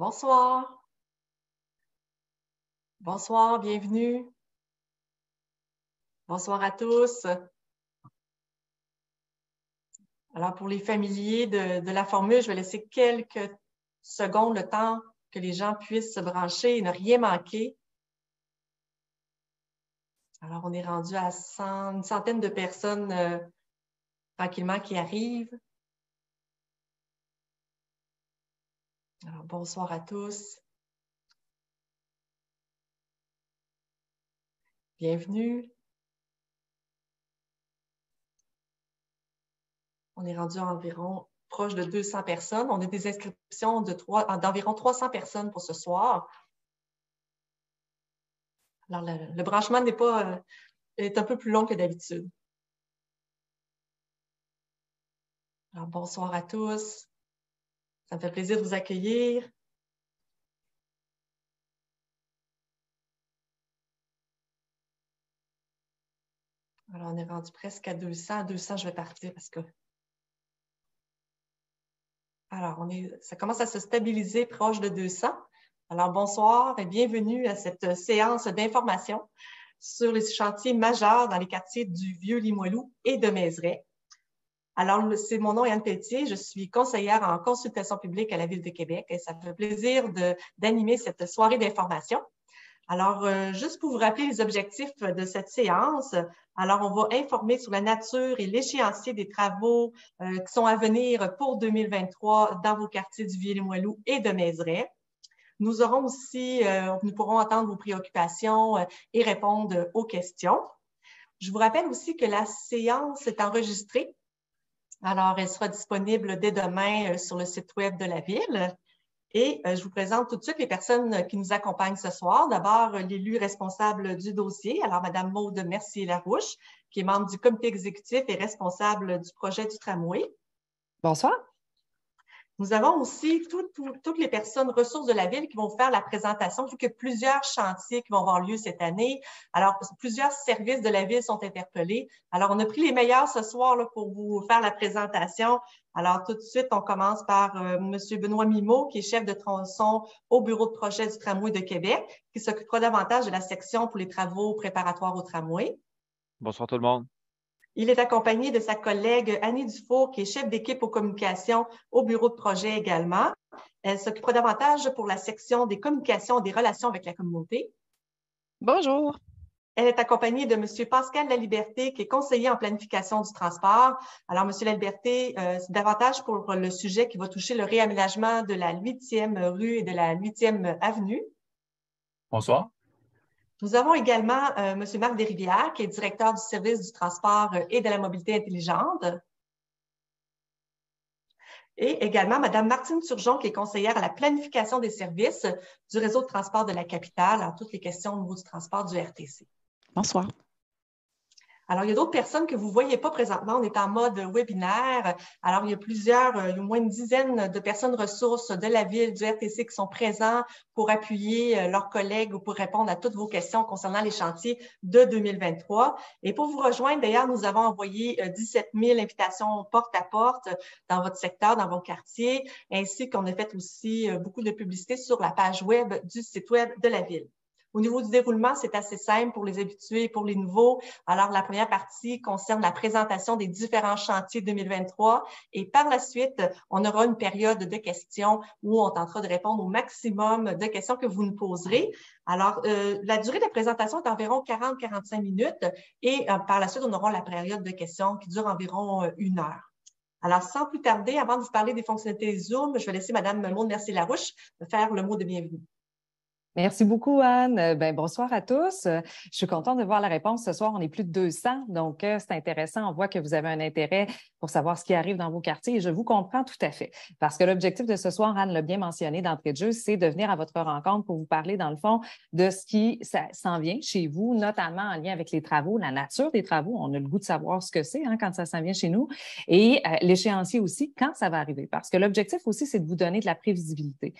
Bonsoir. Bonsoir, bienvenue. Bonsoir à tous. Alors, pour les familiers de la formule, je vais laisser quelques secondes, le temps que les gens puissent se brancher et ne rien manquer. Alors, on est rendu à une centaine de personnes tranquillement qui arrivent. Alors, bonsoir à tous. Bienvenue. On est rendu à environ proche de 200 personnes. On a des inscriptions d'environ 300 personnes pour ce soir. Alors, le branchement est un peu plus long que d'habitude. Alors, bonsoir à tous. Ça me fait plaisir de vous accueillir. Alors, on est rendu presque à 200. À 200, je vais partir parce que... Alors, ça commence à se stabiliser proche de 200. Alors, bonsoir et bienvenue à cette séance d'information sur les chantiers majeurs dans les quartiers du Vieux-Limoilou et de Mézeray. Alors, mon nom est Anne Pelletier, je suis conseillère en consultation publique à la Ville de Québec et ça me fait plaisir d'animer cette soirée d'information. Alors, juste pour vous rappeler les objectifs de cette séance, alors on va informer sur la nature et l'échéancier des travaux qui sont à venir pour 2023 dans vos quartiers du Vieux-Limoilou et de Mézeray. Nous aurons aussi, nous pourrons entendre vos préoccupations et répondre aux questions. Je vous rappelle aussi que la séance est enregistrée. Alors, elle sera disponible dès demain sur le site web de la Ville. Et je vous présente tout de suite les personnes qui nous accompagnent ce soir. D'abord, l'élu responsable du dossier, alors Mme Maude Mercier-Larouche, qui est membre du comité exécutif et responsable du projet du tramway. Bonsoir. Nous avons aussi toutes les personnes ressources de la Ville qui vont faire la présentation, vu qu'il y a plusieurs chantiers qui vont avoir lieu cette année. Alors, plusieurs services de la Ville sont interpellés. Alors, on a pris les meilleurs ce soir là, pour vous faire la présentation. Alors, tout de suite, on commence par M. Benoît Mimeau, qui est chef de tronçon au bureau de projet du tramway de Québec, qui s'occupera davantage de la section pour les travaux préparatoires au tramway. Bonsoir tout le monde. Il est accompagné de sa collègue Annie Dufour, qui est chef d'équipe aux communications au bureau de projet également. Elle s'occupera davantage pour la section des communications et des relations avec la communauté. Bonjour. Elle est accompagnée de M. Pascal Laliberté, qui est conseiller en planification du transport. Alors, M. Laliberté, c'est davantage pour le sujet qui va toucher le réaménagement de la 8e rue et de la 8e avenue. Bonsoir. Nous avons également M. Marc Desrivières, qui est directeur du service du transport et de la mobilité intelligente. Et également Mme Martine Turgeon, qui est conseillère à la planification des services du réseau de transport de la capitale, en toutes les questions au niveau du transport du RTC. Bonsoir. Alors, il y a d'autres personnes que vous ne voyez pas présentement. On est en mode webinaire. Alors, il y a au moins une dizaine de personnes ressources de la Ville, du RTC qui sont présents pour appuyer leurs collègues ou pour répondre à toutes vos questions concernant les chantiers de 2023. Et pour vous rejoindre, d'ailleurs, nous avons envoyé 17 000 invitations porte à porte dans votre secteur, dans vos quartiers, ainsi qu'on a fait aussi beaucoup de publicité sur la page web du site web de la Ville. Au niveau du déroulement, c'est assez simple pour les habitués et pour les nouveaux. Alors, la première partie concerne la présentation des différents chantiers 2023 et par la suite, on aura une période de questions où on tentera de répondre au maximum de questions que vous nous poserez. Alors, la durée de la présentation est environ 40-45 minutes et par la suite, on aura la période de questions qui dure environ 1 heure. Alors, sans plus tarder, avant de vous parler des fonctionnalités Zoom, je vais laisser Mme Maude Mercier-Larouche faire le mot de bienvenue. Merci beaucoup, Anne. Bonsoir à tous. Je suis contente de voir la réponse ce soir. On est plus de 200, donc c'est intéressant. On voit que vous avez un intérêt pour savoir ce qui arrive dans vos quartiers et je vous comprends tout à fait. Parce que l'objectif de ce soir, Anne l'a bien mentionné d'entrée de jeu, c'est de venir à votre rencontre pour vous parler, dans le fond, de ce qui s'en vient chez vous, notamment en lien avec les travaux, la nature des travaux. On a le goût de savoir ce que c'est quand ça s'en vient chez nous et l'échéancier aussi, quand ça va arriver. Parce que l'objectif aussi, c'est de vous donner de la prévisibilité.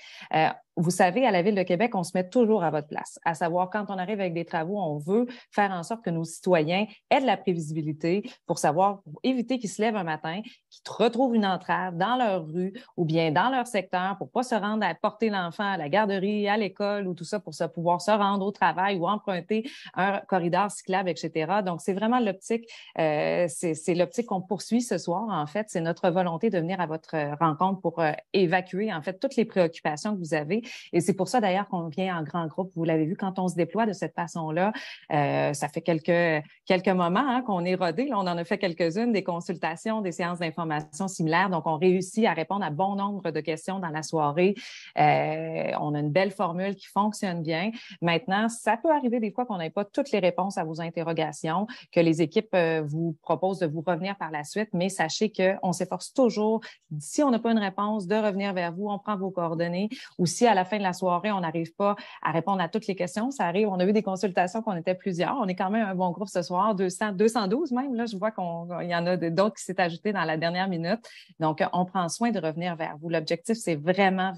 vous savez, à la Ville de Québec, on se met toujours à votre place, à savoir quand on arrive avec des travaux, on veut faire en sorte que nos citoyens aient de la prévisibilité pour savoir, pour éviter qu'ils se lèvent un matin, qu'ils retrouvent une entrave dans leur rue ou bien dans leur secteur pour pas se rendre à porter l'enfant à la garderie, à l'école ou tout ça pour pouvoir se rendre au travail ou emprunter un corridor cyclable, etc. Donc, c'est vraiment l'optique, c'est l'optique qu'on poursuit ce soir. En fait, c'est notre volonté de venir à votre rencontre pour évacuer, en fait, toutes les préoccupations que vous avez. Et c'est pour ça, d'ailleurs, qu'on vient en grand groupe. Vous l'avez vu, quand on se déploie de cette façon-là, ça fait quelques moments qu'on est rodé. Là, on en a fait quelques-unes, des consultations, des séances d'information similaires. Donc, on réussit à répondre à bon nombre de questions dans la soirée. On a une belle formule qui fonctionne bien. Maintenant, ça peut arriver des fois qu'on n'ait pas toutes les réponses à vos interrogations, que les équipes vous proposent de vous revenir par la suite, mais sachez qu'on s'efforce toujours, si on n'a pas une réponse, de revenir vers vous. On prend vos coordonnées. Ou si à la fin de la soirée, on n'arrive pas à répondre à toutes les questions, ça arrive. On a eu des consultations qu'on était plusieurs. On est quand même un bon groupe ce soir, 212 même. Là, je vois qu'il y en a d'autres qui s'est ajouté dans la dernière minute. Donc, on prend soin de revenir vers vous. L'objectif, c'est vraiment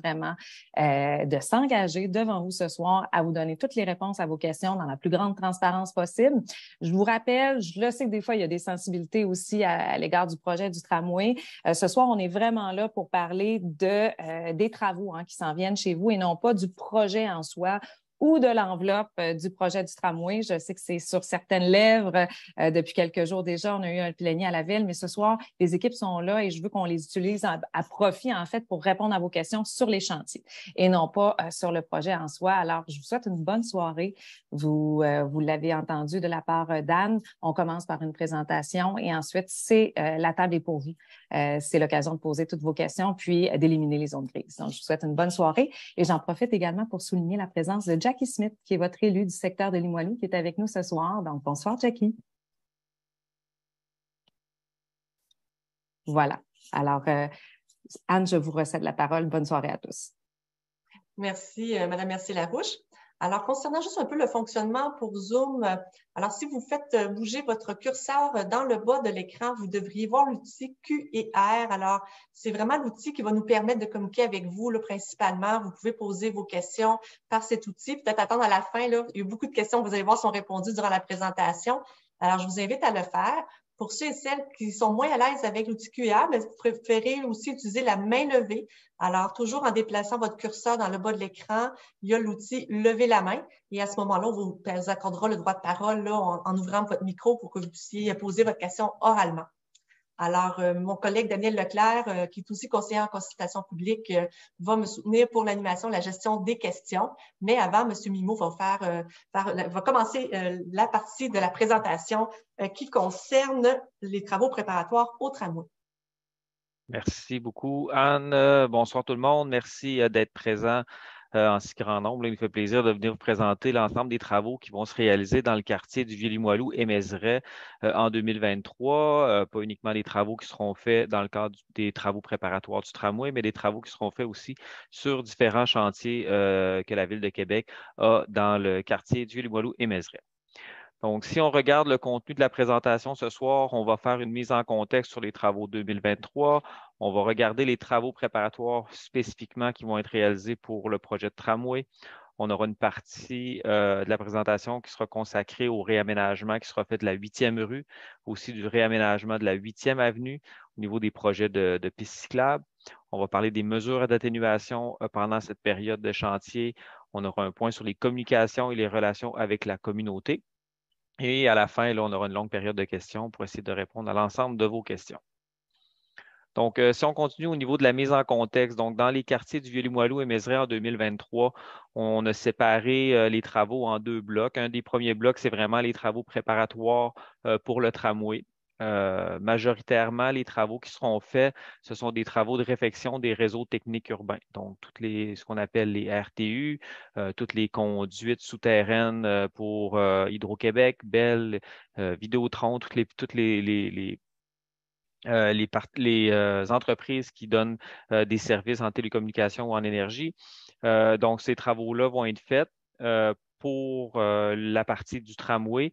de s'engager devant vous ce soir à vous donner toutes les réponses à vos questions dans la plus grande transparence possible. Je vous rappelle, je le sais que des fois, il y a des sensibilités aussi à l'égard du projet du tramway. Ce soir, on est vraiment là pour parler des travaux qui s'en viennent chez vous et non pas du projet en soi ou de l'enveloppe du projet du tramway. Je sais que c'est sur certaines lèvres depuis quelques jours déjà. On a eu un plénier à la ville, mais ce soir, les équipes sont là et je veux qu'on les utilise à profit, en fait, pour répondre à vos questions sur les chantiers et non pas sur le projet en soi. Alors, je vous souhaite une bonne soirée. Vous l'avez entendu de la part d'Anne. On commence par une présentation et ensuite, c'est la table est pour vous. C'est l'occasion de poser toutes vos questions puis d'éliminer les zones grises. Donc, je vous souhaite une bonne soirée et j'en profite également pour souligner la présence de Jackie Smith, qui est votre élu du secteur de Limoilou, qui est avec nous ce soir. Donc, bonsoir, Jackie. Voilà. Alors, Anne, je vous recède la parole. Bonne soirée à tous. Merci, Madame Mercier-Larouche. Alors, concernant juste un peu le fonctionnement pour Zoom, alors si vous faites bouger votre curseur dans le bas de l'écran, vous devriez voir l'outil Q et R. Alors, c'est vraiment l'outil qui va nous permettre de communiquer avec vous, là, principalement. Vous pouvez poser vos questions par cet outil. Peut-être attendre à la fin, là. Il y a beaucoup de questions que vous allez voir sont répondues durant la présentation. Alors, je vous invite à le faire. Pour ceux et celles qui sont moins à l'aise avec l'outil QR, vous préférez aussi utiliser la main levée. Alors, toujours en déplaçant votre curseur dans le bas de l'écran, il y a l'outil « Lever la main » et à ce moment-là, on vous accordera le droit de parole là, en ouvrant votre micro pour que vous puissiez poser votre question oralement. Alors, mon collègue Daniel Leclerc, qui est aussi conseiller en consultation publique, va me soutenir pour l'animation, la gestion des questions. Mais avant, M. Mimo va commencer la partie de la présentation qui concerne les travaux préparatoires au tramway. Merci beaucoup, Anne. Bonsoir tout le monde. Merci d'être présent en si grand nombre. Il me fait plaisir de venir vous présenter l'ensemble des travaux qui vont se réaliser dans le quartier du Vieux-Limoilou et Mézeray en 2023. Pas uniquement les travaux qui seront faits dans le cadre des travaux préparatoires du tramway, mais des travaux qui seront faits aussi sur différents chantiers que la Ville de Québec a dans le quartier du Vieux-Limoilou et Mézeray. Donc, si on regarde le contenu de la présentation ce soir, on va faire une mise en contexte sur les travaux 2023. On va regarder les travaux préparatoires spécifiquement qui vont être réalisés pour le projet de tramway. On aura une partie de la présentation qui sera consacrée au réaménagement qui sera fait de la 8e rue, aussi du réaménagement de la 8e avenue au niveau des projets de pistes cyclables. On va parler des mesures d'atténuation pendant cette période de chantier. On aura un point sur les communications et les relations avec la communauté. Et à la fin, là, on aura une longue période de questions pour essayer de répondre à l'ensemble de vos questions. Donc, si on continue au niveau de la mise en contexte, donc dans les quartiers du Vieux-Limoilou et Mézeray en 2023, on a séparé les travaux en 2 blocs. Un des premiers blocs, c'est vraiment les travaux préparatoires pour le tramway. Majoritairement, les travaux qui seront faits, ce sont des travaux de réfection des réseaux techniques urbains. Donc, ce qu'on appelle les RTU, toutes les conduites souterraines pour Hydro-Québec, Bell, Vidéotron, toutes les entreprises qui donnent des services en télécommunication ou en énergie. Donc, ces travaux-là vont être faits pour la partie du tramway.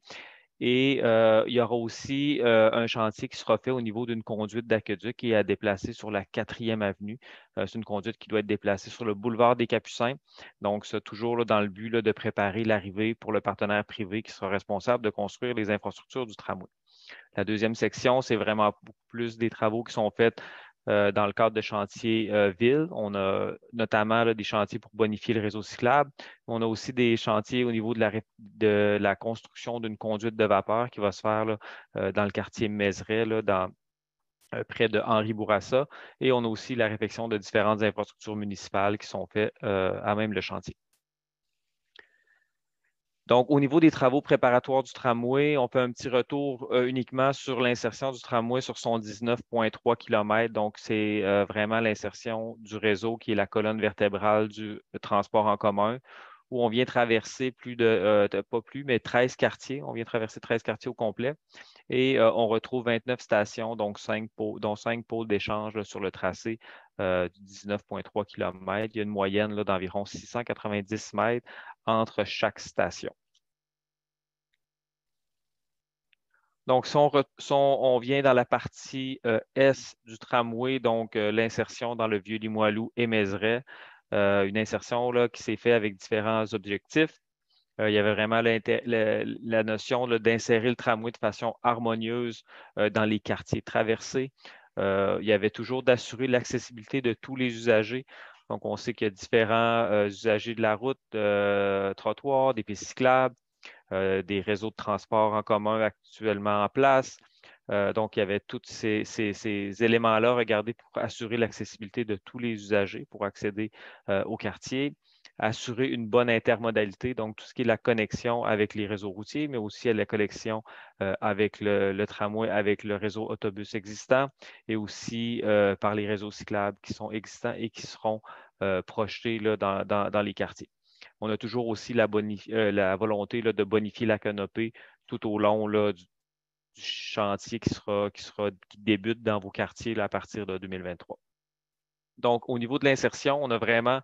Et il y aura aussi un chantier qui sera fait au niveau d'une conduite d'aqueduc qui est à déplacer sur la 4e avenue. C'est une conduite qui doit être déplacée sur le boulevard des Capucins. Donc, c'est toujours là, dans le but là, de préparer l'arrivée pour le partenaire privé qui sera responsable de construire les infrastructures du tramway. La deuxième section, c'est vraiment beaucoup plus des travaux qui sont faits dans le cadre de chantiers ville. On a notamment là, des chantiers pour bonifier le réseau cyclable. On a aussi des chantiers au niveau de la construction d'une conduite de vapeur qui va se faire là, dans le quartier Mézeray, là, près de Henri Bourassa. Et on a aussi la réfection de différentes infrastructures municipales qui sont faites à même le chantier. Donc, au niveau des travaux préparatoires du tramway, on fait un petit retour uniquement sur l'insertion du tramway sur son 19,3 km. Donc, c'est vraiment l'insertion du réseau qui est la colonne vertébrale du transport en commun, où on vient traverser pas plus, mais 13 quartiers. On vient traverser 13 quartiers au complet. Et on retrouve 29 stations, donc dont 5 pôles d'échange là, sur le tracé du 19,3 km. Il y a une moyenne là, d'environ 690 mètres entre chaque station. Donc, si on vient dans la partie S du tramway, donc l'insertion dans le Vieux-Limoilou et Mézeray, une insertion là, qui s'est faite avec différents objectifs. Il y avait vraiment la notion d'insérer le tramway de façon harmonieuse dans les quartiers traversés. Il y avait toujours d'assurer l'accessibilité de tous les usagers. Donc, on sait qu'il y a différents usagers de la route, trottoirs, des pistes cyclables, des réseaux de transport en commun actuellement en place. Donc, il y avait tous ces éléments-là regardés pour assurer l'accessibilité de tous les usagers pour accéder au quartier, assurer une bonne intermodalité, donc tout ce qui est la connexion avec les réseaux routiers, mais aussi la connexion avec le tramway, avec le réseau autobus existant et aussi par les réseaux cyclables qui sont existants et qui seront projetés là, dans les quartiers. On a toujours aussi la volonté là, de bonifier la canopée tout au long là, du chantier qui débute dans vos quartiers là, à partir de 2023. Donc, au niveau de l'insertion, on a vraiment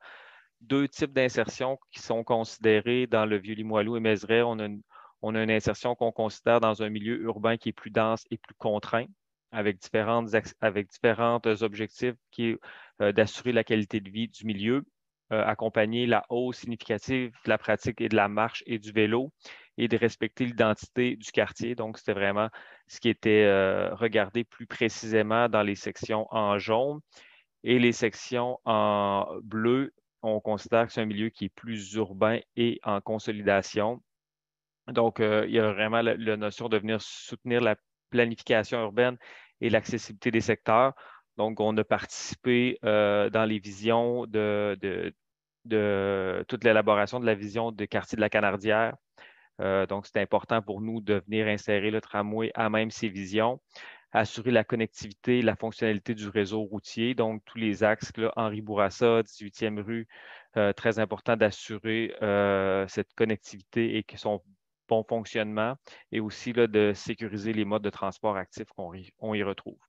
deux types d'insertion qui sont considérés dans le Vieux-Limoilou et Mézeray. On a une insertion qu'on considère dans un milieu urbain qui est plus dense et plus contraint, avec différents objectifs qui est d'assurer la qualité de vie du milieu, accompagner la hausse significative de la pratique et de la marche et du vélo et de respecter l'identité du quartier. Donc, c'était vraiment ce qui était regardé plus précisément dans les sections en jaune. Et les sections en bleu, on considère que c'est un milieu qui est plus urbain et en consolidation. Donc, il y a vraiment la notion de venir soutenir la planification urbaine et l'accessibilité des secteurs. Donc, on a participé dans les visions de toute l'élaboration de la vision du quartier de la Canardière. Donc, c'est important pour nous de venir insérer le tramway à même ces visions, assurer la connectivité et la fonctionnalité du réseau routier, donc tous les axes, là, Henri Bourassa, 18e rue, très important d'assurer cette connectivité et que son bon fonctionnement et aussi là, de sécuriser les modes de transport actifs qu'on y retrouve.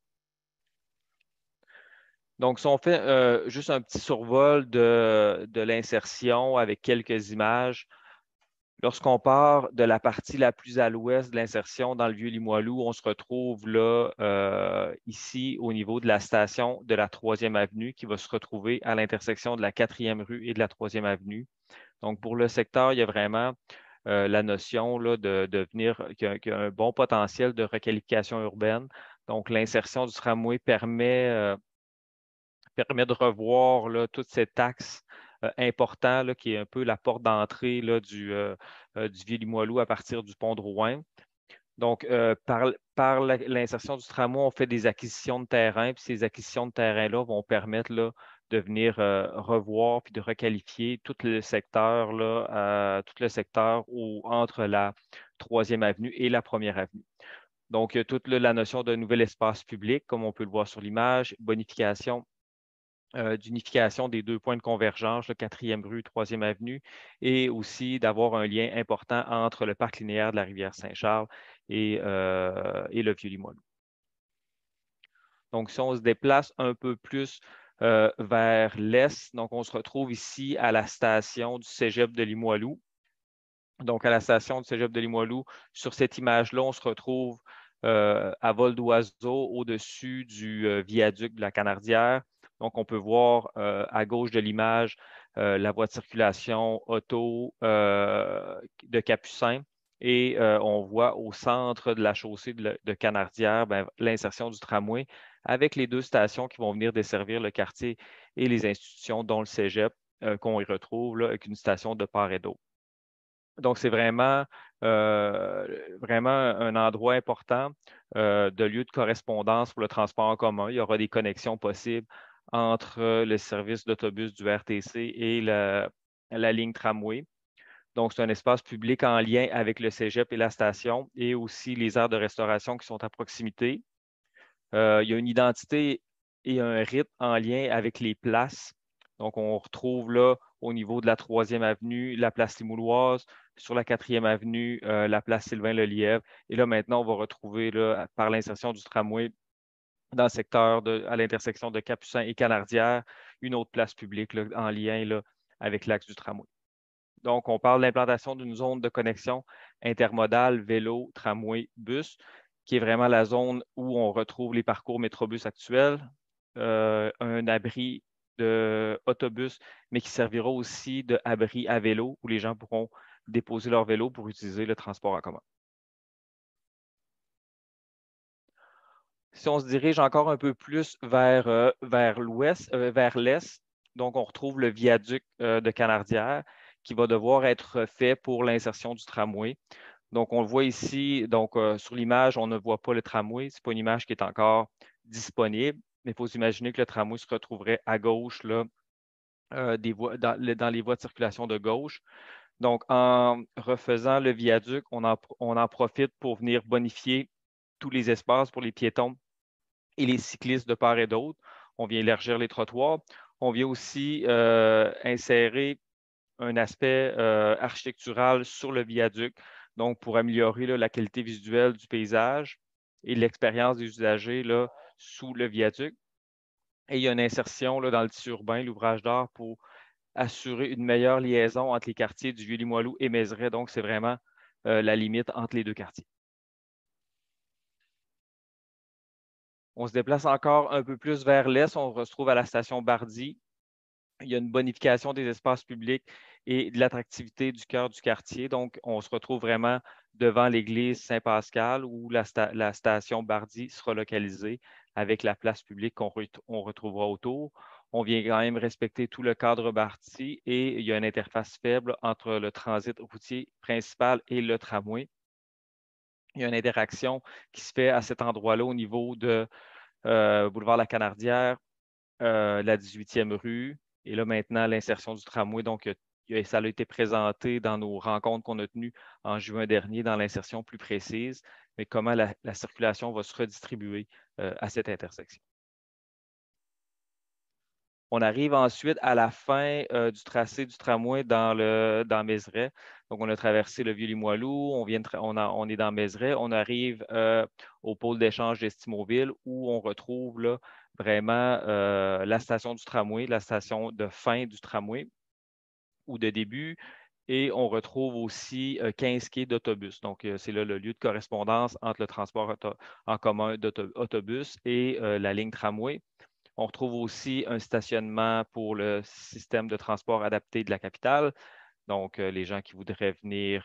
Donc, si on fait juste un petit survol de l'insertion avec quelques images, lorsqu'on part de la partie la plus à l'ouest de l'insertion dans le Vieux-Limoilou, on se retrouve là, ici, au niveau de la station de la 3e avenue qui va se retrouver à l'intersection de la 4e rue et de la 3e avenue. Donc, pour le secteur, il y a vraiment la notion là, de venir, qu'il y a un bon potentiel de requalification urbaine. Donc, l'insertion du tramway permet de revoir là, toute cette axe important là, qui est un peu la porte d'entrée là, du Vieux-Limoilou à partir du pont de Rouen. Donc, par l'insertion du tramway, on fait des acquisitions de terrain, puis ces acquisitions de terrain-là vont permettre là, de venir revoir puis de requalifier tout le secteur, là, entre la 3e avenue et la 1re avenue. Donc, il y a toute la notion de nouvel espace public, comme on peut le voir sur l'image, bonification d'unification des deux points de convergence, le 4e rue, 3e avenue, et aussi d'avoir un lien important entre le parc linéaire de la rivière Saint-Charles et le Vieux-Limoilou. Donc, si on se déplace un peu plus vers l'est, donc on se retrouve ici à la station du Cégep de Limoilou. Donc, à la station du Cégep de Limoilou, sur cette image-là, on se retrouve à vol d'oiseau au-dessus du viaduc de la Canardière. Donc, on peut voir à gauche de l'image la voie de circulation auto de Capucin. Et on voit au centre de la chaussée de Canardière l'insertion du tramway avec les deux stations qui vont venir desservir le quartier et les institutions, dont le Cégep, qu'on y retrouve là, avec une station de part et d'autre. Donc, c'est vraiment un endroit important de lieu de correspondance pour le transport en commun. Il y aura des connexions possibles entre le service d'autobus du RTC et la ligne tramway. Donc, c'est un espace public en lien avec le cégep et la station et aussi les aires de restauration qui sont à proximité. Il y a une identité et un rythme en lien avec les places. Donc, on retrouve là, au niveau de la 3e avenue, la place Limouloise, sur la 4e avenue, la place Sylvain-Lelièvre. Et là, maintenant, on va retrouver, là, par l'insertion du tramway dans le secteur à l'intersection de Capucin et Canardière, une autre place publique là, en lien là, avec l'axe du tramway. Donc, on parle de l'implantation d'une zone de connexion intermodale vélo, tramway, bus, qui est vraiment la zone où on retrouve les parcours métrobus actuels, un abri d'autobus, mais qui servira aussi d'abri à vélo, où les gens pourront déposer leur vélo pour utiliser le transport en commun. Si on se dirige encore un peu plus vers l'ouest, vers l'est, donc on retrouve le viaduc de Canardière qui va devoir être fait pour l'insertion du tramway. Donc, on le voit ici, donc sur l'image, on ne voit pas le tramway. Ce n'est pas une image qui est encore disponible, mais il faut s'imaginer que le tramway se retrouverait à gauche là, dans les voies de circulation de gauche. Donc, en refaisant le viaduc, on en profite pour venir bonifier tous les espaces pour les piétons et les cyclistes de part et d'autre. On vient élargir les trottoirs. On vient aussi insérer un aspect architectural sur le viaduc, donc pour améliorer là, la qualité visuelle du paysage et l'expérience des usagers là, sous le viaduc. Et il y a une insertion là, dans le tissu urbain, l'ouvrage d'art, pour assurer une meilleure liaison entre les quartiers du Vieux-Limoilou et Mézeray. Donc, c'est vraiment la limite entre les deux quartiers. On se déplace encore un peu plus vers l'est. On se retrouve à la station Bardy. Il y a une bonification des espaces publics et de l'attractivité du cœur du quartier. Donc, on se retrouve vraiment devant l'église Saint-Pascal où la station Bardy sera localisée avec la place publique qu'on retrouvera autour. On vient quand même respecter tout le cadre Bardy et il y a une interface faible entre le transit routier principal et le tramway. Il y a une interaction qui se fait à cet endroit-là au niveau de boulevard La Canardière, la 18e rue. Et là, maintenant, l'insertion du tramway. Donc, ça a été présenté dans nos rencontres qu'on a tenues en juin dernier dans l'insertion plus précise, mais comment la circulation va se redistribuer à cette intersection. On arrive ensuite à la fin du tracé du tramway dans Mézeray. Donc, on a traversé le Vieux-Limoilou, on est dans Mézeray, on arrive au pôle d'échange d'Estimauville où on retrouve là, vraiment la station du tramway, la station de fin du tramway ou de début. Et on retrouve aussi 15 quais d'autobus. Donc, c'est là le lieu de correspondance entre le transport en commun d'autobus et la ligne tramway. On retrouve aussi un stationnement pour le système de transport adapté de la capitale. Donc, les gens qui voudraient venir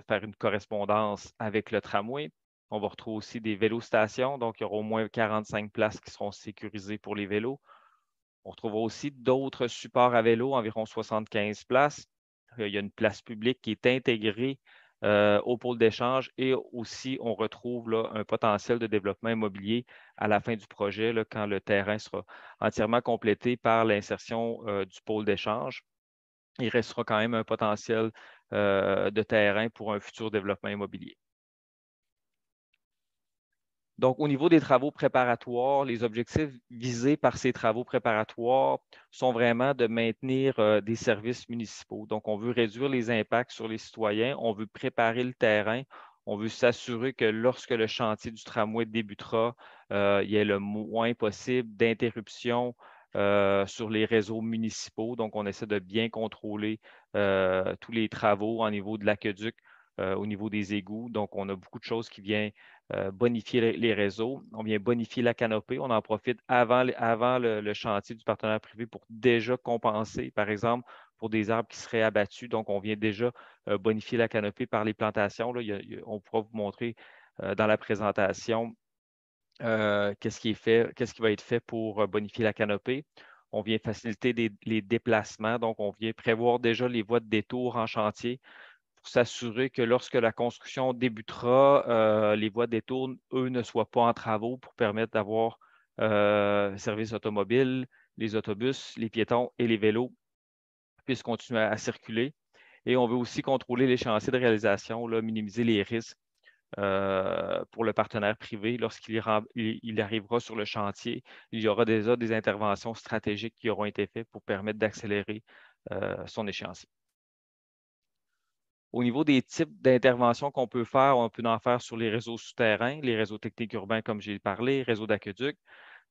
faire une correspondance avec le tramway. On va retrouver aussi des vélostations. Donc, il y aura au moins 45 places qui seront sécurisées pour les vélos. On retrouvera aussi d'autres supports à vélo, environ 75 places. Il y a une place publique qui est intégrée au pôle d'échange et aussi on retrouve là, un potentiel de développement immobilier à la fin du projet là, quand le terrain sera entièrement complété par l'insertion du pôle d'échange. Il restera quand même un potentiel de terrain pour un futur développement immobilier. Donc, au niveau des travaux préparatoires, les objectifs visés par ces travaux préparatoires sont vraiment de maintenir des services municipaux. Donc, on veut réduire les impacts sur les citoyens, on veut préparer le terrain, on veut s'assurer que lorsque le chantier du tramway débutera, il y ait le moins possible d'interruptions sur les réseaux municipaux. Donc, on essaie de bien contrôler tous les travaux au niveau de l'aqueduc, au niveau des égouts. Donc, on a beaucoup de choses qui viennent bonifier les réseaux. On vient bonifier la canopée. On en profite avant le chantier du partenaire privé pour déjà compenser, par exemple, pour des arbres qui seraient abattus. Donc, on vient déjà bonifier la canopée par les plantations. Là, on pourra vous montrer dans la présentation qu'est-ce qui est fait, qu'est-ce qui va être fait pour bonifier la canopée. On vient faciliter les déplacements. Donc, on vient prévoir déjà les voies de détour en chantier pour s'assurer que lorsque la construction débutera, les voies de détour, eux, ne soient pas en travaux pour permettre d'avoir service automobile, les autobus, les piétons et les vélos puissent continuer à circuler. Et on veut aussi contrôler les chantiers de réalisation, là, minimiser les risques pour le partenaire privé. Lorsqu'il arrivera sur le chantier, il y aura déjà des interventions stratégiques qui auront été faites pour permettre d'accélérer son échéancier. Au niveau des types d'interventions qu'on peut faire, on peut en faire sur les réseaux souterrains, les réseaux techniques urbains, comme j'ai parlé, réseaux d'aqueduc,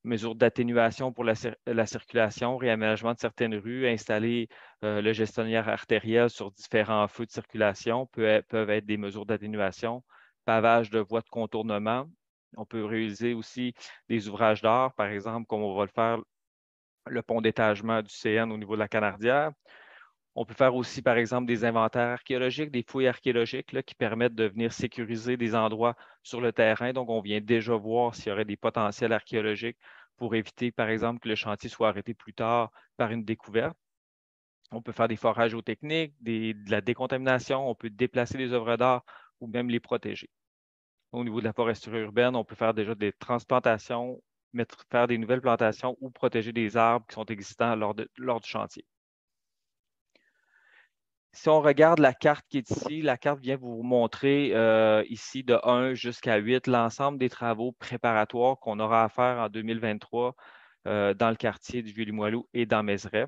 mesures d'atténuation pour la circulation, réaménagement de certaines rues, installer le gestionnaire artériel sur différents feux de circulation peuvent être des mesures d'atténuation, pavage de voies de contournement. On peut réaliser aussi des ouvrages d'art, par exemple, comme on va le faire, le pont d'étagement du CN au niveau de la Canardière. On peut faire aussi, par exemple, des inventaires archéologiques, des fouilles archéologiques là, qui permettent de venir sécuriser des endroits sur le terrain. Donc, on vient déjà voir s'il y aurait des potentiels archéologiques pour éviter, par exemple, que le chantier soit arrêté plus tard par une découverte. On peut faire des forages géotechniques, de la décontamination, on peut déplacer les œuvres d'art ou même les protéger. Au niveau de la foresterie urbaine, on peut faire déjà des transplantations, faire des nouvelles plantations ou protéger des arbres qui sont existants lors du chantier. Si on regarde la carte qui est ici, la carte vient vous montrer ici de 1 jusqu'à 8 l'ensemble des travaux préparatoires qu'on aura à faire en 2023 dans le quartier du Vieux-Limoilou et dans Mézeray.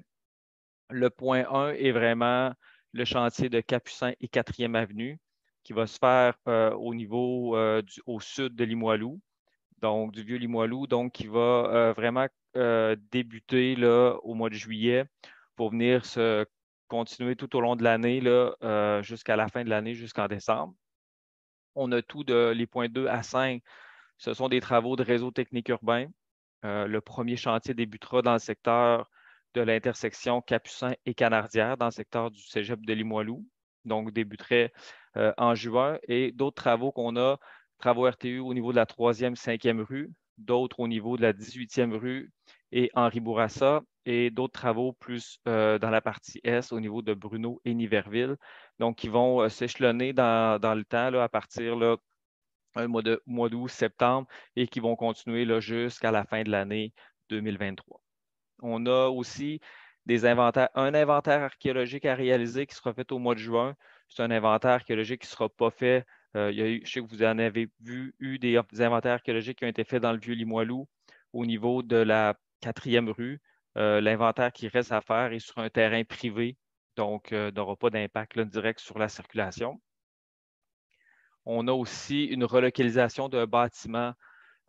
Le point 1 est vraiment le chantier de Capucin et 4e Avenue qui va se faire au niveau au sud de Limoilou, donc du Vieux-Limoilou, donc qui va vraiment débuter là, au mois de juillet pour venir se continuer tout au long de l'année jusqu'à la fin de l'année, jusqu'en décembre. On a tout de les points 2 à 5. Ce sont des travaux de réseau technique urbain. Le premier chantier débutera dans le secteur de l'intersection Capucin et Canardière, dans le secteur du cégep de Limoilou. Donc, débuterait en juin. Et d'autres travaux qu'on a, travaux RTU au niveau de la 3e, 5e rue, d'autres au niveau de la 18e rue et Henri Bourassa, et d'autres travaux plus dans la partie Est au niveau de Bruno et Niverville. Donc, qui vont s'échelonner dans le temps là, à partir là, mois d'août, septembre, et qui vont continuer là, jusqu'à la fin de l'année 2023. On a aussi un inventaire archéologique à réaliser qui sera fait au mois de juin. C'est un inventaire archéologique qui ne sera pas fait. Je sais que vous en avez eu des inventaires archéologiques qui ont été faits dans le Vieux-Limoilou au niveau de la 4e rue. L'inventaire qui reste à faire est sur un terrain privé, donc n'aura pas d'impact direct sur la circulation. On a aussi une relocalisation d'un bâtiment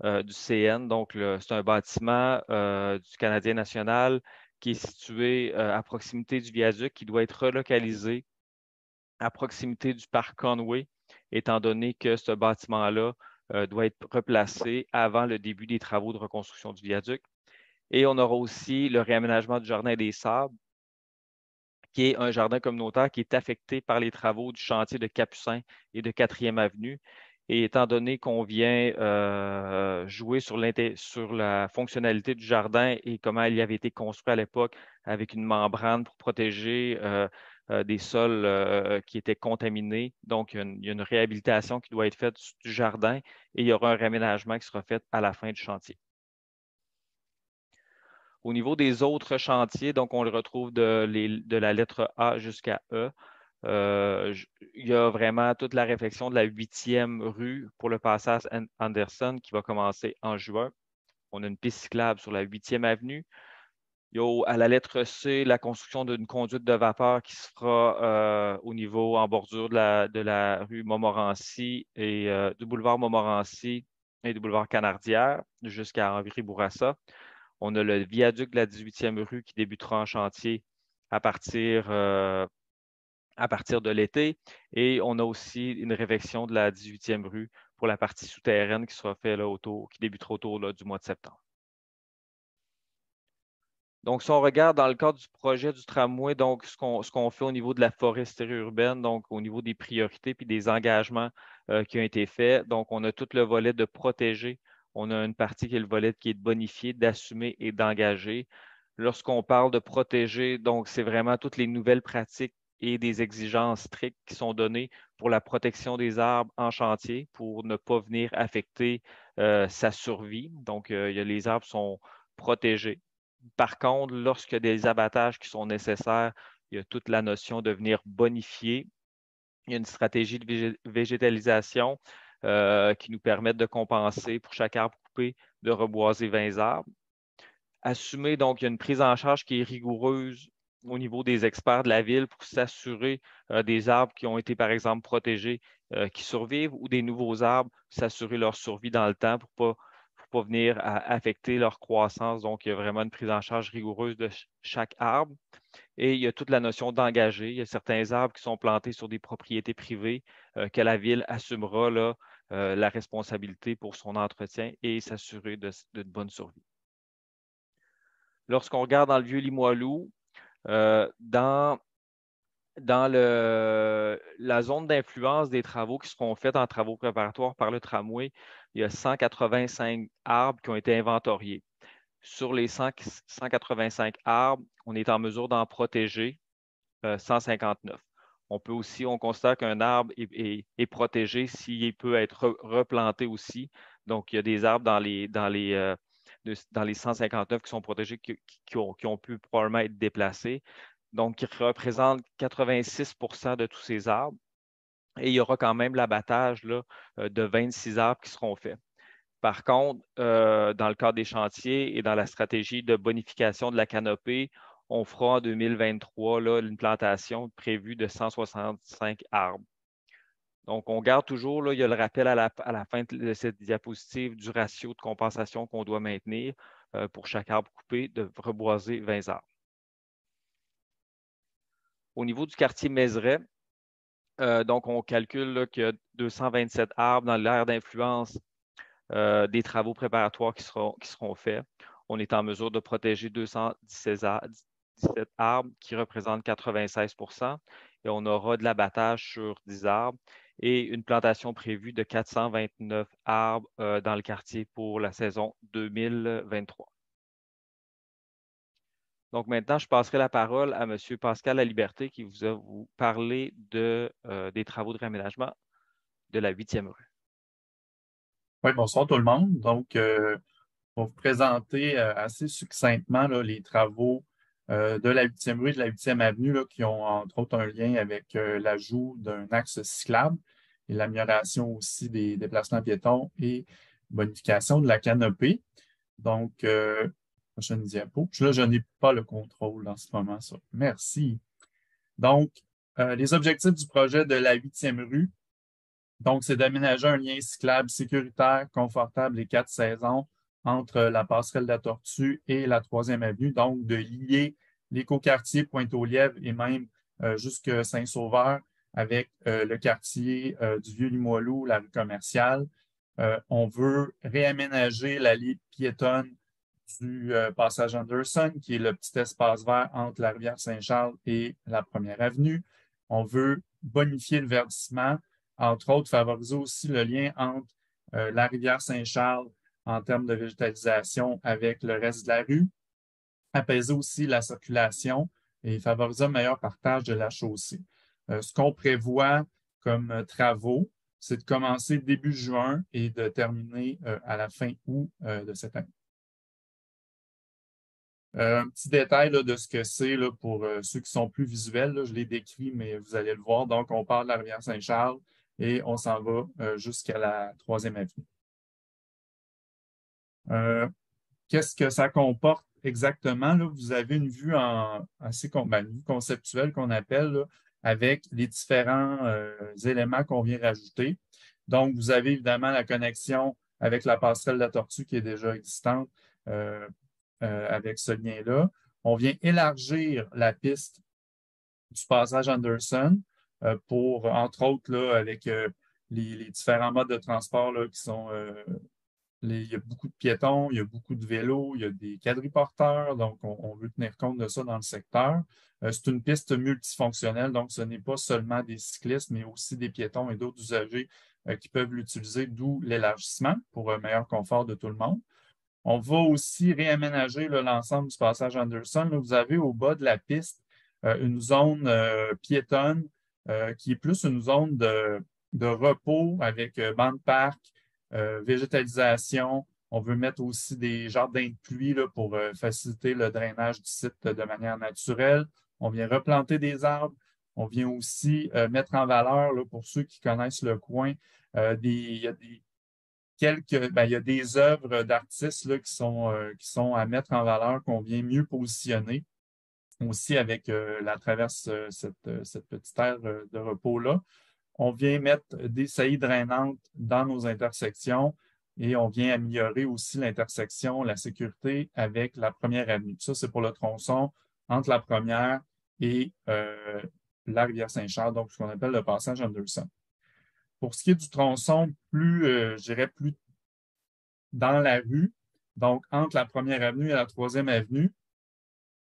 du CN. Donc, c'est un bâtiment du Canadien national qui est situé à proximité du viaduc, qui doit être relocalisé à proximité du parc Conway, étant donné que ce bâtiment-là doit être replacé avant le début des travaux de reconstruction du viaduc. Et on aura aussi le réaménagement du Jardin des Sables, qui est un jardin communautaire qui est affecté par les travaux du chantier de Capucin et de 4e Avenue. Et étant donné qu'on vient jouer sur la fonctionnalité du jardin et comment il y avait été construit à l'époque avec une membrane pour protéger des sols qui étaient contaminés. Donc, il y a une réhabilitation qui doit être faite du jardin et il y aura un réaménagement qui sera fait à la fin du chantier. Au niveau des autres chantiers, donc on le retrouve de la lettre A jusqu'à E. Il y a vraiment toute la réflexion de la 8e rue pour le passage Anderson qui va commencer en juin. On a une piste cyclable sur la 8e avenue. Il y a à la lettre C la construction d'une conduite de vapeur qui se fera au niveau en bordure de la rue Montmorency et du boulevard Montmorency et du boulevard Canardière jusqu'à Henri Bourassa. On a le viaduc de la 18e rue qui débutera en chantier à partir de l'été. Et on a aussi une réfection de la 18e rue pour la partie souterraine qui sera faite qui débutera autour du mois de septembre. Donc, si on regarde dans le cadre du projet du tramway, donc ce qu'on fait au niveau de la foresterie urbaine, donc au niveau des priorités puis des engagements qui ont été faits, donc on a tout le volet de protéger. On a une partie qui est le volet qui est de bonifier, d'assumer et d'engager. Lorsqu'on parle de protéger, donc c'est vraiment toutes les nouvelles pratiques et des exigences strictes qui sont données pour la protection des arbres en chantier pour ne pas venir affecter sa survie. Donc, les arbres sont protégés. Par contre, lorsqu'il y a des abattages qui sont nécessaires, il y a toute la notion de venir bonifier. Il y a une stratégie de végétalisation qui nous permet de compenser pour chaque arbre coupé, de reboiser 20 arbres. Assumer, donc, il y a une prise en charge qui est rigoureuse au niveau des experts de la ville pour s'assurer des arbres qui ont été, par exemple, protégés, qui survivent, ou des nouveaux arbres, s'assurer leur survie dans le temps pour ne pas venir affecter leur croissance. Donc, il y a vraiment une prise en charge rigoureuse de chaque arbre. Et il y a toute la notion d'engager. Il y a certains arbres qui sont plantés sur des propriétés privées que la ville assumera la responsabilité pour son entretien et s'assurer de bonne survie. Lorsqu'on regarde dans le vieux Limoilou, dans la zone d'influence des travaux qui seront faits en travaux préparatoires par le tramway, il y a 185 arbres qui ont été inventoriés. Sur les 185 arbres, on est en mesure d'en protéger 159. On constate qu'un arbre est protégé s'il peut être replanté aussi. Donc, il y a des arbres dans les 159 qui sont protégés qui ont pu probablement être déplacés. Donc, qui représentent 86 de tous ces arbres. Et il y aura quand même l'abattage de 26 arbres qui seront faits. Par contre, dans le cadre des chantiers et dans la stratégie de bonification de la canopée, on fera en 2023 une plantation prévue de 165 arbres. Donc, on garde toujours, il y a le rappel à la fin de cette diapositive du ratio de compensation qu'on doit maintenir pour chaque arbre coupé, de reboiser 20 arbres. Au niveau du quartier Mézeray, donc on calcule qu'il y a 227 arbres dans l'aire d'influence des travaux préparatoires qui seront faits. On est en mesure de protéger 217 arbres qui représentent 96 et on aura de l'abattage sur 10 arbres et une plantation prévue de 429 arbres dans le quartier pour la saison 2023. Donc maintenant, je passerai la parole à M. Pascal Laliberté qui va vous parler des travaux de réaménagement de la 8e rue. Oui, bonsoir tout le monde. Donc, on va vous présenter assez succinctement les travaux de la 8e rue et de la 8e avenue qui ont entre autres un lien avec l'ajout d'un axe cyclable et l'amélioration aussi des déplacements piétons et bonification de la canopée. Donc, prochaine diapo. Là, je n'ai pas le contrôle en ce moment. Ça. Merci. Donc, les objectifs du projet de la 8e rue, donc, c'est d'aménager un lien cyclable sécuritaire, confortable et 4 saisons entre la passerelle de la Tortue et la 3e avenue, donc de lier l'écoquartier Pointe-aux-Lièvres et même jusque Saint-Sauveur avec le quartier du Vieux-Limoilou, la rue commerciale. On veut réaménager l'allée piétonne du passage Anderson, qui est le petit espace vert entre la rivière Saint-Charles et la 1e avenue. On veut bonifier le verdissement, entre autres, favoriser aussi le lien entre la rivière Saint-Charles en termes de végétalisation avec le reste de la rue, apaiser aussi la circulation et favoriser un meilleur partage de la chaussée. Ce qu'on prévoit comme travaux, c'est de commencer début juin et de terminer à la fin août de cette année. Un petit détail de ce que c'est pour ceux qui sont plus visuels, je l'ai décrit, mais vous allez le voir. Donc, on part de la rivière Saint-Charles et on s'en va jusqu'à la 3e avenue. Qu'est-ce que ça comporte exactement? Là? Vous avez une vue une vue conceptuelle qu'on appelle là, avec les différents éléments qu'on vient rajouter. Donc, vous avez évidemment la connexion avec la passerelle de la Tortue qui est déjà existante. avec ce lien-là. On vient élargir la piste du passage Anderson pour, entre autres, là, avec les différents modes de transport là, qui sont il y a beaucoup de piétons, il y a beaucoup de vélos, il y a des quadriporteurs, donc on veut tenir compte de ça dans le secteur. C'est une piste multifonctionnelle, donc ce n'est pas seulement des cyclistes, mais aussi des piétons et d'autres usagers qui peuvent l'utiliser, d'où l'élargissement pour un meilleur confort de tout le monde. On va aussi réaménager l'ensemble du passage Anderson. Là, vous avez au bas de la piste une zone piétonne qui est plus une zone de repos avec banc de parc, végétalisation. On veut mettre aussi des jardins de pluie là, pour faciliter le drainage du site de manière naturelle. On vient replanter des arbres. On vient aussi mettre en valeur, là, pour ceux qui connaissent le coin, il y a il y a des œuvres d'artistes là, qui sont à mettre en valeur, qu'on vient mieux positionner aussi avec la traverse, cette petite aire de repos-là. On vient mettre des saillies drainantes dans nos intersections et on vient améliorer aussi l'intersection, la sécurité avec la première avenue. Ça, c'est pour le tronçon entre la première et la rivière Saint-Charles, donc ce qu'on appelle le passage Anderson. Pour ce qui est du tronçon je dirais plus dans la rue, donc entre la première avenue et la troisième avenue,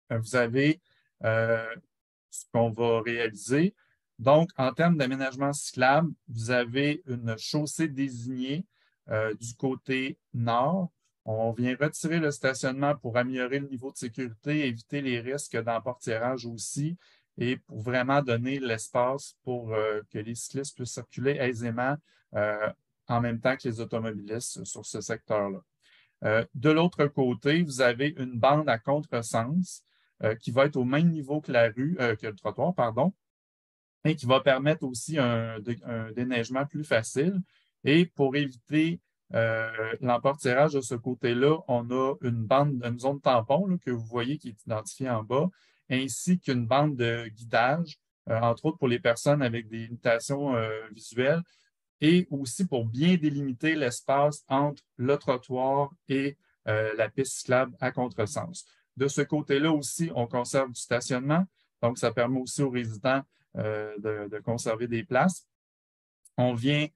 vous avez ce qu'on va réaliser. Donc, en termes d'aménagement cyclable, vous avez une chaussée désignée du côté nord. On vient retirer le stationnement pour améliorer le niveau de sécurité, éviter les risques d'emportiérage aussi, et pour vraiment donner l'espace pour que les cyclistes puissent circuler aisément en même temps que les automobilistes sur ce secteur-là. De l'autre côté, vous avez une bande à contresens qui va être au même niveau que que le trottoir, pardon, et qui va permettre aussi un déneigement plus facile. Et pour éviter l'emportiérage de ce côté-là, on a une zone tampon là, que vous voyez qui est identifiée en bas, ainsi qu'une bande de guidage, entre autres pour les personnes avec des limitations visuelles, et aussi pour bien délimiter l'espace entre le trottoir et la piste cyclable à contresens. De ce côté-là aussi, on conserve du stationnement, donc ça permet aussi aux résidents de conserver des places. On vient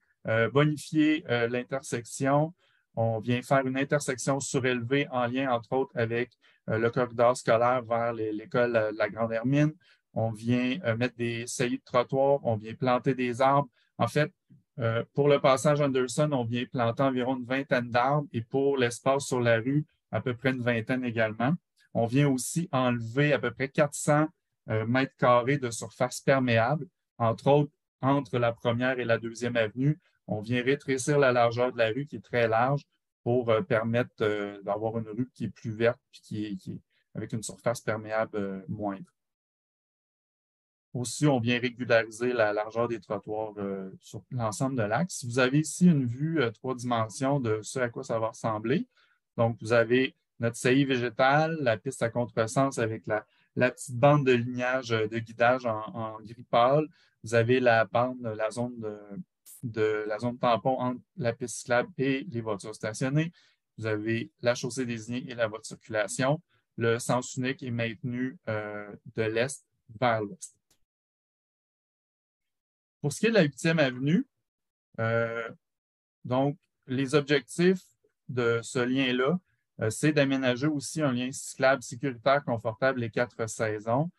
bonifier l'intersection, on vient faire une intersection surélevée en lien, entre autres, avec le corridor scolaire vers l'école de la Grande Hermine. On vient mettre des saillies de trottoir, on vient planter des arbres. En fait, pour le passage Anderson, on vient planter environ une vingtaine d'arbres et pour l'espace sur la rue, à peu près une vingtaine également. On vient aussi enlever à peu près 400 mètres carrés de surface perméable, entre autres, entre la première et la deuxième avenue. On vient rétrécir la largeur de la rue qui est très large pour permettre d'avoir une rue qui est plus verte et qui est avec une surface perméable moindre. Aussi, on vient régulariser la largeur des trottoirs sur l'ensemble de l'axe. Vous avez ici une vue 3 dimensions de ce à quoi ça va ressembler. Donc, vous avez notre saillie végétale, la piste à contresens avec la petite bande de lignage de guidage en gris pâle. Vous avez la zone tampon entre la piste cyclable et les voitures stationnées. Vous avez la chaussée désignée et la voie de circulation. Le sens unique est maintenu de l'est vers l'ouest. Pour ce qui est de la 8e avenue, donc, les objectifs de ce lien-là, c'est d'aménager aussi un lien cyclable sécuritaire, confortable les 4 saisons.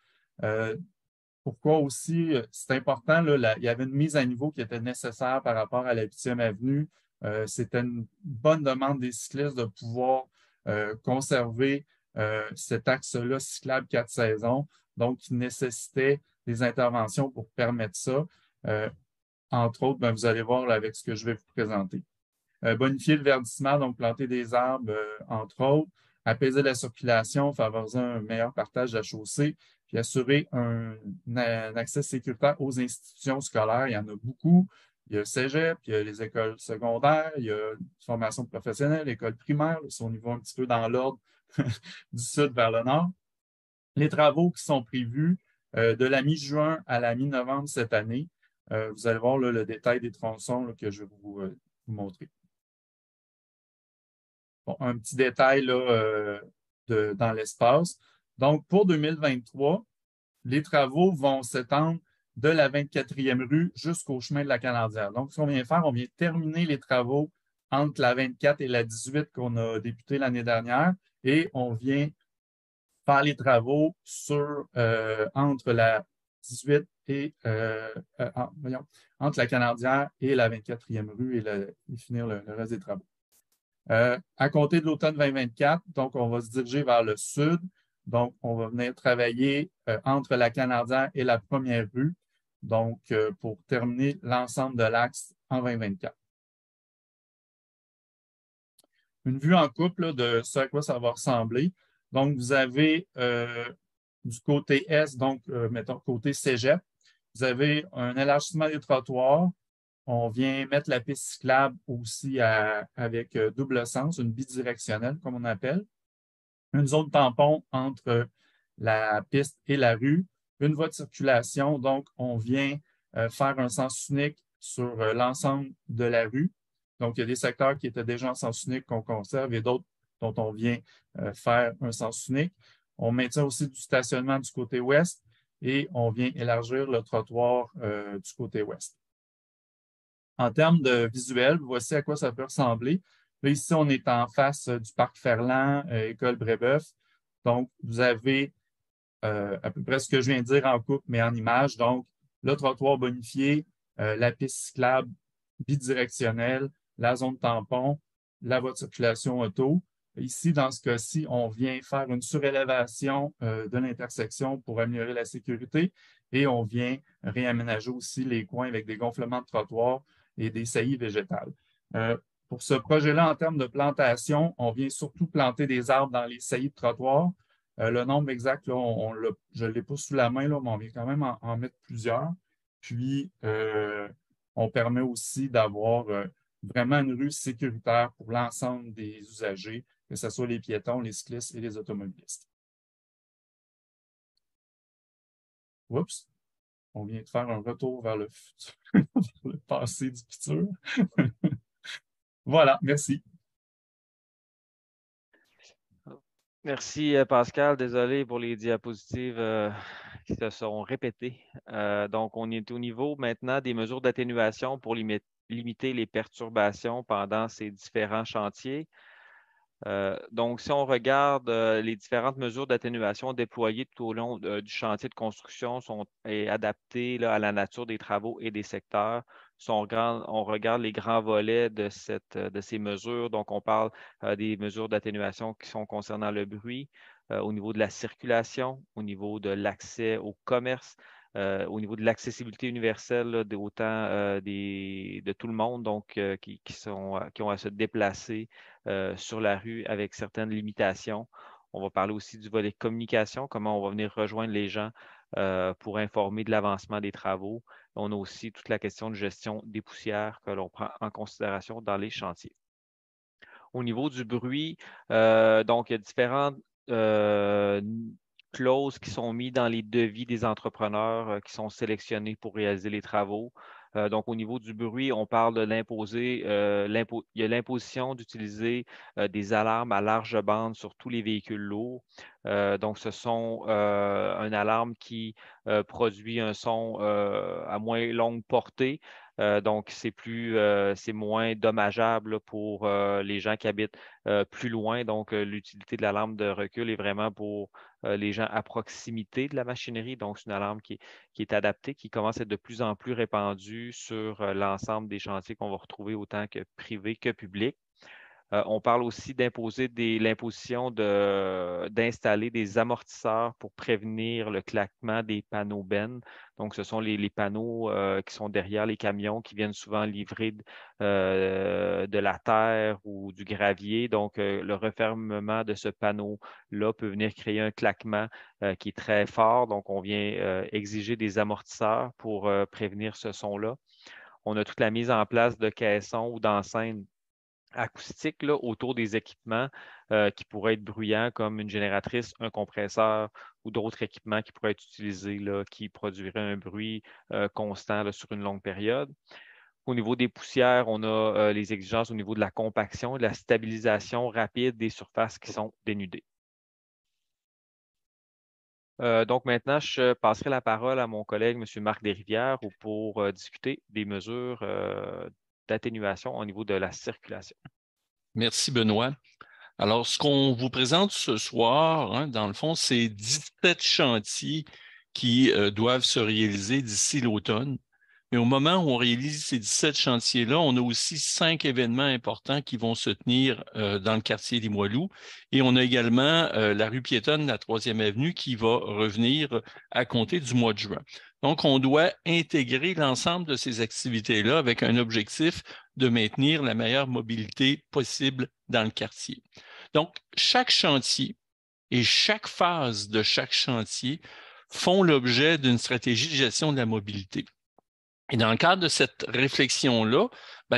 Pourquoi aussi, c'est important, là, il y avait une mise à niveau qui était nécessaire par rapport à la 8e avenue. C'était une bonne demande des cyclistes de pouvoir conserver cet axe-là cyclable 4 saisons, donc qui nécessitait des interventions pour permettre ça. Entre autres, vous allez voir là, avec ce que je vais vous présenter. Bonifier le verdissement, donc planter des arbres, entre autres, apaiser la circulation, favoriser un meilleur partage de la chaussée, puis assurer un accès sécuritaire aux institutions scolaires. Il y en a beaucoup. Il y a le cégep, il y a les écoles secondaires, il y a une formation professionnelle, l'école primaire, si on y va un petit peu dans l'ordre du sud vers le nord. Les travaux qui sont prévus de la mi-juin à la mi-novembre cette année. Vous allez voir là, le détail des tronçons là, que je vais vous montrer. Bon, un petit détail là, dans l'espace. Donc, pour 2023, les travaux vont s'étendre de la 24e rue jusqu'au chemin de la Canardière. Donc, ce qu'on vient faire, on vient terminer les travaux entre la 24 et la 18 qu'on a débuté l'année dernière et on vient faire les travaux entre la 18 et entre la Canardière et la 24e rue et finir le reste des travaux. À compter de l'automne 2024, donc on va se diriger vers le sud. Donc, on va venir travailler entre la Canardière et la première rue, donc pour terminer l'ensemble de l'axe en 2024. Une vue en couple là, de ce à quoi ça va ressembler. Donc, vous avez du côté est, donc mettons côté cégep, vous avez un élargissement des trottoirs. On vient mettre la piste cyclable aussi avec double sens, une bidirectionnelle, comme on appelle. Une zone tampon entre la piste et la rue. Une voie de circulation, donc on vient faire un sens unique sur l'ensemble de la rue. Donc, il y a des secteurs qui étaient déjà en sens unique qu'on conserve et d'autres dont on vient faire un sens unique. On maintient aussi du stationnement du côté ouest et on vient élargir le trottoir du côté ouest. En termes de visuel, voici à quoi ça peut ressembler. Là, ici, on est en face du parc Ferland, école Brébeuf. Donc, vous avez à peu près ce que je viens de dire en coupe, mais en image. Donc, le trottoir bonifié, la piste cyclable bidirectionnelle, la zone tampon, la voie de circulation auto. Ici, dans ce cas-ci, on vient faire une surélévation de l'intersection pour améliorer la sécurité et on vient réaménager aussi les coins avec des gonflements de trottoir et des saillies végétales. Pour ce projet-là, en termes de plantation, on vient surtout planter des arbres dans les saillies de trottoir. Le nombre exact, là, je ne l'ai pas sous la main, là, mais on vient quand même en mettre plusieurs. Puis, on permet aussi d'avoir vraiment une rue sécuritaire pour l'ensemble des usagers, que ce soit les piétons, les cyclistes et les automobilistes. Oups, on vient de faire un retour vers le futur, le passé du futur. Voilà, merci. Merci, Pascal. Désolé pour les diapositives qui se sont répétées. Donc, on est au niveau maintenant des mesures d'atténuation pour limiter les perturbations pendant ces différents chantiers. Donc, si on regarde les différentes mesures d'atténuation déployées tout au long du chantier de construction sont adaptées là, à la nature des travaux et des secteurs. Si on regarde les grands volets de ces mesures, donc on parle des mesures d'atténuation qui sont concernant le bruit, au niveau de la circulation, au niveau de l'accès au commerce, au niveau de l'accessibilité universelle là, de tout le monde, donc qui ont à se déplacer sur la rue avec certaines limitations. On va parler aussi du volet communication, comment on va venir rejoindre les gens pour informer de l'avancement des travaux. On a aussi toute la question de gestion des poussières que l'on prend en considération dans les chantiers. Au niveau du bruit, donc il y a différentes clauses qui sont mises dans les devis des entrepreneurs qui sont sélectionnés pour réaliser les travaux. Donc, au niveau du bruit, on parle de l'imposer. Il y a l'imposition d'utiliser des alarmes à large bande sur tous les véhicules lourds. Donc, ce sont une alarme qui produit un son à moins longue portée. Donc, c'est moins dommageable pour les gens qui habitent plus loin. Donc, l'utilité de l'alarme de recul est vraiment pour les gens à proximité de la machinerie. Donc, c'est une alarme qui est adaptée, qui commence à être de plus en plus répandue sur l'ensemble des chantiers qu'on va retrouver autant que privés que publics. On parle aussi d'imposer l'imposition d'installer des amortisseurs pour prévenir le claquement des panneaux bennes. Donc, ce sont les panneaux qui sont derrière les camions qui viennent souvent livrer de la terre ou du gravier. Donc, le refermement de ce panneau-là peut venir créer un claquement qui est très fort. Donc, on vient exiger des amortisseurs pour prévenir ce son-là. On a toute la mise en place de caissons ou d'enceintes acoustique là, autour des équipements qui pourraient être bruyants comme une génératrice, un compresseur ou d'autres équipements qui pourraient être utilisés là, qui produiraient un bruit constant là, sur une longue période. Au niveau des poussières, on a les exigences au niveau de la compaction et de la stabilisation rapide des surfaces qui sont dénudées. Donc maintenant, je passerai la parole à mon collègue, M. Marc Desrivières, pour discuter des mesures d'atténuation au niveau de la circulation. Merci, Benoît. Alors, ce qu'on vous présente ce soir, hein, dans le fond, c'est 17 chantiers qui doivent se réaliser d'ici l'automne. Mais au moment où on réalise ces 17 chantiers-là, on a aussi 5 événements importants qui vont se tenir dans le quartier Limoilou. Et on a également la rue piétonne de la 3e avenue qui va revenir à compter du mois de juin. Donc, on doit intégrer l'ensemble de ces activités-là avec un objectif de maintenir la meilleure mobilité possible dans le quartier. Donc, chaque chantier et chaque phase de chaque chantier font l'objet d'une stratégie de gestion de la mobilité. Et dans le cadre de cette réflexion-là,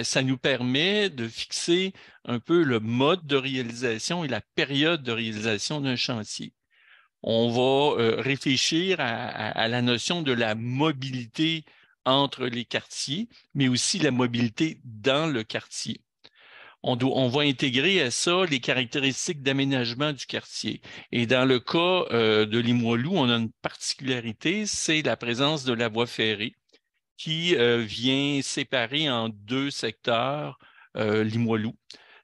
ça nous permet de fixer un peu le mode de réalisation et la période de réalisation d'un chantier. On va réfléchir à la notion de la mobilité entre les quartiers, mais aussi la mobilité dans le quartier. On va intégrer à ça les caractéristiques d'aménagement du quartier. Et dans le cas de Limoilou, on a une particularité, c'est la présence de la voie ferrée qui vient séparer en 2 secteurs Limoilou.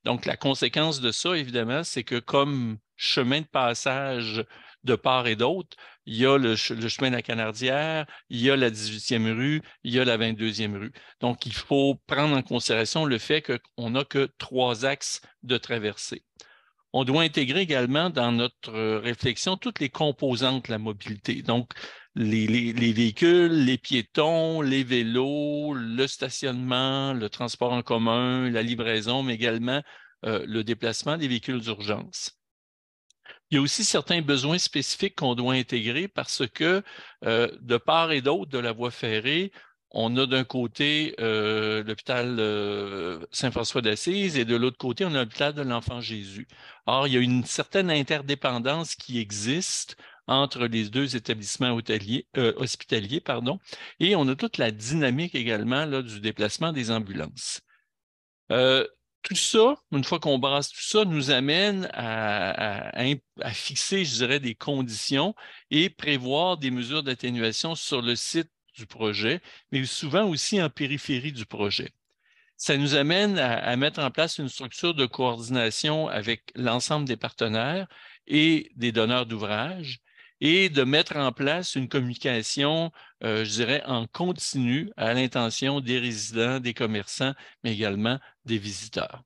Donc, la conséquence de ça, évidemment, c'est que comme chemin de passage de part et d'autre, il y a le chemin de la Canardière, il y a la 18e rue, il y a la 22e rue. Donc, il faut prendre en considération le fait qu'on n'a que 3 axes de traversée. On doit intégrer également dans notre réflexion toutes les composantes de la mobilité. Donc, les véhicules, les piétons, les vélos, le stationnement, le transport en commun, la livraison, mais également le déplacement des véhicules d'urgence. Il y a aussi certains besoins spécifiques qu'on doit intégrer parce que de part et d'autre de la voie ferrée, on a d'un côté l'hôpital Saint-François d'Assise et de l'autre côté, on a l'hôpital de l'Enfant-Jésus. Or, il y a une certaine interdépendance qui existe entre les 2 établissements hospitaliers, et on a toute la dynamique également là, du déplacement des ambulances. Tout ça, une fois qu'on brasse tout ça, nous amène à fixer, je dirais, des conditions et prévoir des mesures d'atténuation sur le site du projet, mais souvent aussi en périphérie du projet. Ça nous amène à mettre en place une structure de coordination avec l'ensemble des partenaires et des donneurs d'ouvrages et de mettre en place une communication, je dirais, en continu à l'intention des résidents, des commerçants, mais également des visiteurs.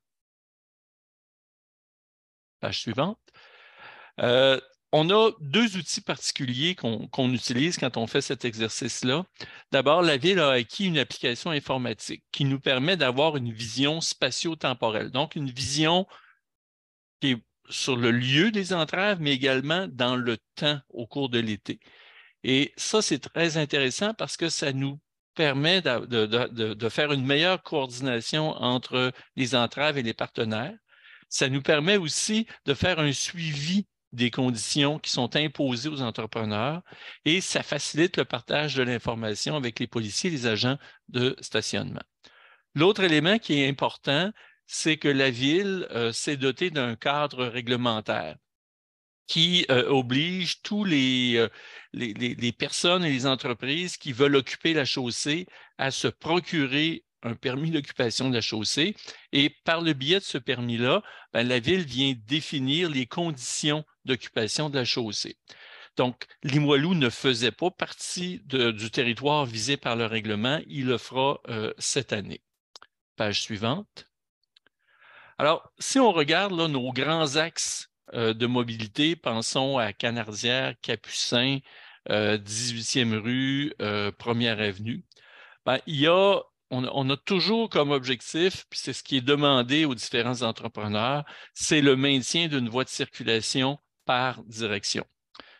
Page suivante. On a 2 outils particuliers qu'on utilise quand on fait cet exercice-là. D'abord, la Ville a acquis une application informatique qui nous permet d'avoir une vision spatio-temporelle, donc une vision qui est sur le lieu des entraves, mais également dans le temps au cours de l'été. Et ça, c'est très intéressant parce que ça nous permet de faire une meilleure coordination entre les entraves et les partenaires. Ça nous permet aussi de faire un suivi des conditions qui sont imposées aux entrepreneurs et ça facilite le partage de l'information avec les policiers et les agents de stationnement. L'autre élément qui est important, c'est que la Ville s'est dotée d'un cadre réglementaire qui oblige tous les personnes et les entreprises qui veulent occuper la chaussée à se procurer un permis d'occupation de la chaussée. Et par le biais de ce permis-là, la Ville vient définir les conditions d'occupation de la chaussée. Donc, Limoilou ne faisait pas partie du territoire visé par le règlement. Il le fera cette année. Page suivante. Alors, si on regarde là, nos grands axes de mobilité, pensons à Canardière, Capucin, 18e rue, 1er avenue, on a toujours comme objectif, puis c'est ce qui est demandé aux différents entrepreneurs, c'est le maintien d'une voie de circulation par direction.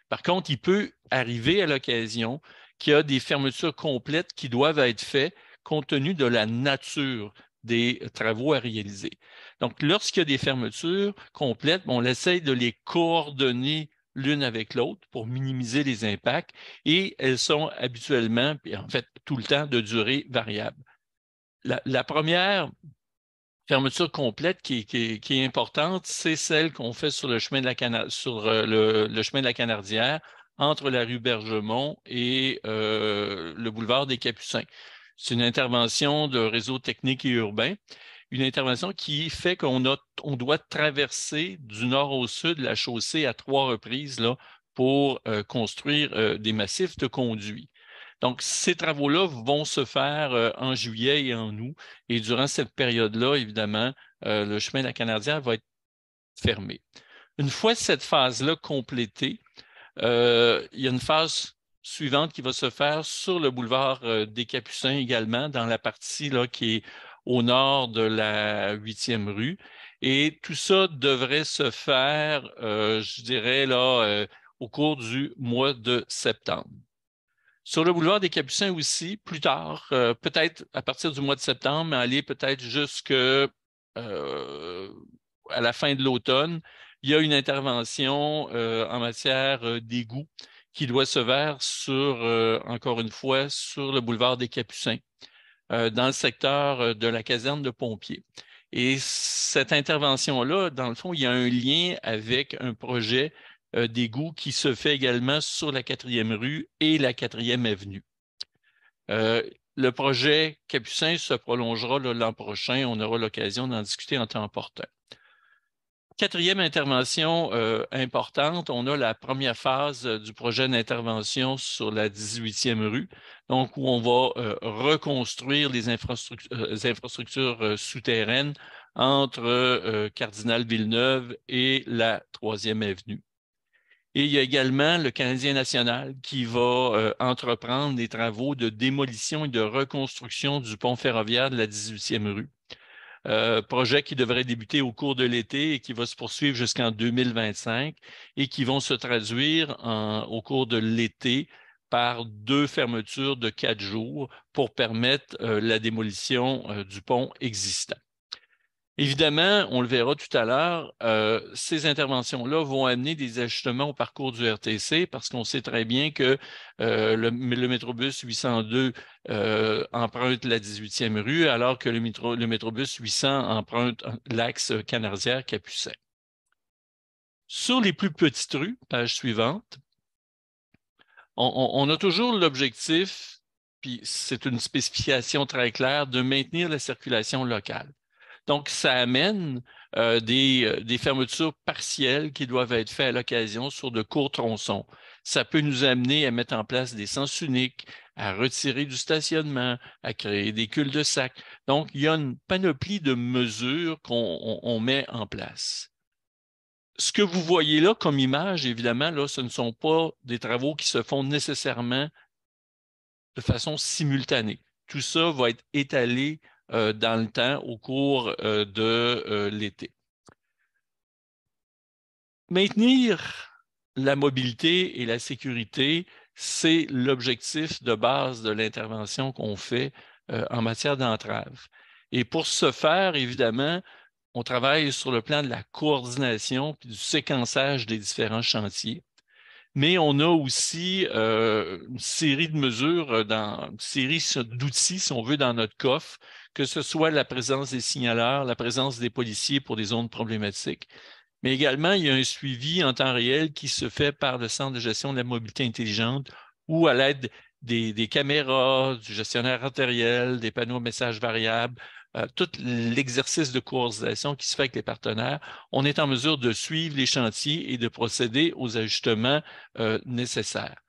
Par contre, il peut arriver à l'occasion qu'il y a des fermetures complètes qui doivent être faites compte tenu de la nature des travaux à réaliser. Donc, lorsqu'il y a des fermetures complètes, on essaie de les coordonner l'une avec l'autre pour minimiser les impacts et elles sont habituellement, puis en fait, tout le temps, de durée variable. La première fermeture complète qui est importante, c'est celle qu'on fait sur le chemin de la le chemin de la Canardière entre la rue Bergemont et le boulevard des Capucins. C'est une intervention de réseau technique et urbain, une intervention qui fait qu'on doit traverser du nord au sud la chaussée à 3 reprises là, pour construire des massifs de conduits. Donc, ces travaux-là vont se faire en juillet et en août. Et durant cette période-là, évidemment, le chemin de la Canardière va être fermé. Une fois cette phase-là complétée, il y a une phase suivante qui va se faire sur le boulevard des Capucins également, dans la partie là, qui est au nord de la 8e rue. Et tout ça devrait se faire, je dirais, là, au cours du mois de septembre. Sur le boulevard des Capucins aussi, plus tard, peut-être à partir du mois de septembre, mais aller peut-être jusqu'à la fin de l'automne, il y a une intervention en matière d'égout qui doit se faire encore une fois, sur le boulevard des Capucins, dans le secteur de la caserne de pompiers. Et cette intervention-là, dans le fond, il y a un lien avec un projet d'égout qui se fait également sur la 4e rue et la 4e avenue. Le projet Capucin se prolongera l'an prochain. On aura l'occasion d'en discuter en temps opportun. 4e intervention importante, on a la première phase du projet d'intervention sur la 18e rue, donc où on va reconstruire les infrastructures souterraines entre Cardinal Villeneuve et la 3e avenue. Et il y a également le Canadien national qui va entreprendre des travaux de démolition et de reconstruction du pont ferroviaire de la 18e rue. Projet qui devrait débuter au cours de l'été et qui va se poursuivre jusqu'en 2025 et qui vont se traduire au cours de l'été par 2 fermetures de 4 jours pour permettre la démolition du pont existant. Évidemment, on le verra tout à l'heure, ces interventions-là vont amener des ajustements au parcours du RTC parce qu'on sait très bien que le Métrobus 802 emprunte la 18e rue alors que le Métrobus 800 emprunte l'axe Canardière-Capucin. Sur les plus petites rues, page suivante, on a toujours l'objectif, puis c'est une spécification très claire, de maintenir la circulation locale. Donc, ça amène des fermetures partielles qui doivent être faites à l'occasion sur de courts tronçons. Ça peut nous amener à mettre en place des sens uniques, à retirer du stationnement, à créer des cul-de-sac. Donc, il y a une panoplie de mesures qu'on met en place. Ce que vous voyez là comme image, évidemment, là, ce ne sont pas des travaux qui se font nécessairement de façon simultanée. Tout ça va être étalé dans le temps au cours de l'été. Maintenir la mobilité et la sécurité, c'est l'objectif de base de l'intervention qu'on fait en matière d'entrave. Et pour ce faire, évidemment, on travaille sur le plan de la coordination et du séquençage des différents chantiers. Mais on a aussi une série de mesures, une série d'outils, si on veut, dans notre coffre, que ce soit la présence des signaleurs, la présence des policiers pour des zones problématiques. Mais également, il y a un suivi en temps réel qui se fait par le Centre de gestion de la mobilité intelligente ou à l'aide des caméras, du gestionnaire artériel, des panneaux messages variables, tout l'exercice de coordination qui se fait avec les partenaires, on est en mesure de suivre les chantiers et de procéder aux ajustements nécessaires.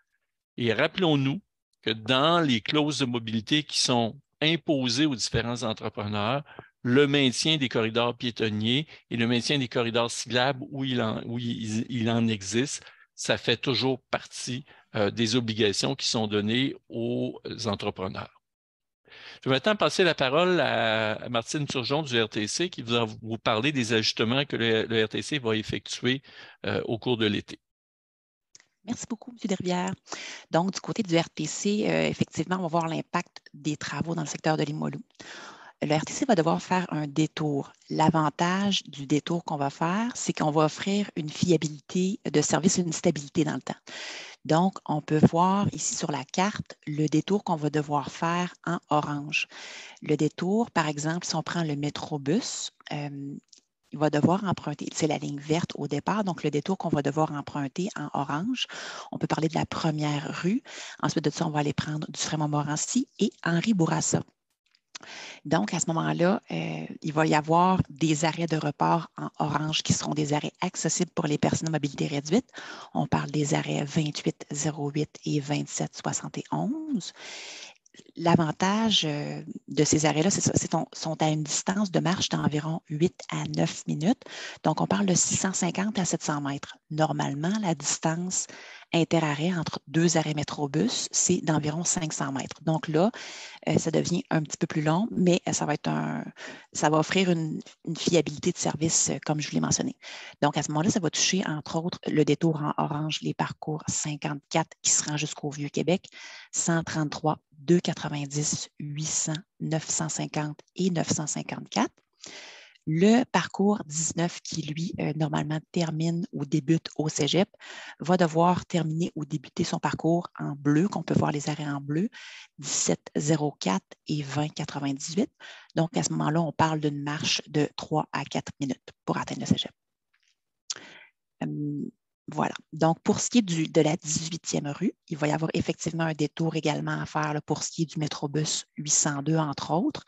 Et rappelons-nous que dans les clauses de mobilité qui sont imposées aux différents entrepreneurs, le maintien des corridors piétonniers et le maintien des corridors cyclables où il en existe, ça fait toujours partie des obligations qui sont données aux entrepreneurs. Je vais maintenant passer la parole à Martine Turgeon du RTC qui va vous parler des ajustements que le RTC va effectuer au cours de l'été. Merci beaucoup, M. Desrivières. Donc, du côté du RTC, effectivement, on va voir l'impact des travaux dans le secteur de Limoilou. Le RTC va devoir faire un détour. L'avantage du détour qu'on va faire, c'est qu'on va offrir une fiabilité de service, une stabilité dans le temps. Donc, on peut voir ici sur la carte le détour qu'on va devoir faire en orange. Le détour, par exemple, si on prend le Métrobus, il il va devoir emprunter, c'est la ligne verte au départ, donc le détour qu'on va devoir emprunter en orange. On peut parler de la première rue. Ensuite de ça, on va aller prendre du Fremont-Morency et Henri Bourassa. Donc, à ce moment-là, il va y avoir des arrêts de report en orange qui seront des arrêts accessibles pour les personnes à mobilité réduite. On parle des arrêts 2808 et 2771. L'avantage de ces arrêts-là, sont à une distance de marche d'environ 8 à 9 minutes. Donc, on parle de 650 à 700 mètres. Normalement, la distance interarrêt entre deux arrêts métrobus, c'est d'environ 500 mètres. Donc là, ça devient un petit peu plus long, mais ça va offrir une fiabilité de service, comme je vous l'ai mentionné. Donc, à ce moment-là, ça va toucher, entre autres, le détour en orange, les parcours 54 qui se rend jusqu'au Vieux-Québec, 133, 290, 800, 950 et 954. Le parcours 19 qui, lui, normalement termine ou débute au cégep, va devoir terminer ou débuter son parcours en bleu, qu'on peut voir les arrêts en bleu, 17,04 et 20,98. Donc, à ce moment-là, on parle d'une marche de 3 à 4 minutes pour atteindre le cégep. Voilà. Donc, pour ce qui est de la 18e rue, il va y avoir effectivement un détour également à faire là, pour ce qui est du Métrobus 802, entre autres.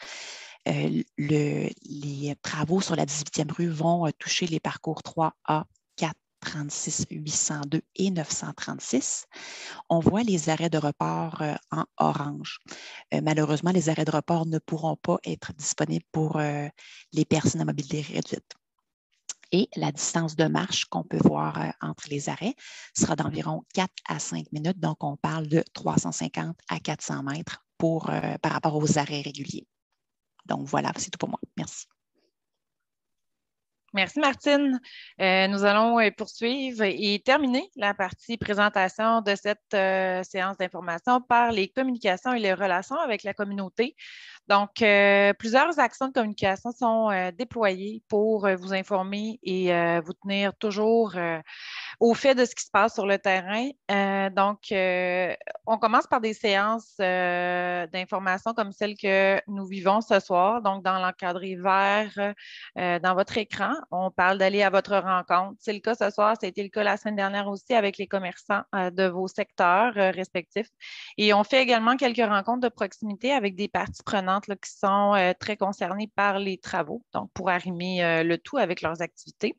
Les travaux sur la 18e rue vont toucher les parcours 3A, 4, 36, 802 et 936. On voit les arrêts de report en orange. Malheureusement, les arrêts de report ne pourront pas être disponibles pour les personnes à mobilité réduite. Et la distance de marche qu'on peut voir entre les arrêts sera d'environ 4 à 5 minutes. Donc, on parle de 350 à 400 mètres par rapport aux arrêts réguliers. Donc, voilà, c'est tout pour moi. Merci. Merci, Martine. Nous allons poursuivre et terminer la partie présentation de cette séance d'information par les communications et les relations avec la communauté. Donc, plusieurs actions de communication sont déployées pour vous informer et vous tenir toujours au fait de ce qui se passe sur le terrain. On commence par des séances d'information comme celle que nous vivons ce soir, donc dans l'encadré vert dans votre écran. On parle d'aller à votre rencontre. C'est le cas ce soir, ça a été le cas la semaine dernière aussi avec les commerçants de vos secteurs respectifs. Et on fait également quelques rencontres de proximité avec des parties prenantes là, qui sont très concernées par les travaux, donc pour arrimer le tout avec leurs activités.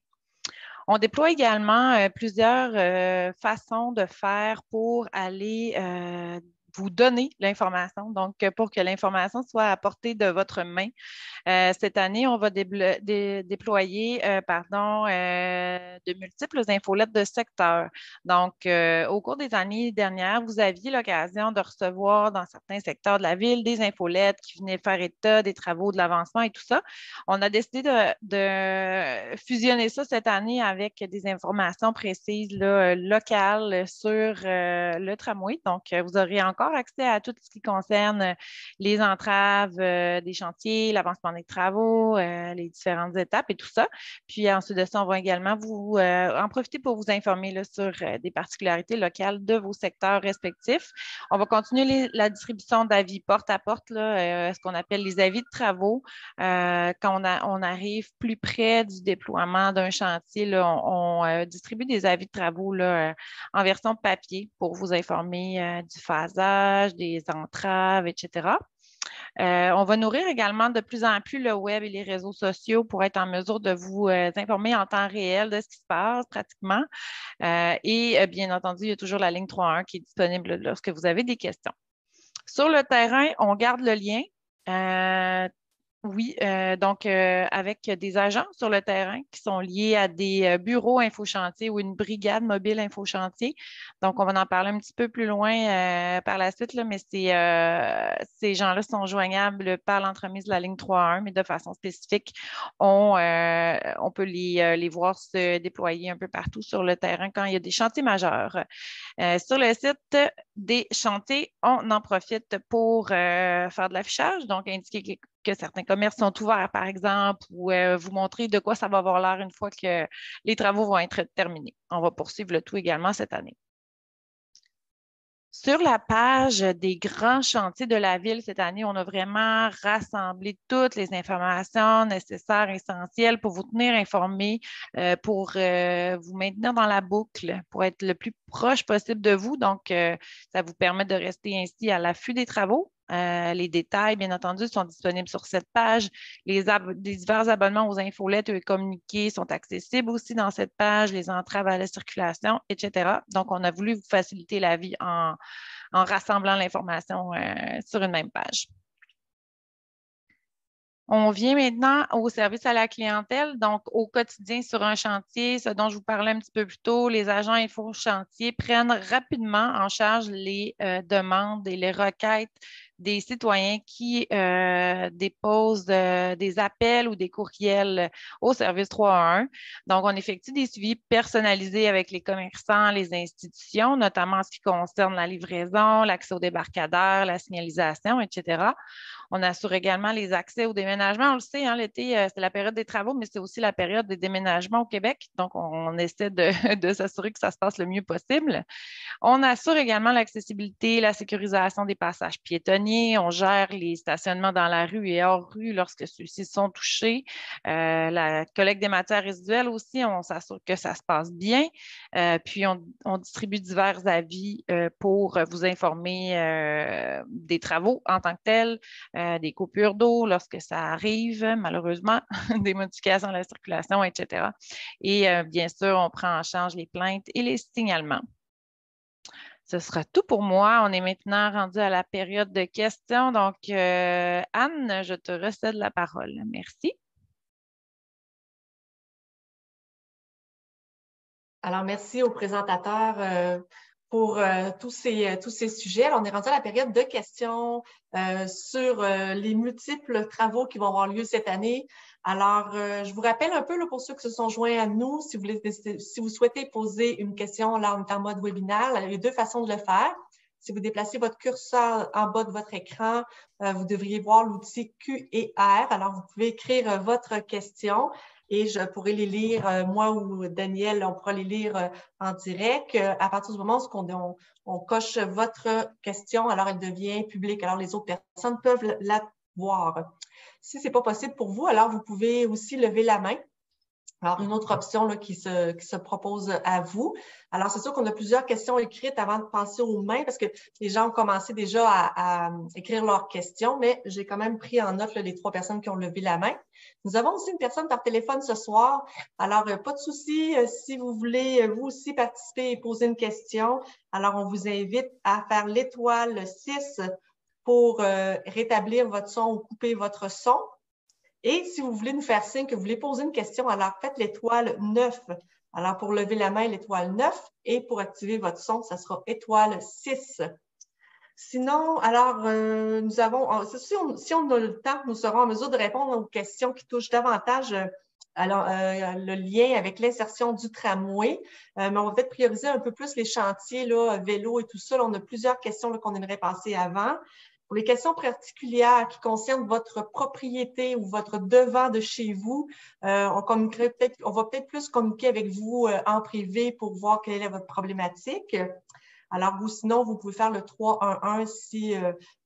On déploie également plusieurs façons de faire pour aller vous donner l'information, donc pour que l'information soit à portée de votre main. Cette année, on va déployer de multiples infolettes de secteur. Donc, au cours des années dernières, vous aviez l'occasion de recevoir dans certains secteurs de la ville des infolettes qui venaient faire état des travaux, de l'avancement et tout ça. On a décidé de fusionner ça cette année avec des informations précises là, locales sur le tramway. Donc, vous aurez encore accès à tout ce qui concerne les entraves des chantiers, l'avancement des travaux, les différentes étapes et tout ça. Puis ensuite de ça, on va également en profiter pour vous informer là, sur des particularités locales de vos secteurs respectifs. On va continuer la distribution d'avis porte à porte, là, ce qu'on appelle les avis de travaux. Quand on arrive plus près du déploiement d'un chantier, là, on distribue des avis de travaux là, en version papier pour vous informer du phasage, des entraves, etc. On va nourrir également de plus en plus le web et les réseaux sociaux pour être en mesure de vous informer en temps réel de ce qui se passe pratiquement. Bien entendu, il y a toujours la ligne 3.1 qui est disponible lorsque vous avez des questions. Sur le terrain, on garde le lien. Oui, avec des agents sur le terrain qui sont liés à des bureaux infochantier ou une brigade mobile infochantier. Donc, on va en parler un petit peu plus loin par la suite, là, mais ces gens-là sont joignables par l'entremise de la ligne 3.1, mais de façon spécifique, on peut les voir se déployer un peu partout sur le terrain quand il y a des chantiers majeurs. Sur le site des chantiers, on en profite pour faire de l'affichage, donc indiquer que certains commerces sont ouverts, par exemple, ou vous montrer de quoi ça va avoir l'air une fois que les travaux vont être terminés. On va poursuivre le tout également cette année. Sur la page des grands chantiers de la ville cette année, on a vraiment rassemblé toutes les informations nécessaires, essentielles pour vous tenir informés, pour vous maintenir dans la boucle, pour être le plus proche possible de vous. Donc, ça vous permet de rester ainsi à l'affût des travaux. Les détails, bien entendu, sont disponibles sur cette page. Les divers abonnements aux infolettes et communiqués sont accessibles aussi dans cette page, les entraves à la circulation, etc. Donc, on a voulu vous faciliter la vie en rassemblant l'information sur une même page. On vient maintenant au service à la clientèle. Donc, au quotidien sur un chantier, ce dont je vous parlais un petit peu plus tôt, les agents info chantier prennent rapidement en charge les demandes et les requêtes des citoyens qui déposent des appels ou des courriels au service 311. Donc, on effectue des suivis personnalisés avec les commerçants, les institutions, notamment en ce qui concerne la livraison, l'accès aux débarcadères, la signalisation, etc. On assure également les accès au déménagement. On le sait, hein, l'été, c'est la période des travaux, mais c'est aussi la période des déménagements au Québec. Donc, on essaie de s'assurer que ça se passe le mieux possible. On assure également l'accessibilité, la sécurisation des passages piétonniers. On gère les stationnements dans la rue et hors rue lorsque ceux-ci sont touchés. La collecte des matières résiduelles aussi, on s'assure que ça se passe bien. Puis, on distribue divers avis pour vous informer des travaux en tant que tels, des coupures d'eau lorsque ça arrive, malheureusement, des modifications à la circulation, etc. Et bien sûr, on prend en charge les plaintes et les signalements. Ce sera tout pour moi. On est maintenant rendu à la période de questions. Donc, Anne, je te recède la parole. Merci. Alors, merci aux présentateurs pour tous ces sujets. Alors, on est rendu à la période de questions sur les multiples travaux qui vont avoir lieu cette année. Alors, je vous rappelle un peu là, pour ceux qui se sont joints à nous, si vous souhaitez poser une question, là, on est en mode webinaire, il y a deux façons de le faire. Si vous déplacez votre curseur en bas de votre écran, vous devriez voir l'outil Q&R. Alors, vous pouvez écrire votre question et je pourrai les lire, moi ou Daniel, on pourra les lire en direct. À partir du moment où on coche votre question, alors elle devient publique. Alors, les autres personnes peuvent la voir. Si ce n'est pas possible pour vous, alors vous pouvez aussi lever la main. Alors, une autre option là, qui se propose à vous. Alors, c'est sûr qu'on a plusieurs questions écrites avant de passer aux mains parce que les gens ont commencé déjà à écrire leurs questions, mais j'ai quand même pris en note là, les 3 personnes qui ont levé la main. Nous avons aussi une personne par téléphone ce soir. Alors, pas de souci, si vous voulez vous aussi participer et poser une question, alors on vous invite à faire l'étoile 6 pour rétablir votre son ou couper votre son. Et si vous voulez nous faire signe que vous voulez poser une question, alors faites l'étoile 9. Alors, pour lever la main, l'étoile 9. Et pour activer votre son, ça sera étoile 6. Sinon, alors, nous avons, si on a le temps, nous serons en mesure de répondre aux questions qui touchent davantage le lien avec l'insertion du tramway. Mais on va peut-être prioriser un peu plus les chantiers, là, vélo et tout ça. Là, on a plusieurs questions qu'on aimerait passer avant. Pour les questions particulières qui concernent votre propriété ou votre devant de chez vous, on va peut-être plus communiquer avec vous en privé pour voir quelle est votre problématique. Alors, sinon, vous pouvez faire le 311 si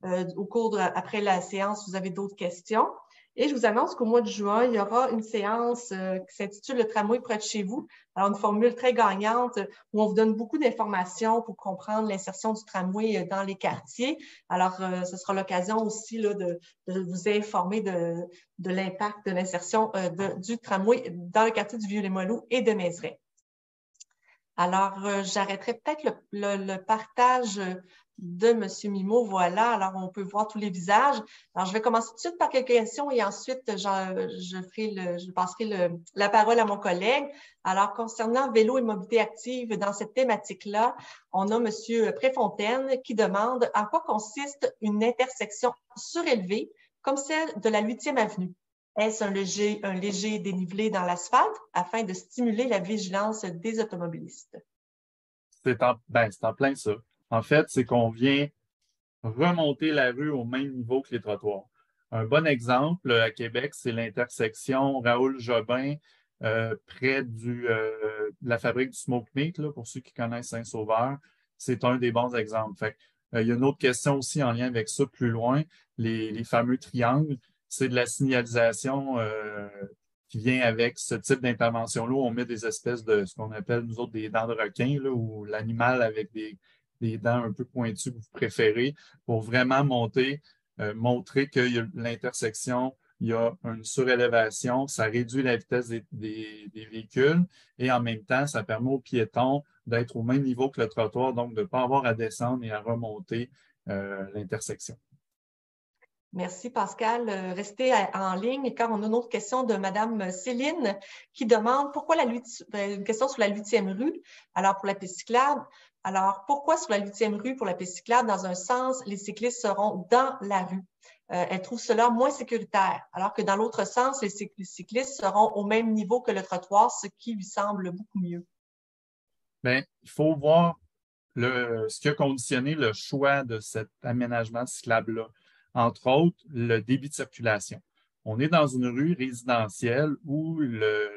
après la séance, vous avez d'autres questions. Et je vous annonce qu'au mois de juin, il y aura une séance qui s'intitule « Le tramway près de chez vous ». Alors, une formule très gagnante où on vous donne beaucoup d'informations pour comprendre l'insertion du tramway dans les quartiers. Alors, ce sera l'occasion aussi là, de vous informer de l'impact de l'insertion du tramway dans le quartier du Vieux-Limoilou et de Mézeray. Alors, j'arrêterai peut-être le partage de M. Mimo. Voilà, alors on peut voir tous les visages. Alors, je vais commencer tout de suite par quelques questions et ensuite, je passerai la parole à mon collègue. Alors, concernant vélo et mobilité active, dans cette thématique-là, on a M. Préfontaine qui demande en quoi consiste une intersection surélevée comme celle de la 8e avenue. Est-ce un léger dénivelé dans l'asphalte afin de stimuler la vigilance des automobilistes? C'est en plein ça. En fait, c'est qu'on vient remonter la rue au même niveau que les trottoirs. Un bon exemple à Québec, c'est l'intersection Raoul-Jobin près de la fabrique du Smoke Meat, là, pour ceux qui connaissent Saint-Sauveur. c'est un des bons exemples. Fait, il y a une autre question aussi en lien avec ça plus loin, les fameux triangles. C'est de la signalisation qui vient avec ce type d'intervention-là. On met des espèces de ce qu'on appelle, nous autres, des dents de requin, là, ou l'animal avec des dents un peu pointues que vous préférez, pour vraiment montrer que l'intersection, il y a une surélévation, ça réduit la vitesse des véhicules et en même temps, ça permet aux piétons d'être au même niveau que le trottoir, donc de ne pas avoir à descendre et à remonter l'intersection. Merci Pascal. Restez en ligne car on a une autre question de Mme Céline qui demande pourquoi une question sur la 8e rue, alors pour la piste cyclable. Alors, pourquoi sur la 8e rue pour la piste cyclable, dans un sens, les cyclistes seront dans la rue? Elle trouve cela moins sécuritaire, alors que dans l'autre sens, les cyclistes seront au même niveau que le trottoir, ce qui lui semble beaucoup mieux. Bien, il faut voir ce qui a conditionné le choix de cet aménagement cyclable-là. Entre autres, le débit de circulation. On est dans une rue résidentielle où le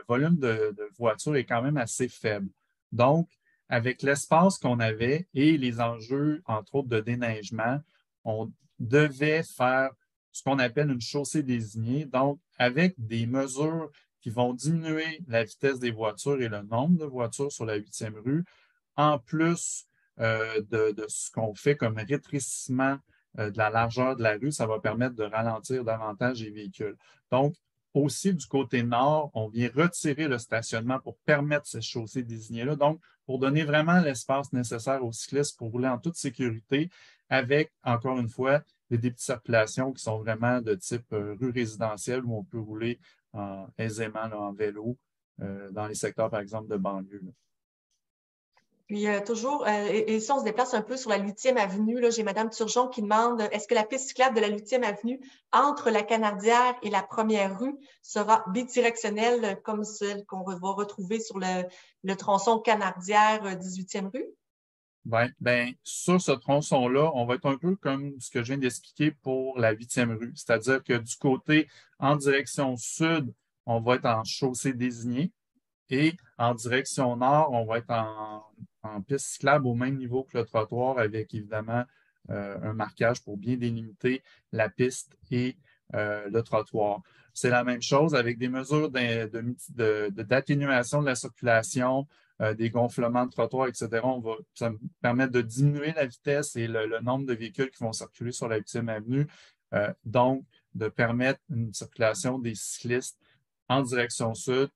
volume de voitures est quand même assez faible. Donc, avec l'espace qu'on avait et les enjeux, entre autres, de déneigement, on devait faire ce qu'on appelle une chaussée désignée, donc avec des mesures qui vont diminuer la vitesse des voitures et le nombre de voitures sur la 8e rue, en plus de ce qu'on fait comme rétrécissement de la largeur de la rue, ça va permettre de ralentir davantage les véhicules. Donc, aussi du côté nord, on vient retirer le stationnement pour permettre cette chaussée désignée-là, donc pour donner vraiment l'espace nécessaire aux cyclistes pour rouler en toute sécurité avec, encore une fois, des débits de circulation qui sont vraiment de type rue résidentielle où on peut rouler aisément là, en vélo dans les secteurs, par exemple, de banlieue. Là. Puis toujours, et si on se déplace un peu sur la 8e avenue, là, j'ai Mme Turgeon qui demande est-ce que la piste cyclable de la 8e avenue entre la Canardière et la première rue sera bidirectionnelle comme celle qu'on va retrouver sur le tronçon Canardière 18e rue? Bien, sur ce tronçon-là, on va être un peu comme ce que je viens d'expliquer pour la 8e rue. C'est-à-dire que du côté en direction sud, on va être en chaussée désignée et en direction nord, on va être en piste cyclable au même niveau que le trottoir avec évidemment un marquage pour bien délimiter la piste et le trottoir. C'est la même chose avec des mesures d'atténuation de la circulation, des gonflements de trottoirs, etc. Ça va permettre de diminuer la vitesse et le nombre de véhicules qui vont circuler sur la 8e avenue, donc de permettre une circulation des cyclistes en direction sud,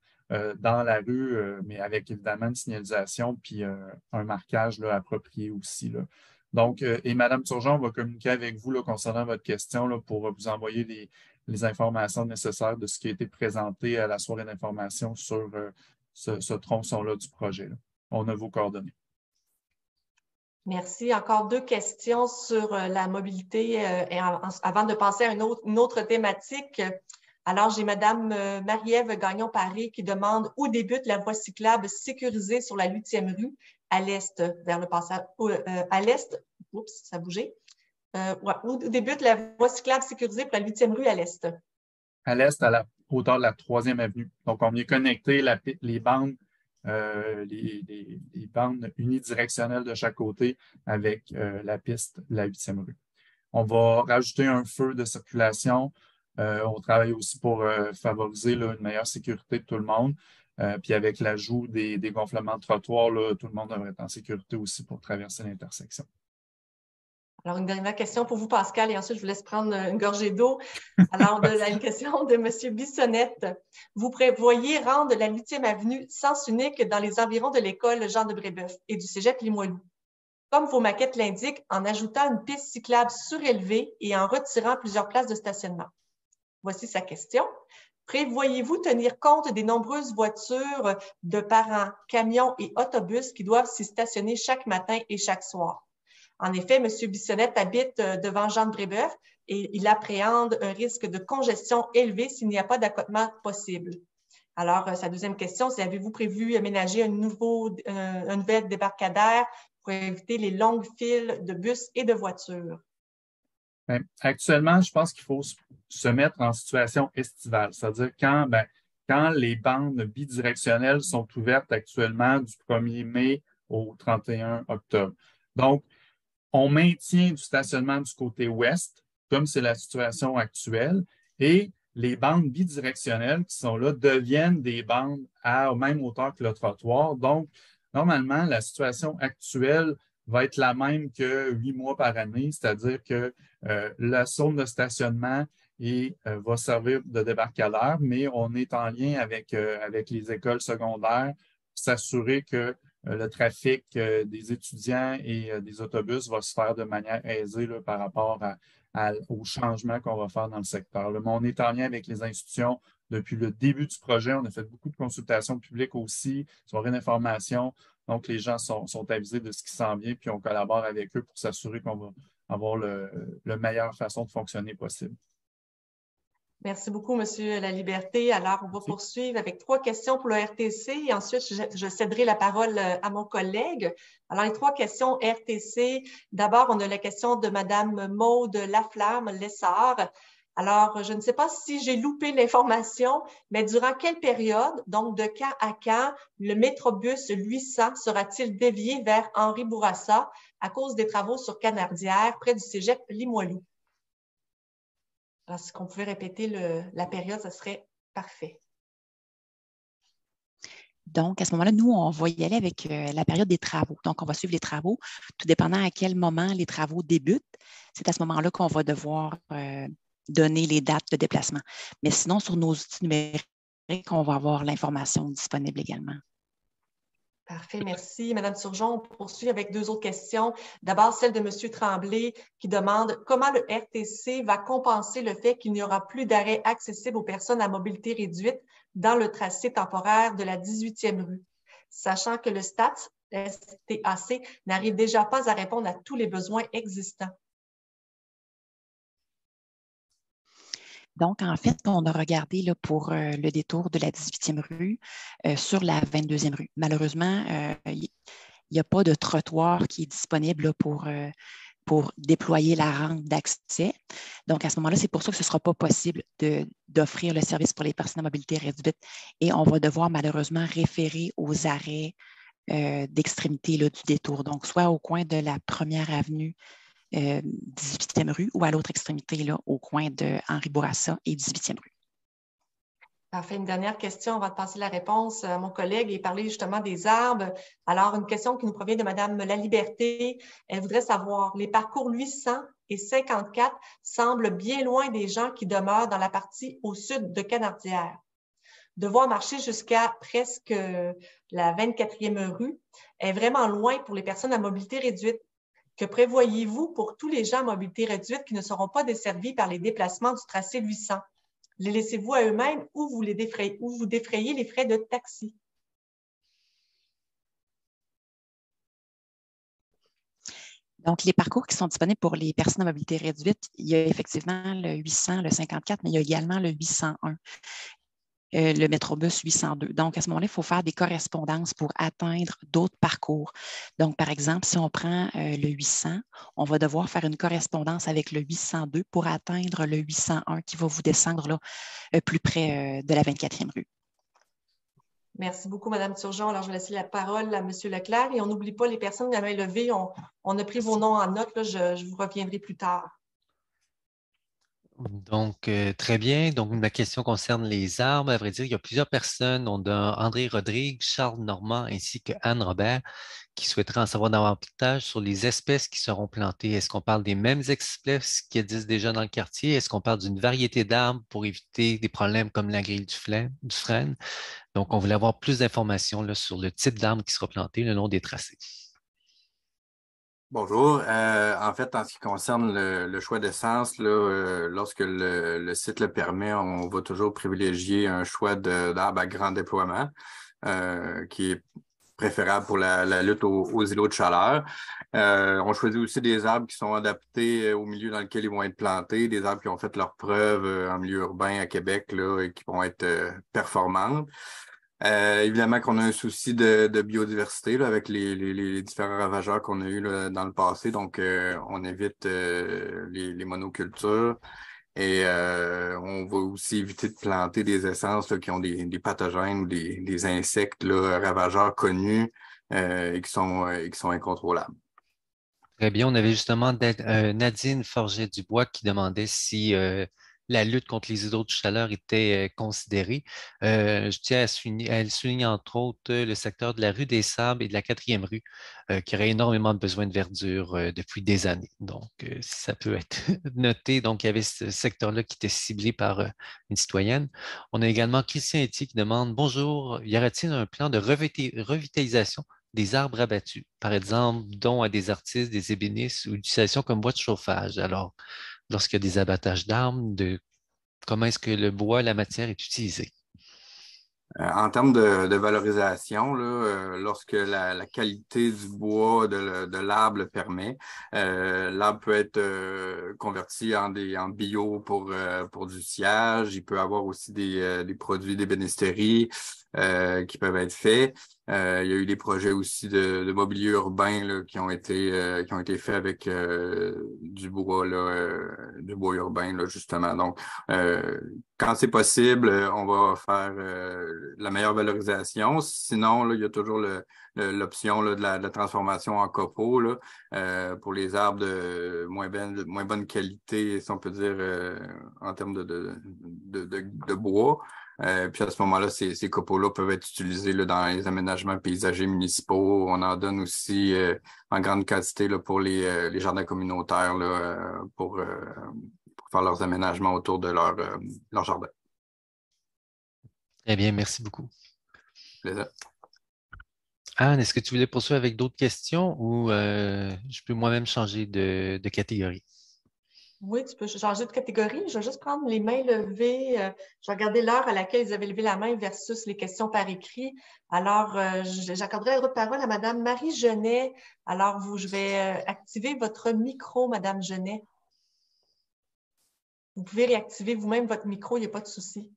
dans la rue, mais avec évidemment une signalisation puis un marquage là, approprié aussi. Là. Donc, et Mme Turgeon va communiquer avec vous là, concernant votre question là, pour vous envoyer les informations nécessaires de ce qui a été présenté à la soirée d'information sur ce tronçon-là du projet. Là. On a vos coordonnées. Merci. Encore 2 questions sur la mobilité avant de passer à une autre thématique. Alors, j'ai Mme Marie-Ève Gagnon-Paré qui demande où débute la voie cyclable sécurisée sur la 8e rue à l'est, vers le passage à l'est. Oups, ça a bougé. Où débute la voie cyclable sécurisée pour la 8e rue à l'est? À l'est, à la hauteur de la 3e avenue. Donc, on vient connecter les bandes, les bandes unidirectionnelles de chaque côté avec la piste de la 8e rue. On va rajouter un feu de circulation. On travaille aussi pour favoriser là, une meilleure sécurité de tout le monde. Puis avec l'ajout des gonflements de trottoirs, là, tout le monde devrait être en sécurité aussi pour traverser l'intersection. Alors, une dernière question pour vous, Pascal, et ensuite, je vous laisse prendre une gorgée d'eau. Alors, une question de M. Bissonnette. Vous prévoyez rendre la 8e avenue sens unique dans les environs de l'école Jean de Brébeuf et du cégep Limoilou, comme vos maquettes l'indiquent, en ajoutant une piste cyclable surélevée et en retirant plusieurs places de stationnement. Voici sa question. Prévoyez-vous tenir compte des nombreuses voitures de parents, camions et autobus qui doivent s'y stationner chaque matin et chaque soir? En effet, M. Bissonnette habite devant Jean de Brébeuf et il appréhende un risque de congestion élevé s'il n'y a pas d'accotement possible. Alors, sa deuxième question, c'est avez-vous prévu aménager un nouvel débarcadère pour éviter les longues files de bus et de voitures? Bien, actuellement, je pense qu'il faut se mettre en situation estivale, c'est-à-dire quand les bandes bidirectionnelles sont ouvertes actuellement du 1er mai au 31 octobre. Donc, on maintient du stationnement du côté ouest, comme c'est la situation actuelle, et les bandes bidirectionnelles qui sont là deviennent des bandes à même hauteur que le trottoir. Donc, normalement, la situation actuelle va être la même que 8 mois par année, c'est-à-dire que la zone de stationnement va servir de débarcadère, mais on est en lien avec les écoles secondaires pour s'assurer que le trafic des étudiants et des autobus va se faire de manière aisée là, par rapport aux changements qu'on va faire dans le secteur. Mais on est en lien avec les institutions depuis le début du projet. On a fait beaucoup de consultations publiques aussi, soirées d'information. Donc, les gens sont avisés de ce qui s'en vient, puis on collabore avec eux pour s'assurer qu'on va avoir la meilleure façon de fonctionner possible. Merci beaucoup, Monsieur Laliberté. Alors, on va poursuivre avec 3 questions pour le RTC et ensuite, je céderai la parole à mon collègue. Alors, les 3 questions RTC. D'abord, on a la question de Madame Maude Laflamme-Lessard. Alors, je ne sais pas si j'ai loupé l'information, mais durant quelle période, donc de quand à quand, le Métrobus 800 sera-t-il dévié vers Henri Bourassa à cause des travaux sur Canardière près du cégep Limoilou? Alors, si on pouvait répéter la période, ça serait parfait. Donc, à ce moment-là, nous, on va y aller avec la période des travaux. Donc, on va suivre les travaux, tout dépendant à quel moment les travaux débutent. C'est à ce moment-là qu'on va devoir donner les dates de déplacement. Mais sinon, sur nos outils numériques, on va avoir l'information disponible également. Parfait, merci. Madame Turgeon, on poursuit avec 2 autres questions. D'abord, celle de Monsieur Tremblay qui demande comment le RTC va compenser le fait qu'il n'y aura plus d'arrêt accessible aux personnes à mobilité réduite dans le tracé temporaire de la 18e rue, sachant que le STAC n'arrive déjà pas à répondre à tous les besoins existants. Donc, en fait, on a regardé là, pour le détour de la 18e rue sur la 22e rue. Malheureusement, il n'y a pas de trottoir qui est disponible là, pour déployer la rampe d'accès. Donc, à ce moment-là, c'est pour ça que ce ne sera pas possible d'offrir le service pour les personnes à mobilité réduite et on va devoir malheureusement référer aux arrêts d'extrémité du détour. Donc, soit au coin de la 1er avenue 18e rue ou à l'autre extrémité, là, au coin de Henri Bourassa et 18e rue. Parfait. Une dernière question avant de passer la réponse à mon collègue et parler justement des arbres. Alors, une question qui nous provient de Mme Laliberté. Elle voudrait savoir, les parcours 800 et 54 semblent bien loin des gens qui demeurent dans la partie au sud de Canardière. Devoir marcher jusqu'à presque la 24e rue est vraiment loin pour les personnes à mobilité réduite. Que prévoyez-vous pour tous les gens à mobilité réduite qui ne seront pas desservis par les déplacements du tracé 800? Les laissez-vous à eux-mêmes ou vous défrayez les frais de taxi? Donc, les parcours qui sont disponibles pour les personnes à mobilité réduite, il y a effectivement le 800, le 54, mais il y a également le 801. Le Métrobus 802. Donc, à ce moment-là, il faut faire des correspondances pour atteindre d'autres parcours. Donc, par exemple, si on prend le 800, on va devoir faire une correspondance avec le 802 pour atteindre le 801 qui va vous descendre là, plus près de la 24e rue. Merci beaucoup, Mme Turgeon. Alors, je vais laisser la parole à M. Leclerc et on n'oublie pas les personnes à main levée. On a pris vos noms en note. Là, je vous reviendrai plus tard. Donc, très bien. Donc, ma question concerne les arbres. À vrai dire, il y a plusieurs personnes. On a André Rodrigue, Charles Normand ainsi que Anne Robert qui souhaiteraient en savoir davantage sur les espèces qui seront plantées. Est-ce qu'on parle des mêmes espèces qui existent déjà dans le quartier? Est-ce qu'on parle d'une variété d'arbres pour éviter des problèmes comme la grille du frêne? Donc, on voulait avoir plus d'informations sur le type d'arbre qui sera planté le long des tracés. Bonjour. En fait, en ce qui concerne le choix d'essence, lorsque le site le permet, on va toujours privilégier un choix d'arbres à grand déploiement qui est préférable pour la lutte aux îlots de chaleur. On choisit aussi des arbres qui sont adaptés au milieu dans lequel ils vont être plantés, des arbres qui ont fait leurs preuves en milieu urbain à Québec là, et qui vont être performantes. Évidemment qu'on a un souci de biodiversité là, avec les différents ravageurs qu'on a eus là, dans le passé. Donc, on évite les monocultures et on va aussi éviter de planter des essences là, qui ont des pathogènes ou des insectes là, ravageurs connus et qui sont incontrôlables. Très bien. On avait justement Nadine Forget-Dubois qui demandait si la lutte contre les îlots de chaleur était considérée. Je tiens elle souligne entre autres le secteur de la rue des Sables et de la 4e rue qui aurait énormément besoin de verdure depuis des années. Donc, si ça peut être noté, donc il y avait ce secteur-là qui était ciblé par une citoyenne. On a également Christian Etier qui demande, bonjour, y aurait-il un plan de revitalisation des arbres abattus, par exemple, dons à des artistes, des ébénistes ou d'utilisation comme bois de chauffage. Alors, lorsqu'il y a des abattages d'arbres, comment est-ce que le bois, la matière est utilisée? En termes de valorisation, là, lorsque la qualité du bois, de l'arbre le permet, l'arbre peut être converti en bio pour du sciage. Il peut avoir aussi des produits d'ébénisterie qui peuvent être faits. Il y a eu des projets aussi de mobilier urbain là, qui ont été faits avec du bois urbain là, justement. Donc, quand c'est possible, on va faire la meilleure valorisation. Sinon, là, il y a toujours l'option de la transformation en copeaux là, pour les arbres de moins bonne qualité, si on peut dire, en termes de bois. Puis à ce moment-là, ces copeaux-là peuvent être utilisés là, dans les aménagements paysagers municipaux. On en donne aussi en grande quantité là, pour les jardins communautaires là, pour faire leurs aménagements autour de leur jardin. Très bien, merci beaucoup. Plaisir. Anne, est-ce que tu voulais poursuivre avec d'autres questions ou je peux moi-même changer de catégorie? Oui, tu peux changer de catégorie. Je vais juste prendre les mains levées. Je vais regarder l'heure à laquelle ils avaient levé la main versus les questions par écrit. Alors, j'accorderai la parole à Mme Marie Genet. Alors, je vais activer votre micro, Mme Genet. Vous pouvez réactiver vous-même votre micro, il n'y a pas de souci.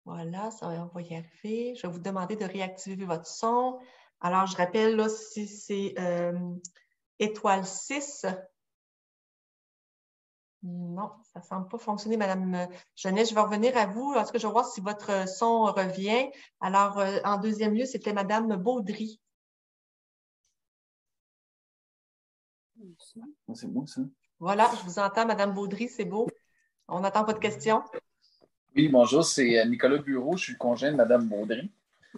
Voilà, on va y arriver. Je vais vous demander de réactiver votre son. Alors, je rappelle là, si c'est étoile 6. Non, ça ne semble pas fonctionner, Mme Genet. Je vais revenir à vous. En tout cas, je vais voir si votre son revient. Alors, en deuxième lieu, c'était Mme Baudry. C'est moi, ça. Voilà, je vous entends, Mme Baudry, c'est beau. On n'attend pas de questions. Oui, bonjour, c'est Nicolas Bureau, je suis le conjoint de Mme Baudry.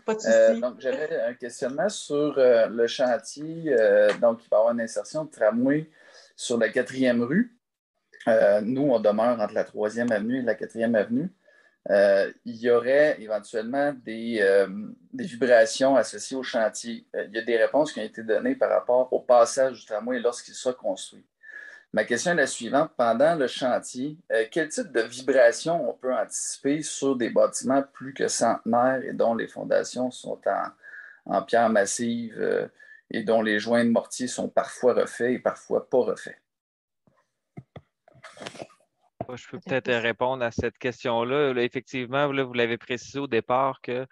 Pas de souci. Donc, j'avais un questionnement sur le chantier. Donc, il va y avoir une insertion de tramway sur la 4e rue. Nous, on demeure entre la 3e avenue et la 4e avenue. Il y aurait éventuellement des vibrations associées au chantier. Il y a des réponses qui ont été données par rapport au passage du tramway lorsqu'il sera construit. Ma question est la suivante. Pendant le chantier, quel type de vibration on peut anticiper sur des bâtiments plus que centenaires et dont les fondations sont en pierre massive et dont les joints de mortier sont parfois refaits et parfois pas refaits? Je peux peut-être répondre à cette question-là. Là, effectivement, là, vous l'avez précisé au départ que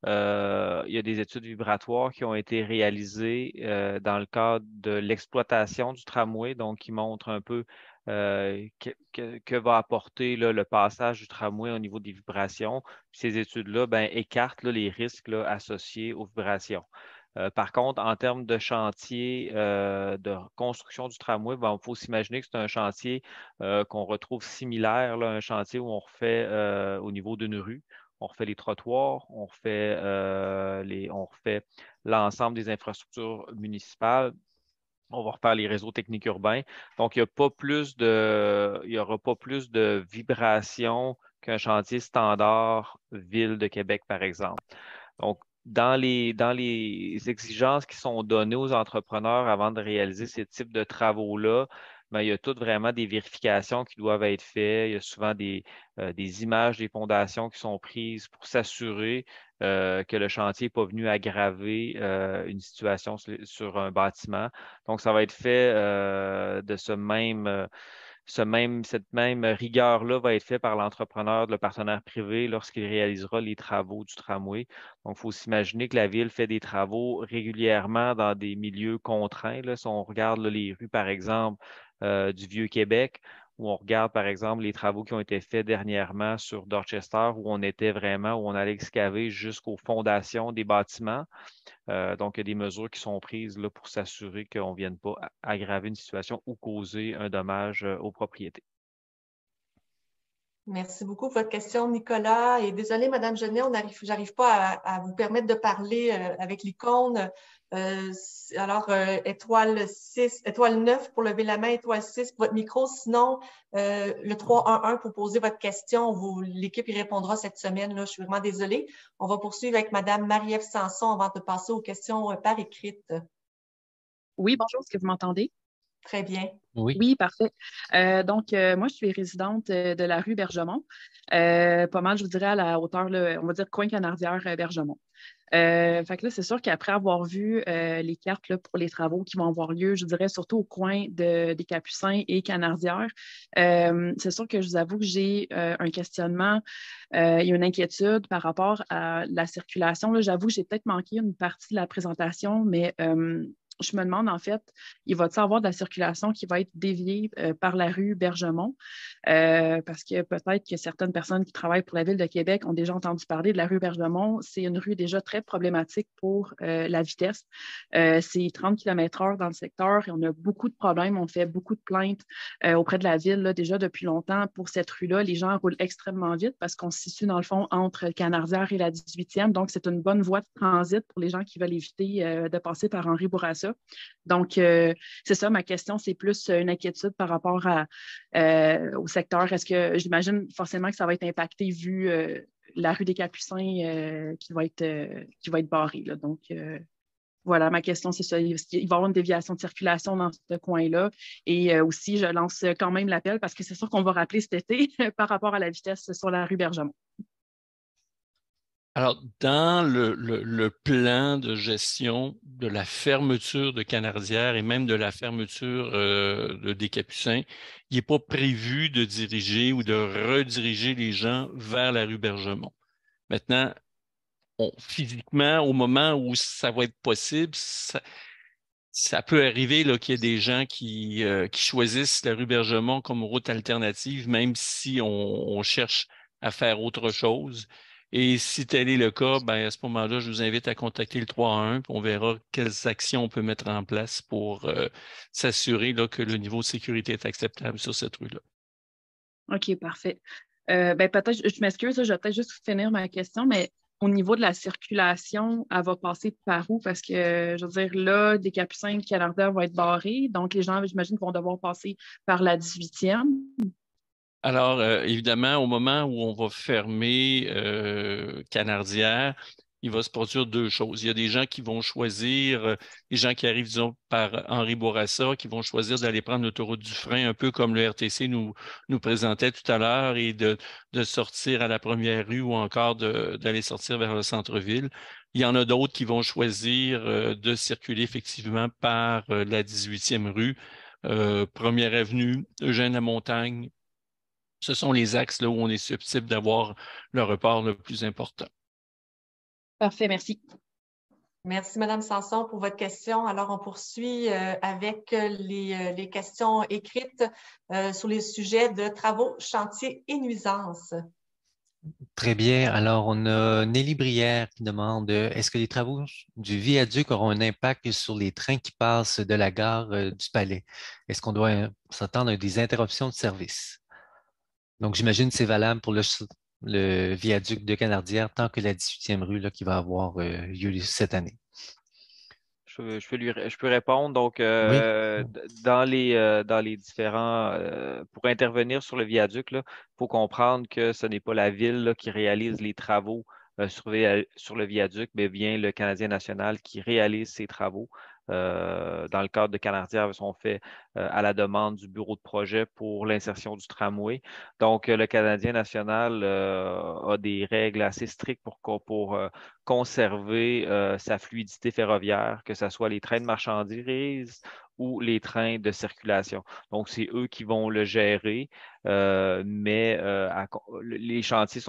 il y a des études vibratoires qui ont été réalisées dans le cadre de l'exploitation du tramway, donc qui montrent un peu que va apporter là, le passage du tramway au niveau des vibrations. Puis ces études-là écartent là, les risques là, associés aux vibrations. Par contre, en termes de chantier de construction du tramway, il faut s'imaginer que c'est un chantier qu'on retrouve similaire, là, un chantier où on refait au niveau d'une rue. On refait les trottoirs, on refait l'ensemble des infrastructures municipales. On va refaire les réseaux techniques urbains. Donc, il n'y aura pas plus de vibrations qu'un chantier standard ville de Québec, par exemple. Donc, dans les exigences qui sont données aux entrepreneurs avant de réaliser ces types de travaux-là, il y a toutes vraiment des vérifications qui doivent être faites. Il y a souvent des images des fondations qui sont prises pour s'assurer que le chantier n'est pas venu aggraver une situation sur un bâtiment. Donc, ça va être fait de cette même rigueur-là va être faite par l'entrepreneur, le partenaire privé, lorsqu'il réalisera les travaux du tramway. Donc, il faut s'imaginer que la ville fait des travaux régulièrement dans des milieux contraints. Là. Si on regarde là, les rues, par exemple, du Vieux-Québec, où on regarde, par exemple, les travaux qui ont été faits dernièrement sur Dorchester, où on allait excaver jusqu'aux fondations des bâtiments. Donc, il y a des mesures qui sont prises là, pour s'assurer qu'on ne vienne pas aggraver une situation ou causer un dommage aux propriétés. Merci beaucoup pour votre question, Nicolas. Et désolé, Madame Genet, j'arrive pas à vous permettre de parler avec l'icône. Étoile 6, étoile 9 pour lever la main, étoile 6 pour votre micro. Sinon, le 311 pour poser votre question. L'équipe y répondra cette semaine. Là. Je suis vraiment désolée. On va poursuivre avec Madame Marie-Ève Sanson avant de passer aux questions par écrite. Oui, bonjour, est-ce que vous m'entendez? Très bien. Oui, parfait. Moi, je suis résidente de la rue Bergemont. Pas mal, je vous dirais, à la hauteur, là, on va dire, coin Canardière-Bergemont. Fait que là, c'est sûr qu'après avoir vu les cartes là, pour les travaux qui vont avoir lieu, je dirais surtout au coin des Capucins et Canardière, c'est sûr que je vous avoue que j'ai un questionnement et une inquiétude par rapport à la circulation. Là, j'avoue que j'ai peut-être manqué une partie de la présentation, mais je me demande, en fait, il va-t-il avoir de la circulation qui va être déviée par la rue Bergemont? Parce que peut-être que certaines personnes qui travaillent pour la Ville de Québec ont déjà entendu parler de la rue Bergemont. C'est une rue déjà très problématique pour la vitesse. C'est 30 km/h dans le secteur et on a beaucoup de problèmes. On fait beaucoup de plaintes auprès de la Ville là, déjà depuis longtemps pour cette rue-là. Les gens roulent extrêmement vite parce qu'on se situe, dans le fond, entre Canardière et la 18e. Donc, c'est une bonne voie de transit pour les gens qui veulent éviter de passer par Henri Bourassa. Donc, c'est ça, ma question, c'est plus une inquiétude par rapport au secteur. Est-ce que j'imagine forcément que ça va être impacté vu la rue des Capucins qui va être barrée. Là. Donc, voilà, ma question, c'est ça. Il va y avoir une déviation de circulation dans ce coin-là. Et aussi, je lance quand même l'appel parce que c'est sûr qu'on va rappeler cet été par rapport à la vitesse sur la rue Bergemont. Alors, dans le plan de gestion de la fermeture de Canardière et même de la fermeture des Capucins, il n'est pas prévu de diriger ou de rediriger les gens vers la rue Bergemont. Maintenant, physiquement, au moment où ça va être possible, ça peut arriver là, qu'il y ait des gens qui choisissent la rue Bergemont comme route alternative, même si on cherche à faire autre chose. Et si tel est le cas, ben, à ce moment-là, je vous invite à contacter le 311 puis on verra quelles actions on peut mettre en place pour s'assurer là, que le niveau de sécurité est acceptable sur cette rue-là. OK, parfait. Peut-être, je m'excuse, je vais peut-être juste finir ma question, mais au niveau de la circulation, elle va passer par où? Parce que, je veux dire, là, des Capucins, Canardière vont être barrés, donc les gens, j'imagine, vont devoir passer par la 18e. Alors, évidemment, au moment où on va fermer Canardière, il va se produire deux choses. Il y a des gens qui vont choisir, les gens qui arrivent, disons, par Henri Bourassa, qui vont choisir d'aller prendre l'autoroute du Frein, un peu comme le RTC nous présentait tout à l'heure, et de sortir à la première rue ou encore d'aller sortir vers le centre-ville. Il y en a d'autres qui vont choisir de circuler effectivement par la 18e rue, Première avenue, Eugène-la-Montagne. Ce sont les axes là, où on est susceptible d'avoir le report le plus important. Parfait, merci. Merci, Mme Sanson, pour votre question. Alors, on poursuit avec les questions écrites sur les sujets de travaux, chantiers et nuisances. Très bien. Alors, on a Nelly Brière qui demande est-ce que les travaux du viaduc auront un impact sur les trains qui passent de la gare du Palais? Est-ce qu'on doit s'attendre à des interruptions de service? Donc, j'imagine que c'est valable pour le viaduc de Canardière tant que la 18e rue là, qui va avoir lieu cette année. Je peux répondre. Donc, Oui. dans les différents, pour intervenir sur le viaduc, il faut comprendre que ce n'est pas la ville là, qui réalise les travaux sur le viaduc, mais bien le Canadien national qui réalise ces travaux. Dans le cadre de Canardière, sont faits à la demande du bureau de projet pour l'insertion du tramway. Donc, le Canadien national a des règles assez strictes pour conserver sa fluidité ferroviaire, que ce soit les trains de marchandises ou les trains de circulation. Donc, c'est eux qui vont le gérer, mais les chantiers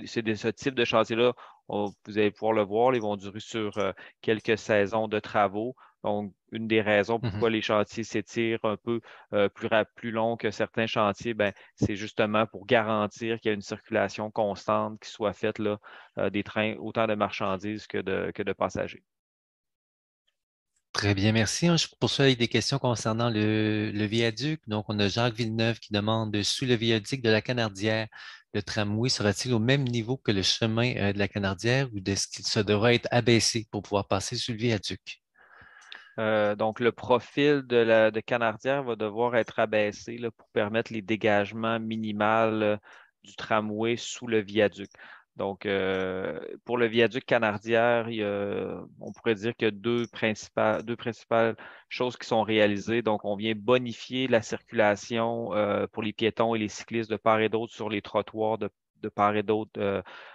c'est de ce type de chantier-là, vous allez pouvoir le voir, ils vont durer sur quelques saisons de travaux. Donc, une des raisons Mhm. pourquoi les chantiers s'étirent un peu plus long que certains chantiers, ben, c'est justement pour garantir qu'il y a une circulation constante qui soit faite là, des trains, autant de marchandises que de passagers. Très bien, merci. Je poursuis avec des questions concernant le viaduc. Donc, on a Jacques Villeneuve qui demande sous le viaduc de la Canardière, le tramway sera-t-il au même niveau que le chemin de la Canardière ou est-ce qu'il se devra être abaissé pour pouvoir passer sous le viaduc? Donc, le profil de Canardière va devoir être abaissé là, pour permettre les dégagements minimaux du tramway sous le viaduc. Donc, pour le viaduc Canardière, on pourrait dire qu'il y a deux principales choses qui sont réalisées. Donc, on vient bonifier la circulation pour les piétons et les cyclistes de part et d'autre sur les trottoirs de part et d'autre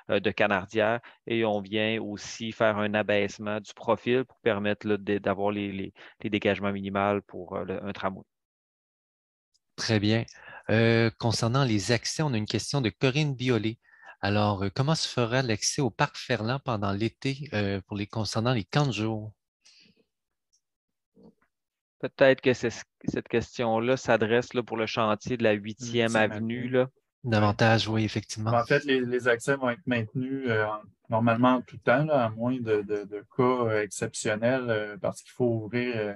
de Canardière. Et on vient aussi faire un abaissement du profil pour permettre là, d'avoir les dégagements minimaux pour un tramway. Très bien. Concernant les accès, on a une question de Corinne Biolay. Alors, comment se fera l'accès au parc Ferland pendant l'été concernant les camps de jour? Peut-être que cette question-là s'adresse là, pour le chantier de la 8e 8e avenue. avenue. Là. Davantage, oui, effectivement. En fait, les accès vont être maintenus normalement en tout temps, là, à moins de cas exceptionnels, parce qu'il faut ouvrir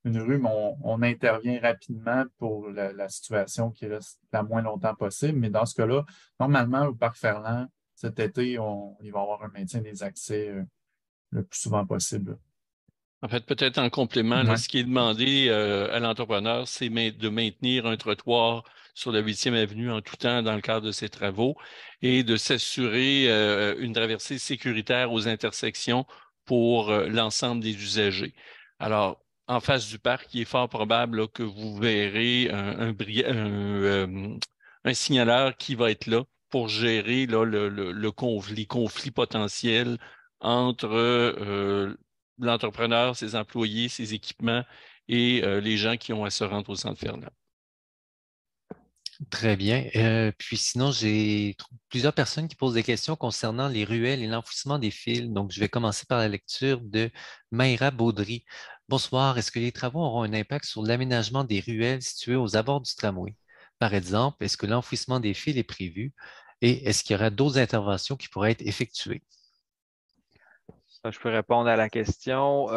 une rue, mais on intervient rapidement pour la situation qui reste la moins longtemps possible. Mais dans ce cas-là, normalement, au Parc Ferland, cet été, il va y avoir un maintien des accès le plus souvent possible. En fait, peut-être en complément, là, Ouais. ce qui est demandé à l'entrepreneur, c'est de maintenir un trottoir sur la 8e avenue en tout temps dans le cadre de ses travaux et de s'assurer une traversée sécuritaire aux intersections pour l'ensemble des usagers. Alors, en face du parc, il est fort probable là, que vous verrez un signaleur qui va être là pour gérer là, les conflits potentiels entre l'entrepreneur, ses employés, ses équipements et les gens qui ont à se rendre au centre Ferland. Très bien. Puis sinon, j'ai plusieurs personnes qui posent des questions concernant les ruelles et l'enfouissement des fils. Donc, je vais commencer par la lecture de Mayra Baudry. Bonsoir. Est-ce que les travaux auront un impact sur l'aménagement des ruelles situées aux abords du tramway? Par exemple, est-ce que l'enfouissement des fils est prévu et est-ce qu'il y aura d'autres interventions qui pourraient être effectuées? Je peux répondre à la question.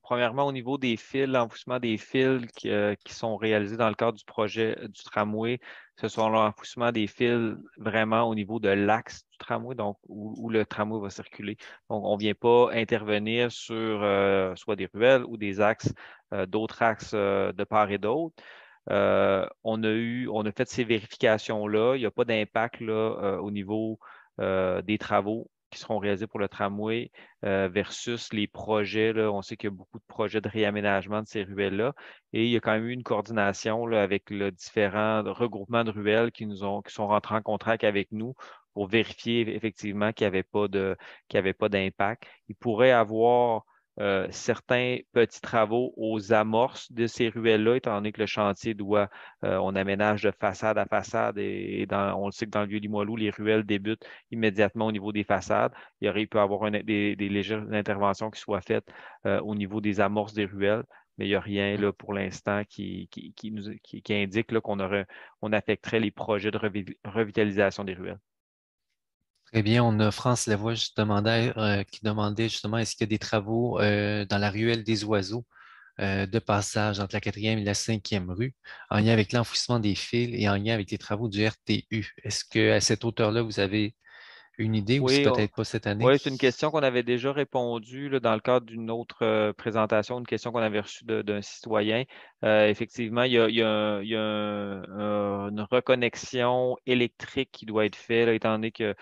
Premièrement, au niveau des fils, l'enfouissement des fils qui sont réalisés dans le cadre du projet du tramway, ce sont l'enfouissement des fils vraiment au niveau de l'axe du tramway, donc où le tramway va circuler. Donc, on ne vient pas intervenir sur soit des ruelles ou des axes, d'autres axes de part et d'autre. On a fait ces vérifications-là. Il n'y a pas d'impact là, au niveau des travaux qui seront réalisés pour le tramway versus les projets. Là. On sait qu'il y a beaucoup de projets de réaménagement de ces ruelles-là. Et il y a quand même eu une coordination là, avec les différents regroupements de ruelles qui sont rentrés en contact avec nous pour vérifier effectivement qu'il n'y avait pas d'impact. Il pourrait avoir certains petits travaux aux amorces de ces ruelles-là, étant donné que le chantier on aménage de façade à façade on le sait que dans le Vieux-Limoilou, les ruelles débutent immédiatement au niveau des façades. Il peut y avoir des légères interventions qui soient faites au niveau des amorces des ruelles, mais il n'y a rien là, pour l'instant qui indique là, on affecterait les projets de revitalisation des ruelles. Très bien, on a France Lavoie qui demandait justement est-ce qu'il y a des travaux dans la ruelle des oiseaux de passage entre la 4e et la 5e rue en lien avec l'enfouissement des fils et en lien avec les travaux du RTU. Est-ce qu'à cette hauteur-là, vous avez une idée ou c'est Oui, peut-être pas cette année? oui, c'est une question qu'on avait déjà répondu là, dans le cadre d'une autre présentation, une question qu'on avait reçue d'un citoyen. Effectivement, il y a une reconnexion électrique qui doit être faite, là, étant donné que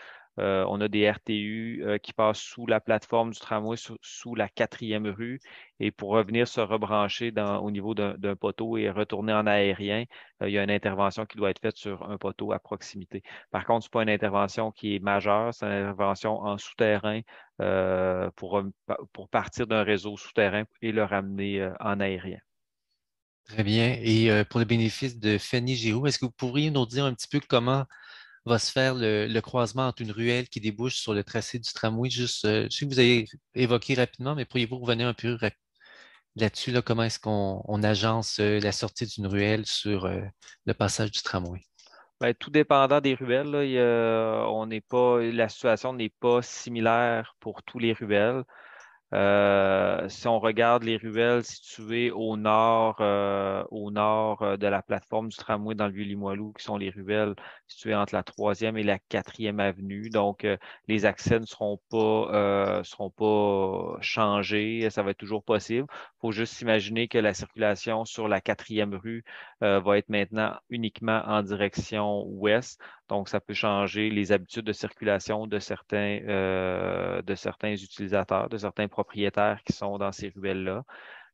on a des RTU qui passent sous la plateforme du tramway, sous la 4e rue. Et pour revenir se rebrancher au niveau d'un poteau et retourner en aérien, il y a une intervention qui doit être faite sur un poteau à proximité. Par contre, ce n'est pas une intervention qui est majeure, c'est une intervention en souterrain pour partir d'un réseau souterrain et le ramener en aérien. Très bien. Et pour le bénéfice de Fanny Giroux, est-ce que vous pourriez nous dire un petit peu comment va se faire le croisement entre une ruelle qui débouche sur le tracé du tramway? Juste, je sais que vous avez évoqué rapidement, mais pourriez-vous revenir un peu là-dessus, là, comment est-ce qu'on agence la sortie d'une ruelle sur le passage du tramway? Ben, tout dépendant des ruelles, là, on n'est pas, la situation n'est pas similaire pour tous les ruelles. Si on regarde les ruelles situées au nord de la plateforme du tramway dans le Vieux-Limoilou, qui sont les ruelles situées entre la 3e et la 4e avenue. Donc, les accès ne seront pas changés. Ça va être toujours possible. Il faut juste s'imaginer que la circulation sur la 4e rue va être maintenant uniquement en direction ouest. Donc, ça peut changer les habitudes de circulation de certains utilisateurs, de certains propriétaires qui sont dans ces ruelles-là.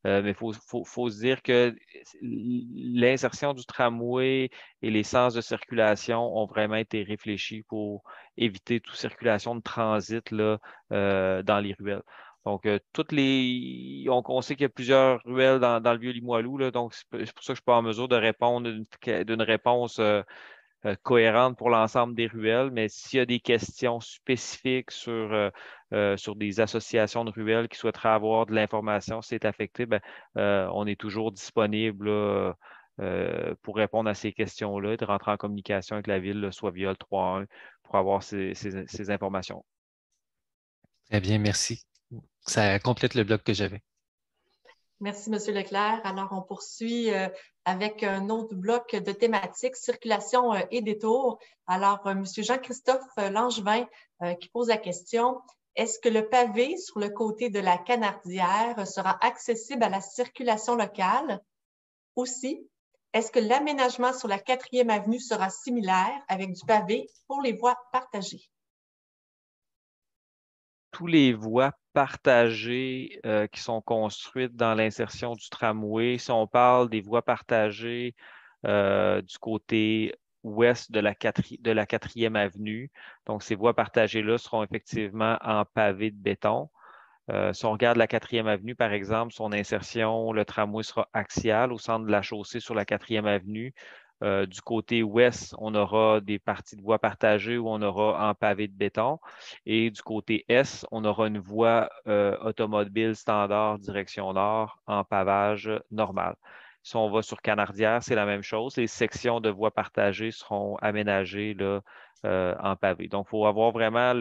Mais faut se dire que l'insertion du tramway et les sens de circulation ont vraiment été réfléchis pour éviter toute circulation de transit là, dans les ruelles. Donc, on sait qu'il y a plusieurs ruelles dans le Vieux-Limoilou, là, donc c'est pour ça que je ne suis pas en mesure de répondre d'une réponse cohérente pour l'ensemble des ruelles, mais s'il y a des questions spécifiques sur des associations de ruelles qui souhaiteraient avoir de l'information si c'est affecté, ben, on est toujours disponible là, pour répondre à ces questions-là et de rentrer en communication avec la ville, là, soit via le 3-1, pour avoir ces informations. Très bien, merci. Ça complète le bloc que j'avais. Merci, M. Leclerc. Alors, on poursuit avec un autre bloc de thématiques, circulation et détour. Alors, M. Jean-Christophe Langevin qui pose la question, est-ce que le pavé sur le côté de la Canardière sera accessible à la circulation locale? Aussi, est-ce que l'aménagement sur la 4e avenue sera similaire avec du pavé pour les voies partagées? Tous les voies partagées qui sont construites dans l'insertion du tramway, si on parle des voies partagées du côté ouest de la 4e avenue, donc ces voies partagées-là seront effectivement en pavé de béton. Si on regarde la 4e avenue, par exemple, son insertion, le tramway sera axial au centre de la chaussée sur la 4e avenue. Du côté ouest, on aura des parties de voies partagées où on aura en pavé de béton. Et du côté est, on aura une voie automobile standard direction nord en pavage normal. Si on va sur Canardière, c'est la même chose. Les sections de voies partagées seront aménagées là, en pavé. Donc, il faut avoir vraiment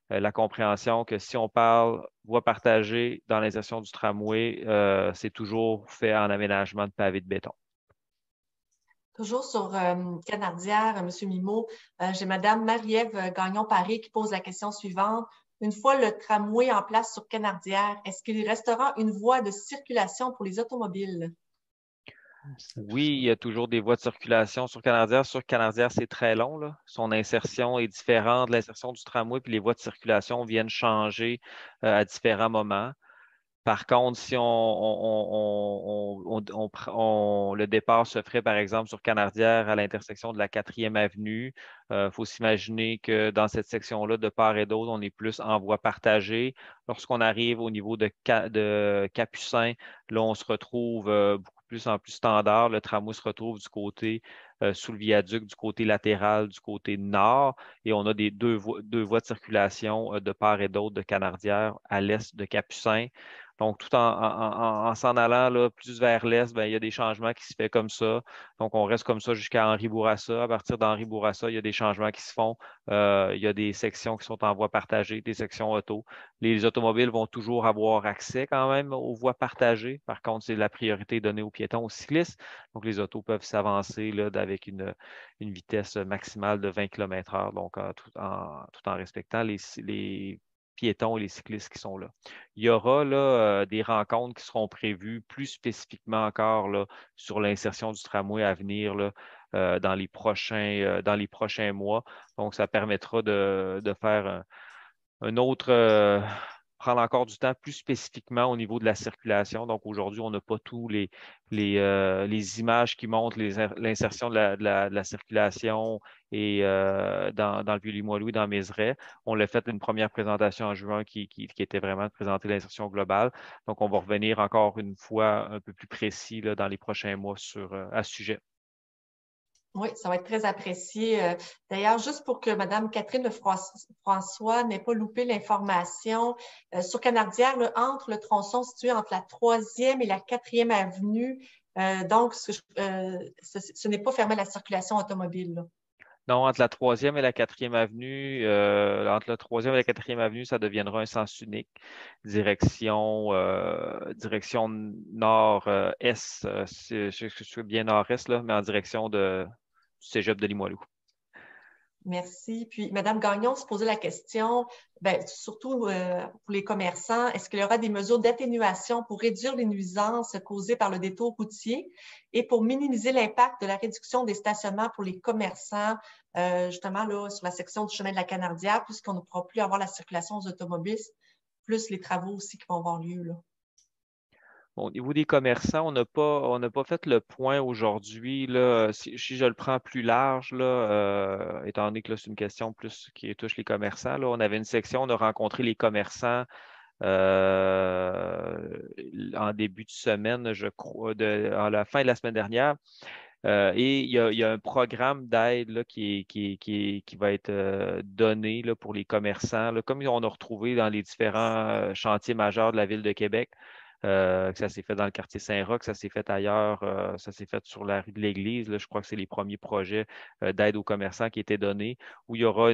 la compréhension que si on parle voie partagée dans l'insertion du tramway, c'est toujours fait en aménagement de pavé de béton. Toujours sur Canardière, M. Mimo, j'ai Mme Marie-Ève Gagnon-Paré qui pose la question suivante. Une fois le tramway en place sur Canardière, est-ce qu'il restera une voie de circulation pour les automobiles? Oui, il y a toujours des voies de circulation sur Canardière. Sur Canardière, c'est très long, là. Son insertion est différente de l'insertion du tramway, puis les voies de circulation viennent changer à différents moments. Par contre, si le départ se ferait, par exemple, sur Canardière à l'intersection de la 4e avenue, faut s'imaginer que dans cette section-là, de part et d'autre, on est plus en voie partagée. Lorsqu'on arrive au niveau de Capucin, là, on se retrouve beaucoup plus en plus standard. Le tramway se retrouve du côté sous le viaduc, du côté latéral, du côté nord, et on a deux voies de circulation de part et d'autre de Canardière à l'est de Capucin. Donc, tout en s'en allant là, plus vers l'est, ben, il y a des changements qui se font comme ça. Donc, on reste comme ça jusqu'à Henri-Bourassa. À partir d'Henri-Bourassa, il y a des changements qui se font. Il y a des sections qui sont en voie partagée, des sections auto. Les automobiles vont toujours avoir accès quand même aux voies partagées. Par contre, c'est la priorité donnée aux piétons, aux cyclistes. Donc, les autos peuvent s'avancer là, avec une vitesse maximale de 20 km/h, donc tout en respectant les piétons et les cyclistes qui sont là. Il y aura là, des rencontres qui seront prévues plus spécifiquement encore là, sur l'insertion du tramway à venir là, dans les prochains mois. Donc, ça permettra de faire un autre, prendre encore du temps plus spécifiquement au niveau de la circulation. Donc, aujourd'hui, on n'a pas tous les images qui montrent l'insertion de la circulation et dans le Vieux-Limoilou et dans Mézeray. On l'a fait une première présentation en juin qui était vraiment de présenter l'insertion globale. Donc, on va revenir encore une fois un peu plus précis là, dans les prochains mois à ce sujet. Oui, ça va être très apprécié. D'ailleurs, juste pour que Mme Catherine François n'ait pas loupé l'information, sur Canardière, là, entre le tronçon situé entre la 3e et la 4e avenue, donc ce n'est pas fermé à la circulation automobile, là. Non, entre la 3e et la 4e avenue, entre la 3e et la 4e avenue, ça deviendra un sens unique. Direction nord-est, je suis bien nord-est, là, mais en direction du cégep de Limoilou. Merci. Puis, Mme Gagnon se posait la question, surtout pour les commerçants, est-ce qu'il y aura des mesures d'atténuation pour réduire les nuisances causées par le détour routier et pour minimiser l'impact de la réduction des stationnements pour les commerçants, justement là, sur la section du chemin de la Canardière, puisqu'on ne pourra plus avoir la circulation aux automobilistes, plus les travaux aussi qui vont avoir lieu, là. Bon, au niveau des commerçants, on n'a pas fait le point aujourd'hui. Si je le prends plus large, étant donné que là, c'est une question plus qui touche les commerçants, là, on avait une section, on a rencontré les commerçants en début de semaine, je crois, à la fin de la semaine dernière. Et il y a un programme d'aide là, qui va être donné là, pour les commerçants, là, comme on a retrouvé dans les différents chantiers majeurs de la Ville de Québec. Que ça s'est fait dans le quartier Saint-Roch, ça s'est fait ailleurs, ça s'est fait sur la rue de l'Église. Là, je crois que c'est les premiers projets d'aide aux commerçants qui étaient donnés, où il y aura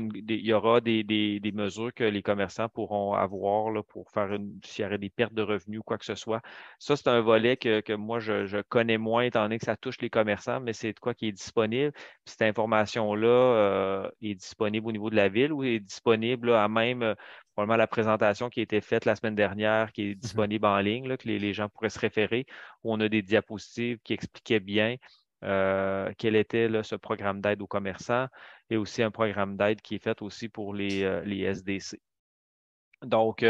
des mesures que les commerçants pourront avoir là, pour faire s'il y aurait des pertes de revenus ou quoi que ce soit. Ça, c'est un volet que moi, je connais moins, étant donné que ça touche les commerçants, mais c'est de quoi qui est disponible. Puis cette information-là est disponible au niveau de la ville ou est disponible là, à même probablement la présentation qui a été faite la semaine dernière, qui est disponible en ligne, là, que les gens pourraient se référer, où on a des diapositives qui expliquaient bien quel était là, ce programme d'aide aux commerçants et aussi un programme d'aide qui est fait aussi pour les SDC. Donc,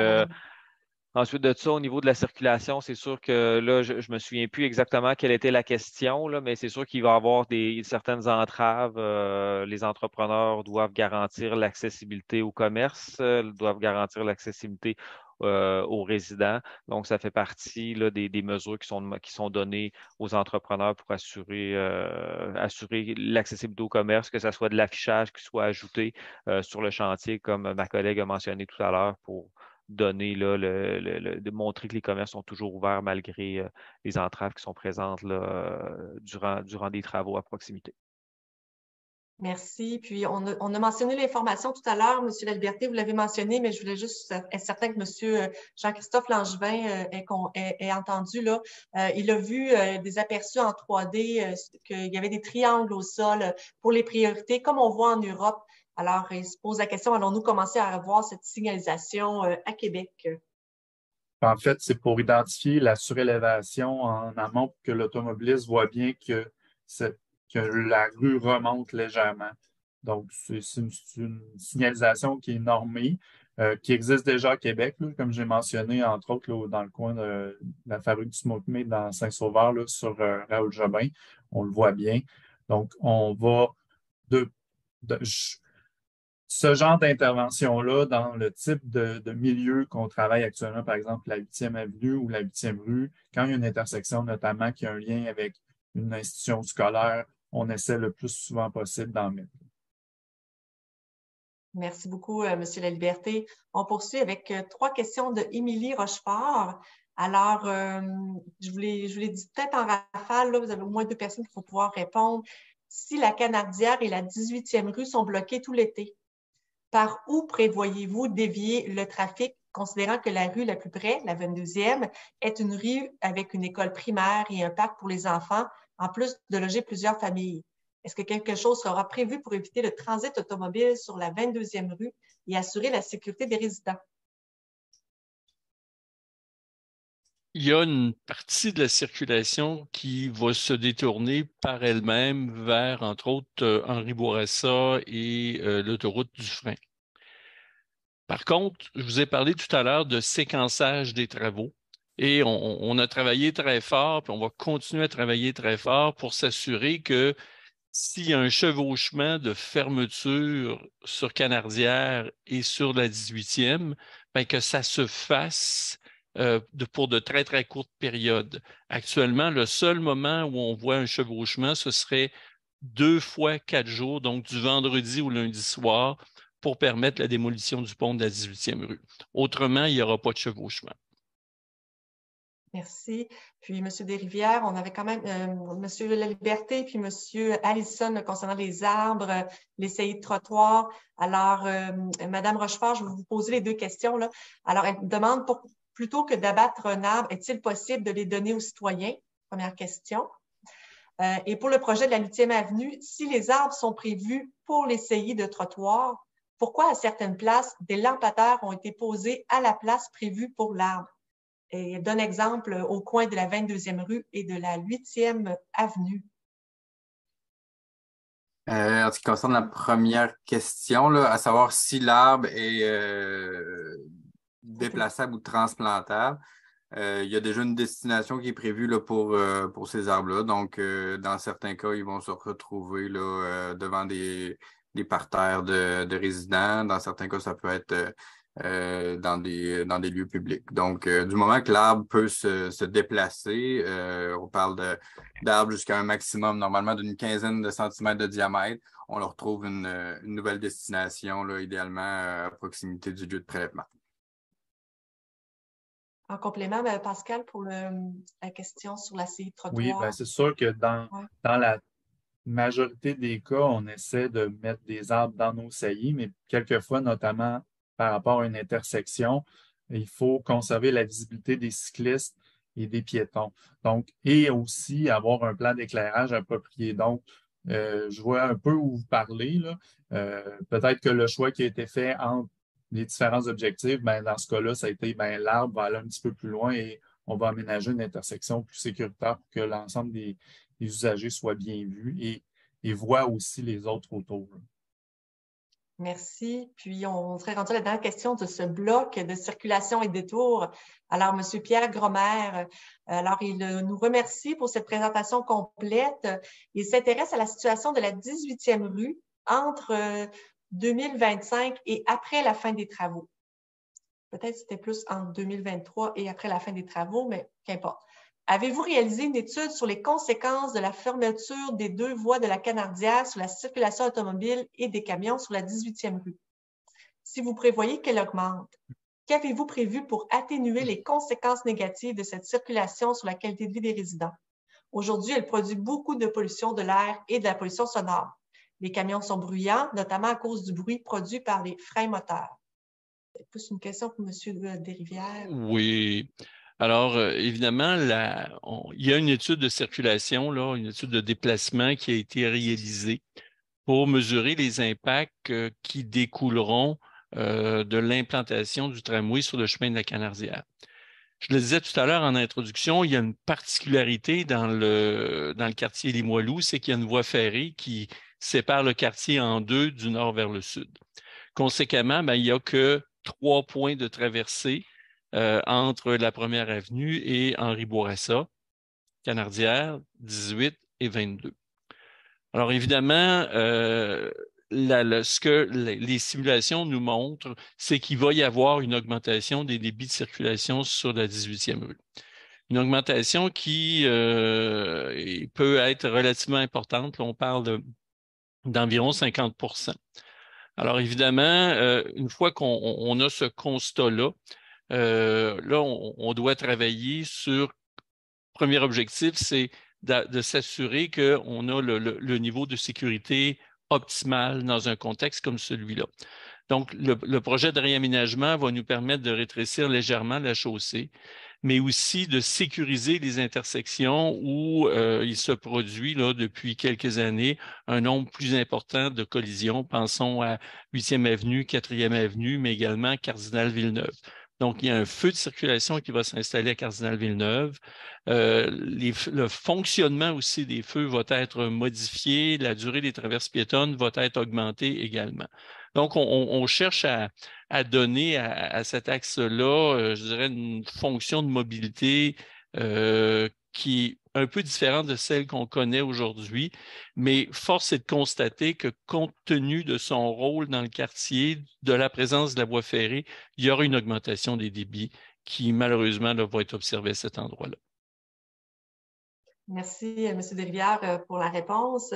ensuite de ça, au niveau de la circulation, c'est sûr que là, je ne me souviens plus exactement quelle était la question, là, mais c'est sûr qu'il va y avoir certaines entraves. Les entrepreneurs doivent garantir l'accessibilité au commerce, doivent garantir l'accessibilité aux résidents. Donc, ça fait partie là, des mesures qui sont données aux entrepreneurs pour assurer l'accessibilité au commerce, que ce soit de l'affichage qui soit ajouté sur le chantier, comme ma collègue a mentionné tout à l'heure, pour donner là, de montrer que les commerces sont toujours ouverts malgré les entraves qui sont présentes là, durant des travaux à proximité. Merci. Puis, on a mentionné l'information tout à l'heure, M. Laliberté, vous l'avez mentionné, mais je voulais juste être certain que M. Jean-Christophe Langevin ait entendu, là. Il a vu des aperçus en 3D, qu'il y avait des triangles au sol pour les priorités, comme on voit en Europe. Alors, il se pose la question, allons-nous commencer à avoir cette signalisation à Québec? En fait, c'est pour identifier la surélévation en amont pour que l'automobiliste voit bien que la rue remonte légèrement. Donc, c'est une signalisation qui est normée, qui existe déjà à Québec, là, comme j'ai mentionné, entre autres, là, dans le coin de la fabrique du Smoke Meat dans Saint-Sauveur, là, sur Raoul Jobin. On le voit bien. Donc, on va ce genre d'intervention-là, dans le type de milieu qu'on travaille actuellement, par exemple la 8e avenue ou la 8e rue, quand il y a une intersection notamment qui a un lien avec une institution scolaire, on essaie le plus souvent possible d'en mettre. Merci beaucoup, M. Laliberté. On poursuit avec 3 questions de Émilie Rochefort. Alors, je vous l'ai dit peut-être en rafale, là, vous avez au moins 2 personnes qui vont pouvoir répondre. Si la Canardière et la 18e rue sont bloquées tout l'été, par où prévoyez-vous dévier le trafic, considérant que la rue la plus près, la 22e, est une rue avec une école primaire et un parc pour les enfants, en plus de loger plusieurs familles? Est-ce que quelque chose sera prévu pour éviter le transit automobile sur la 22e rue et assurer la sécurité des résidents? Il y a une partie de la circulation qui va se détourner par elle-même vers, entre autres, Henri Bourassa et l'autoroute du Frein. Par contre, je vous ai parlé tout à l'heure de séquençage des travaux et on a travaillé très fort, puis on va continuer à travailler très fort pour s'assurer que s'il y a un chevauchement de fermeture sur Canardière et sur la 18e, bien que ça se fasse pour de très, très courtes périodes. Actuellement, le seul moment où on voit un chevauchement, ce serait 2 fois 4 jours, donc du vendredi au lundi soir, pour permettre la démolition du pont de la 18e rue. Autrement, il n'y aura pas de chevauchement. Merci. Puis, M. Desrivières, on avait quand même M. Laliberté puis M. Allison concernant les arbres, les saillies de trottoir. Alors, Mme Rochefort, je vais vous poser les 2 questions, là. Alors, elle demande, plutôt que d'abattre un arbre, est-il possible de les donner aux citoyens? Première question. Et pour le projet de la 8e avenue, si les arbres sont prévus pour les saillies de trottoir, pourquoi à certaines places, des lampadaires ont été posés à la place prévue pour l'arbre? Et donne exemple au coin de la 22e rue et de la 8e avenue. En ce qui concerne la première question, là, à savoir si l'arbre est déplaçable ou transplantable, il y a déjà une destination qui est prévue là, pour ces arbres-là. Donc, dans certains cas, ils vont se retrouver là, devant des parterres de résidents. Dans certains cas, ça peut être dans des lieux publics. Donc, du moment que l'arbre peut se déplacer, on parle d'arbres jusqu'à un maximum, normalement, d'une quinzaine de centimètres de diamètre, on leur trouve une nouvelle destination, là, idéalement à proximité du lieu de prélèvement. En complément, Pascal, pour la question sur la saillie de trottoir. Oui, bien, c'est sûr que dans la majorité des cas, on essaie de mettre des arbres dans nos saillies, mais quelquefois, notamment par rapport à une intersection, il faut conserver la visibilité des cyclistes et des piétons. Donc, et aussi avoir un plan d'éclairage approprié. Donc, je vois un peu où vous parlez, là. Peut-être que le choix qui a été fait entre les différents objectifs, ben, dans ce cas-là, ça a été l'arbre va aller un petit peu plus loin et on va aménager une intersection plus sécuritaire pour que l'ensemble des usagers soient bien vus et voient aussi les autres autour. Merci. Puis, on serait rendu à la dernière question de ce bloc de circulation et détour. Alors, M. Pierre Gromer, alors, il nous remercie pour cette présentation complète. Il s'intéresse à la situation de la 18e rue entre 2025 et après la fin des travaux. Peut-être c'était plus entre 2023 et après la fin des travaux, mais qu'importe. Avez-vous réalisé une étude sur les conséquences de la fermeture des 2 voies de la Canardière sur la circulation automobile et des camions sur la 18e rue? Si vous prévoyez qu'elle augmente, qu'avez-vous prévu pour atténuer les conséquences négatives de cette circulation sur la qualité de vie des résidents? Aujourd'hui, elle produit beaucoup de pollution de l'air et de la pollution sonore. Les camions sont bruyants, notamment à cause du bruit produit par les freins moteurs. C'est plus une question pour M. Desrivières. Oui. Alors, évidemment, il y a une étude de circulation, là, une étude de déplacement qui a été réalisée pour mesurer les impacts qui découleront de l'implantation du tramway sur le chemin de la Canardière. Je le disais tout à l'heure en introduction, il y a une particularité dans le quartier Limoilou, c'est qu'il y a une voie ferrée qui sépare le quartier en 2 du nord vers le sud. Conséquemment, il n'y a que 3 points de traversée entre la 1e avenue et Henri Bourassa, Canardière, 18 et 22. Alors évidemment, ce que les simulations nous montrent, c'est qu'il va y avoir une augmentation des débits de circulation sur la 18e rue. Une augmentation qui peut être relativement importante. Là, on parle d'environ 50%. Alors évidemment, une fois qu'on a ce constat-là, là, on doit travailler sur, premier objectif, c'est de s'assurer qu'on a le niveau de sécurité optimal dans un contexte comme celui-là. Donc, le projet de réaménagement va nous permettre de rétrécir légèrement la chaussée, mais aussi de sécuriser les intersections où il se produit là, depuis quelques années un nombre plus important de collisions. Pensons à 8e avenue, 4e avenue, mais également Cardinal Villeneuve. Donc, il y a un feu de circulation qui va s'installer à Cardinal Villeneuve. Le fonctionnement aussi des feux va être modifié. La durée des traverses piétonnes va être augmentée également. Donc, on cherche à donner à cet axe-là, je dirais, une fonction de mobilité qui est un peu différente de celle qu'on connaît aujourd'hui, mais force est de constater que compte tenu de son rôle dans le quartier, de la présence de la voie ferrée, il y aura une augmentation des débits qui, malheureusement, là, va être observée à cet endroit-là. Merci, M. Desrivières, pour la réponse.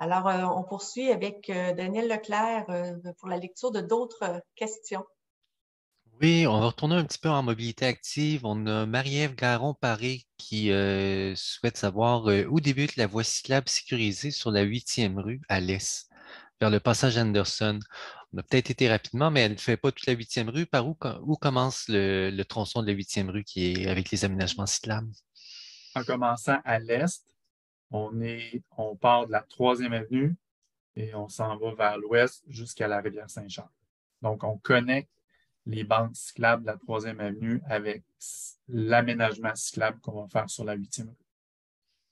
Alors, on poursuit avec Daniel Leclerc pour la lecture de d'autres questions. Oui, on va retourner un petit peu en mobilité active. On a Marie-Ève Garon-Paré qui souhaite savoir où débute la voie cyclable sécurisée sur la 8e rue à l'est, vers le passage Anderson. On a peut-être été rapidement, mais elle ne fait pas toute la 8e rue. Par où commence le tronçon de la 8e rue qui est avec les aménagements cyclables? En commençant à l'est, on part de la 3e avenue et on s'en va vers l'ouest jusqu'à la rivière Saint-Charles. Donc, on connecte les bandes cyclables de la 3e avenue avec l'aménagement cyclable qu'on va faire sur la 8e rue,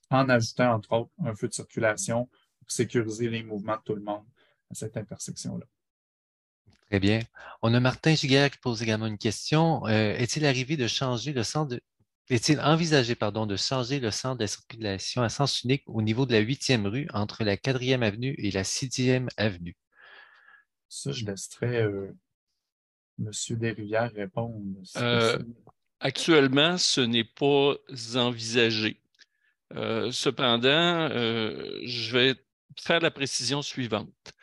en ajoutant, entre autres, un feu de circulation pour sécuriser les mouvements de tout le monde à cette intersection-là. Très bien. On a Martin Giguère qui pose également une question. Est-il arrivé de changer le centre de... Est-il envisagé, pardon, de changer le centre de la circulation à sens unique au niveau de la 8e rue entre la 4e avenue et la 6e avenue? Ça, je laisserai M. Desrivières répondre. Si Actuellement, ce n'est pas envisagé. Cependant, je vais faire la précision suivante.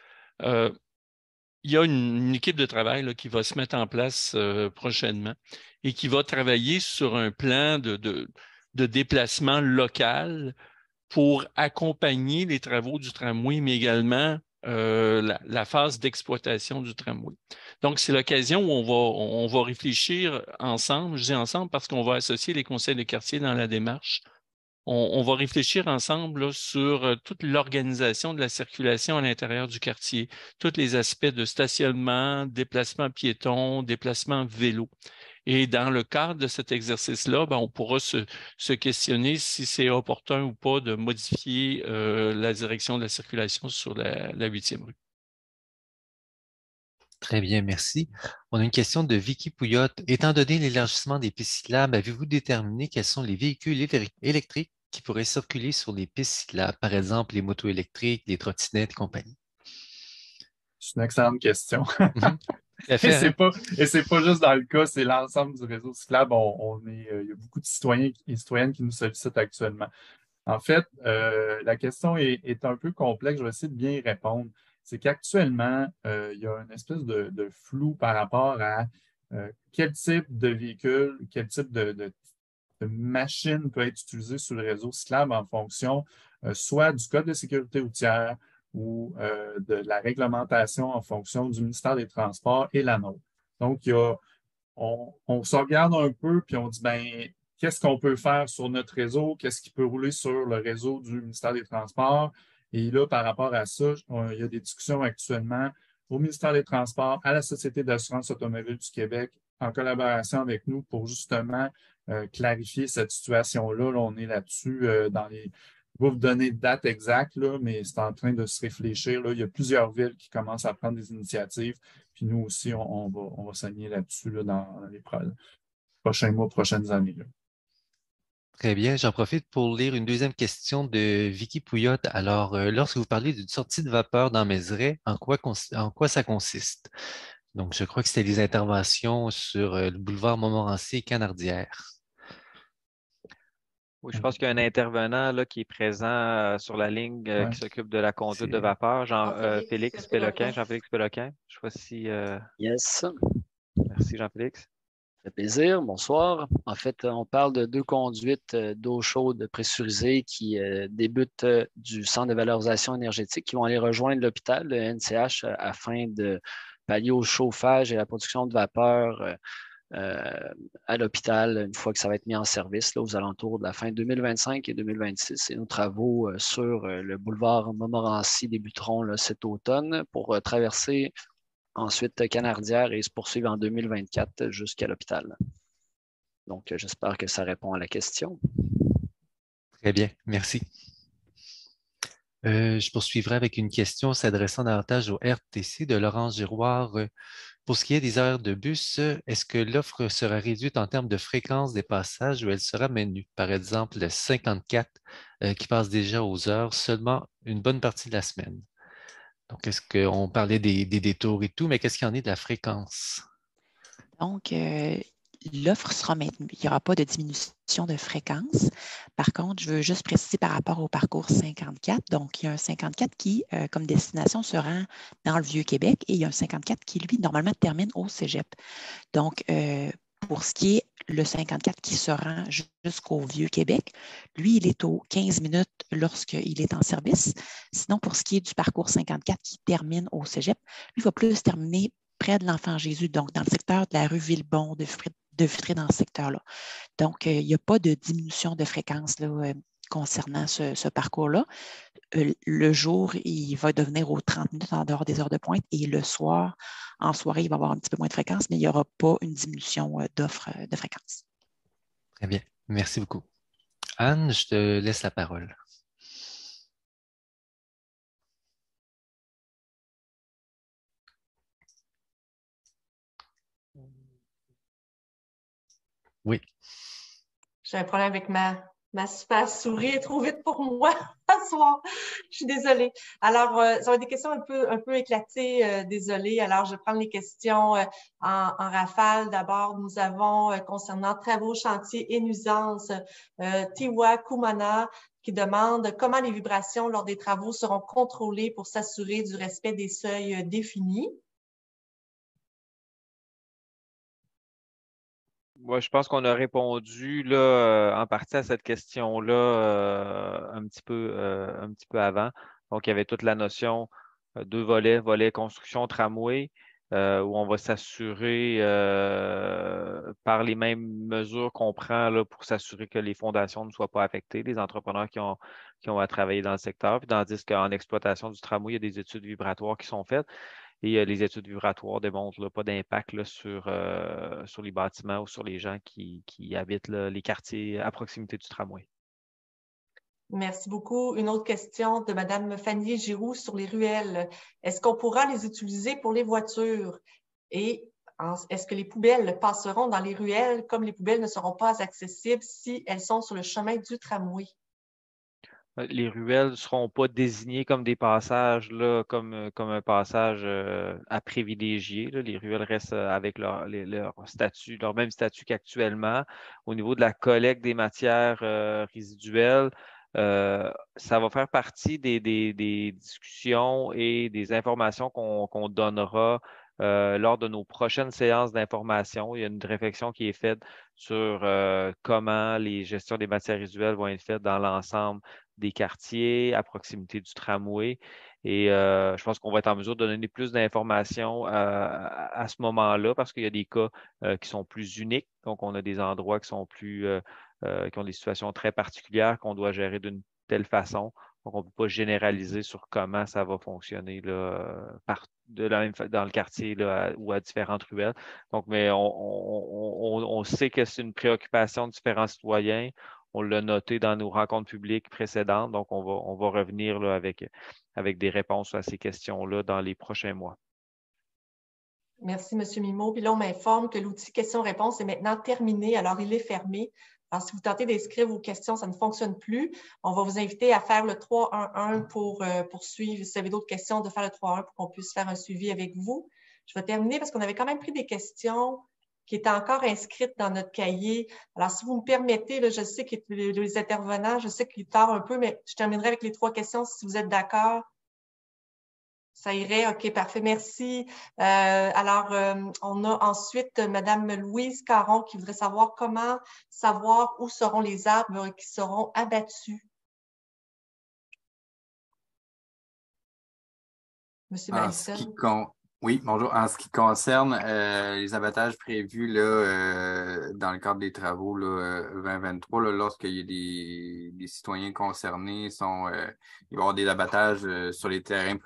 Il y a une équipe de travail là, qui va se mettre en place prochainement et qui va travailler sur un plan de déplacement local pour accompagner les travaux du tramway, mais également la phase d'exploitation du tramway. Donc, c'est l'occasion où on va réfléchir ensemble, je dis ensemble parce qu'on va associer les conseils de quartier dans la démarche. On va réfléchir ensemble là, sur toute l'organisation de la circulation à l'intérieur du quartier, tous les aspects de stationnement, déplacement piéton, déplacement vélo. Et dans le cadre de cet exercice-là, on pourra se questionner si c'est opportun ou pas de modifier la direction de la circulation sur la 8e rue. Très bien, merci. On a une question de Vicky Pouillotte. Étant donné l'élargissement des pistes cyclables, avez-vous déterminé quels sont les véhicules électriques qui pourraient circuler sur les pistes cyclables, par exemple les motos électriques, les trottinettes et compagnie? C'est une excellente question. Et c'est pas juste dans le cas, c'est l'ensemble du réseau cyclable. Il y a beaucoup de citoyens et citoyennes qui nous sollicitent actuellement. En fait, la question est un peu complexe. Je vais essayer de bien y répondre. C'est qu'actuellement, il y a une espèce de flou par rapport à quel type de véhicule, quel type de machine peut être utilisée sur le réseau cyclable en fonction soit du Code de sécurité routière ou de la réglementation en fonction du ministère des Transports et la nôtre. Donc, on se regarde un peu puis on dit, qu'est-ce qu'on peut faire sur notre réseau? Qu'est-ce qui peut rouler sur le réseau du ministère des Transports? Et là, par rapport à ça, il y a des discussions actuellement au ministère des Transports, à la Société d'assurance automobile du Québec, en collaboration avec nous pour justement clarifier cette situation-là. Là, on est là-dessus dans les... Je vais vous donner de date exacte, là, mais c'est en train de se réfléchir. Là. Il y a plusieurs villes qui commencent à prendre des initiatives. Puis nous aussi, on va s'aligner là-dessus là, dans les prochains mois, prochaines années. Là. Très bien. J'en profite pour lire une deuxième question de Vicky Pouillotte. Alors, lorsque vous parlez d'une sortie de vapeur dans Mézeray, en quoi ça consiste? Donc, je crois que c'était des interventions sur le boulevard Montmorency et Canardière. Oui, je pense qu'il y a un intervenant là, qui est présent sur la ligne qui s'occupe de la conduite de vapeur, Jean-Félix Péloquin. Jean-Félix Péloquin. Je ne sais pas si... Yes. Merci, Jean-Félix. Ça fait plaisir. Bonsoir. En fait, on parle de deux conduites d'eau chaude pressurisée qui débutent du Centre de valorisation énergétique qui vont aller rejoindre l'hôpital, le NCH, afin de pallier au chauffage et la production de vapeur à l'hôpital une fois que ça va être mis en service là, aux alentours de la fin 2025 et 2026. Et nos travaux sur le boulevard Montmorency débuteront là, cet automne pour traverser ensuite Canardière et se poursuivre en 2024 jusqu'à l'hôpital. Donc, j'espère que ça répond à la question. Très bien, merci. Je poursuivrai avec une question s'adressant davantage au RTC de Laurence Giroir. Pour ce qui est des heures de bus, est-ce que l'offre sera réduite en termes de fréquence des passages ou elle sera maintenue? Par exemple, le 54 qui passe déjà aux heures seulement une bonne partie de la semaine. Donc, est-ce qu'on parlait des détours et tout, mais qu'est-ce qu'il y en est de la fréquence? Donc, l'offre sera maintenue. Il n'y aura pas de diminution de fréquence. Par contre, je veux juste préciser par rapport au parcours 54. Donc, il y a un 54 qui, comme destination, se rend dans le Vieux-Québec et il y a un 54 qui, lui, normalement, termine au cégep. Donc, pour ce qui est le 54 qui se rend jusqu'au Vieux-Québec, lui, il est aux 15 minutes lorsqu'il est en service. Sinon, pour ce qui est du parcours 54 qui termine au cégep, lui va plus terminer près de l'Enfant Jésus, donc dans le secteur de la rue Villebon, de Vitré, dans ce secteur-là. Donc, il n'y a pas de diminution de fréquence là, concernant ce parcours-là. Le jour, il va devenir aux 30 minutes en dehors des heures de pointe et le soir, en soirée, il va avoir un petit peu moins de fréquence, mais il n'y aura pas une diminution d'offres de fréquence. Très bien. Merci beaucoup. Anne, je te laisse la parole. Oui. J'ai un problème avec ma super souris est trop vite pour moi ce soir. Je suis désolée. Alors, ça va être des questions un peu éclatées, désolée. Alors, je vais prendre les questions en rafale. D'abord, nous avons concernant travaux, chantiers et nuisances, Tiwa Kumana qui demande comment les vibrations lors des travaux seront contrôlées pour s'assurer du respect des seuils définis. Moi, je pense qu'on a répondu là, en partie à cette question-là un petit peu avant. Donc, il y avait toute la notion deux volets, volet construction tramway, où on va s'assurer par les mêmes mesures qu'on prend là, pour s'assurer que les fondations ne soient pas affectées, les entrepreneurs qui ont à travailler dans le secteur. Puis, tandis qu'en exploitation du tramway, il y a des études vibratoires qui sont faites. Et les études vibratoires démontrent là, pas d'impact là, sur les bâtiments ou sur les gens qui habitent là, les quartiers à proximité du tramway. Merci beaucoup. Une autre question de Mme Fanny Giroux sur les ruelles. Est-ce qu'on pourra les utiliser pour les voitures? Et est-ce que les poubelles passeront dans les ruelles comme les poubelles ne seront pas accessibles si elles sont sur le chemin du tramway? Les ruelles ne seront pas désignées comme des passages, là, comme un passage à privilégier. Là. Les ruelles restent avec leur statut, leur même statut qu'actuellement. Au niveau de la collecte des matières résiduelles, ça va faire partie des discussions et des informations qu'on donnera lors de nos prochaines séances d'information. Il y a une réflexion qui est faite sur comment les gestions des matières résiduelles vont être faites dans l'ensemble des quartiers à proximité du tramway. Et je pense qu'on va être en mesure de donner plus d'informations à ce moment-là parce qu'il y a des cas qui sont plus uniques. Donc, on a des endroits qui sont qui ont des situations très particulières qu'on doit gérer d'une telle façon. Donc, on ne peut pas généraliser sur comment ça va fonctionner là, dans le quartier là, ou à différentes ruelles. Donc, mais on sait que c'est une préoccupation de différents citoyens. On l'a noté dans nos rencontres publiques précédentes, donc on va revenir là, avec des réponses à ces questions-là dans les prochains mois. Merci, M. Mimo. Puis là, on m'informe que l'outil questions-réponses est maintenant terminé, alors il est fermé. Alors, si vous tentez d'inscrire vos questions, ça ne fonctionne plus. On va vous inviter à faire le 3-1-1 pour suivre. Si vous avez d'autres questions, de faire le 3-1 pour qu'on puisse faire un suivi avec vous. Je vais terminer parce qu'on avait quand même pris des questions qui étaient encore inscrites dans notre cahier. Alors, si vous me permettez, là, je sais que les intervenants, je sais qu'il est tard un peu, mais je terminerai avec les 3 questions si vous êtes d'accord. Ça irait? OK, parfait. Merci. Alors, on a ensuite Mme Louise Caron qui voudrait savoir comment savoir où seront les arbres qui seront abattus. Monsieur Madison. Oui, bonjour. En ce qui concerne les abattages prévus là, dans le cadre des travaux là, 2023, là, lorsqu'il y a des citoyens concernés, il va y avoir des abattages sur les terrains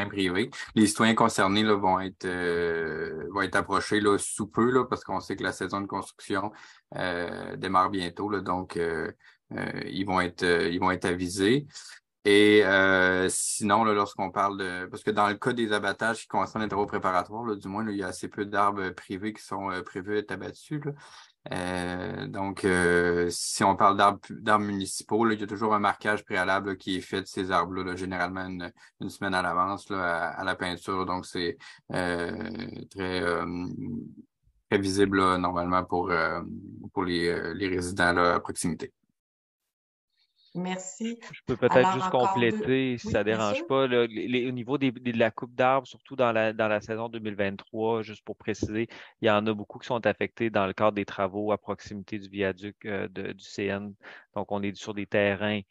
privés. Les citoyens concernés là, vont être approchés là, sous peu là, parce qu'on sait que la saison de construction démarre bientôt, là, donc ils vont être avisés. Et sinon, là, lorsqu'on parle parce que dans le cas des abattages qui concernent les travaux préparatoires, là, du moins, là, il y a assez peu d'arbres privés qui sont prévus être abattus. Là. Donc, si on parle d'arbres municipaux, là, il y a toujours un marquage préalable là, qui est fait de ces arbres-là, là, généralement une semaine à l'avance là, à la peinture. Donc, c'est très très visible là, normalement pour les résidents là, à proximité. Merci. Je peux peut-être Alors, juste encore compléter, si Oui, ça ne bien dérange sûr. pas, là, au niveau de la coupe d'arbres, surtout dans la saison 2023, juste pour préciser, il y en a beaucoup qui sont affectés dans le cadre des travaux à proximité du viaduc du CN. Donc, on est sur des terrains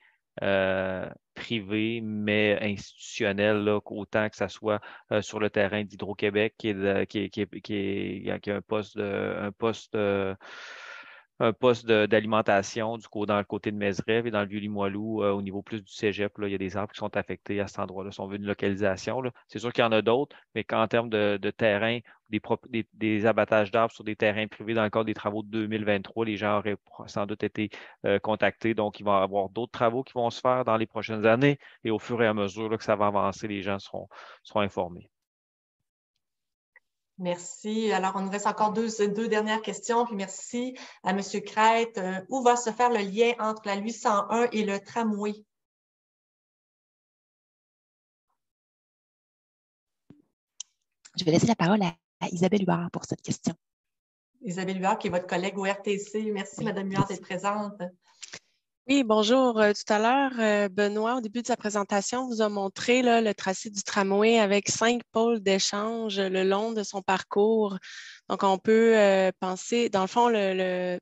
privés, mais institutionnels, là, autant que ça soit sur le terrain d'Hydro-Québec, qui a un poste d'alimentation dans le côté de Mézeray et dans le Vieux-Limoilou, au niveau plus du cégep, là, il y a des arbres qui sont affectés à cet endroit-là, si on veut une localisation. Là. C'est sûr qu'il y en a d'autres, mais qu'en termes de terrain, des abattages d'arbres sur des terrains privés dans le cadre des travaux de 2023, les gens auraient sans doute été contactés. Donc, il va y avoir d'autres travaux qui vont se faire dans les prochaines années et au fur et à mesure là, que ça va avancer, les gens seront informés. Merci. Alors, on nous reste encore deux dernières questions. Puis merci à M. Crête. Où va se faire le lien entre la 801 et le tramway? Je vais laisser la parole à Isabelle Huard pour cette question. Isabelle Huard, qui est votre collègue au RTC. Merci, Mme Huard, d'être présente. Oui, bonjour. Tout à l'heure, Benoît, au début de sa présentation, vous a montré là, le tracé du tramway avec 5 pôles d'échange le long de son parcours. Donc, on peut penser, dans le fond, le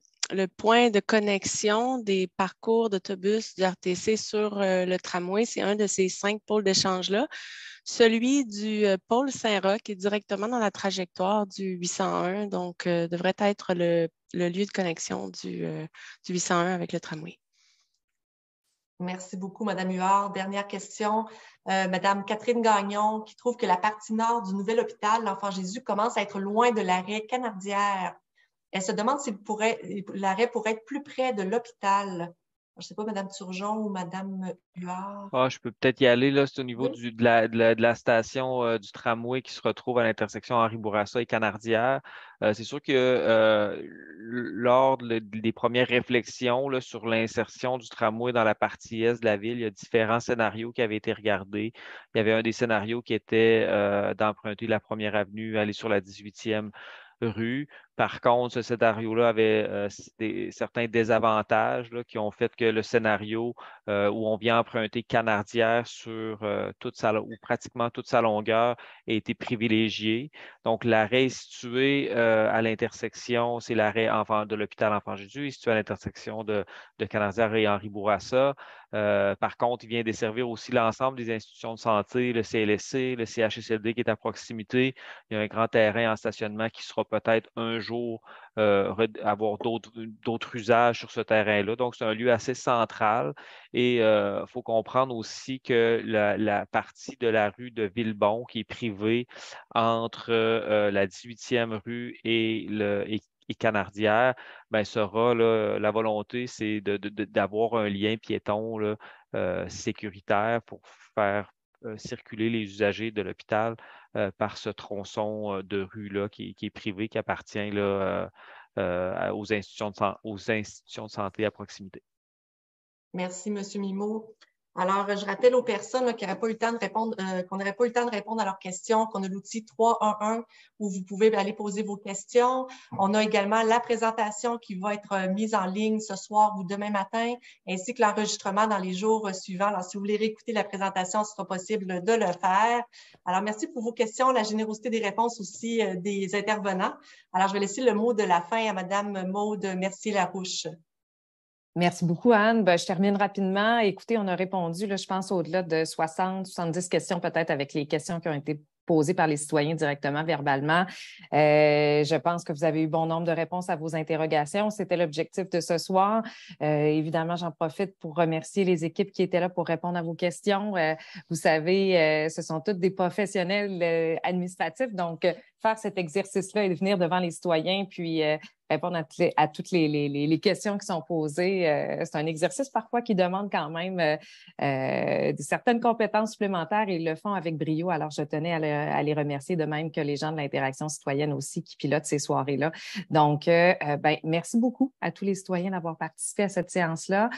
point de connexion des parcours d'autobus du RTC sur le tramway, c'est un de ces 5 pôles d'échange-là. Celui du pôle Saint-Roch est directement dans la trajectoire du 801, donc devrait être le lieu de connexion du 801 avec le tramway. Merci beaucoup, Mme Huard. Dernière question. Mme Catherine Gagnon, qui trouve que la partie nord du nouvel hôpital, l'Enfant Jésus, commence à être loin de l'arrêt Canardière. Elle se demande si l'arrêt pourrait être plus près de l'hôpital. Je ne sais pas, Mme Turgeon ou Mme Huard. Je peux peut-être y aller. Là, c'est au niveau Oui. de la station du tramway qui se retrouve à l'intersection Henri Bourassa et Canardière. C'est sûr que lors des premières réflexions là, sur l'insertion du tramway dans la partie est de la ville, il y a différents scénarios qui avaient été regardés. Il y avait un des scénarios qui était d'emprunter la première avenue, aller sur la 18e rue. Par contre, ce scénario-là avait certains désavantages là, qui ont fait que le scénario où on vient emprunter Canardière sur ou pratiquement toute sa longueur a été privilégié. Donc, l'arrêt est situé à l'intersection, c'est l'arrêt de l'hôpital Enfant Jésus, il est situé à l'intersection de Canardière et Henri Bourassa. Par contre, il vient desservir aussi l'ensemble des institutions de santé, le CLSC, le CHSLD qui est à proximité. Il y a un grand terrain en stationnement qui sera peut-être un jour avoir d'autres usages sur ce terrain-là. Donc, c'est un lieu assez central et il faut comprendre aussi que la partie de la rue de Villebon qui est privée entre la 18e rue et Canardière, ben, sera là, la volonté, c'est d'avoir un lien piéton là, sécuritaire pour faire circuler les usagers de l'hôpital par ce tronçon de rue-là qui est privé, qui appartient là, aux institutions de santé à proximité. Merci, M. Mimeau. Alors, je rappelle aux personnes là, qui n'auraient pas eu le temps de répondre, qu'on n'aurait pas eu le temps de répondre à leurs questions, qu'on a l'outil 311 où vous pouvez aller poser vos questions. On a également la présentation qui va être mise en ligne ce soir ou demain matin, ainsi que l'enregistrement dans les jours suivants. Alors, si vous voulez réécouter la présentation, ce sera possible de le faire. Alors, merci pour vos questions, la générosité des réponses aussi des intervenants. Alors, je vais laisser le mot de la fin à Mme Maude Mercier-Larouche. Merci beaucoup, Anne. Je termine rapidement. Écoutez, on a répondu, là, je pense, au-delà de 60, 70 questions, peut-être avec les questions qui ont été posées par les citoyens directement, verbalement. Je pense que vous avez eu bon nombre de réponses à vos interrogations. C'était l'objectif de ce soir. Évidemment, j'en profite pour remercier les équipes qui étaient là pour répondre à vos questions. Vous savez, ce sont tous des professionnels administratifs, donc faire cet exercice-là et venir devant les citoyens, puis répondre à toutes les questions qui sont posées. C'est un exercice parfois qui demande quand même certaines compétences supplémentaires et ils le font avec brio. Alors, je tenais à les remercier, de même que les gens de l'interaction citoyenne aussi qui pilotent ces soirées-là. Donc, merci beaucoup à tous les citoyens d'avoir participé à cette séance-là.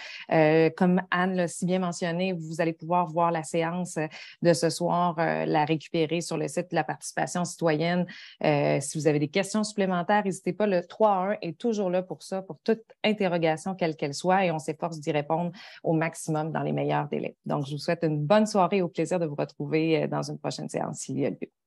Comme Anne l'a si bien mentionné, vous allez pouvoir voir la séance de ce soir, la récupérer sur le site de la participation citoyenne. Si vous avez des questions supplémentaires, n'hésitez pas, le 3-1 est toujours là pour ça, pour toute interrogation, quelle qu'elle soit, et on s'efforce d'y répondre au maximum dans les meilleurs délais. Donc, je vous souhaite une bonne soirée et au plaisir de vous retrouver dans une prochaine séance s'il y a lieu.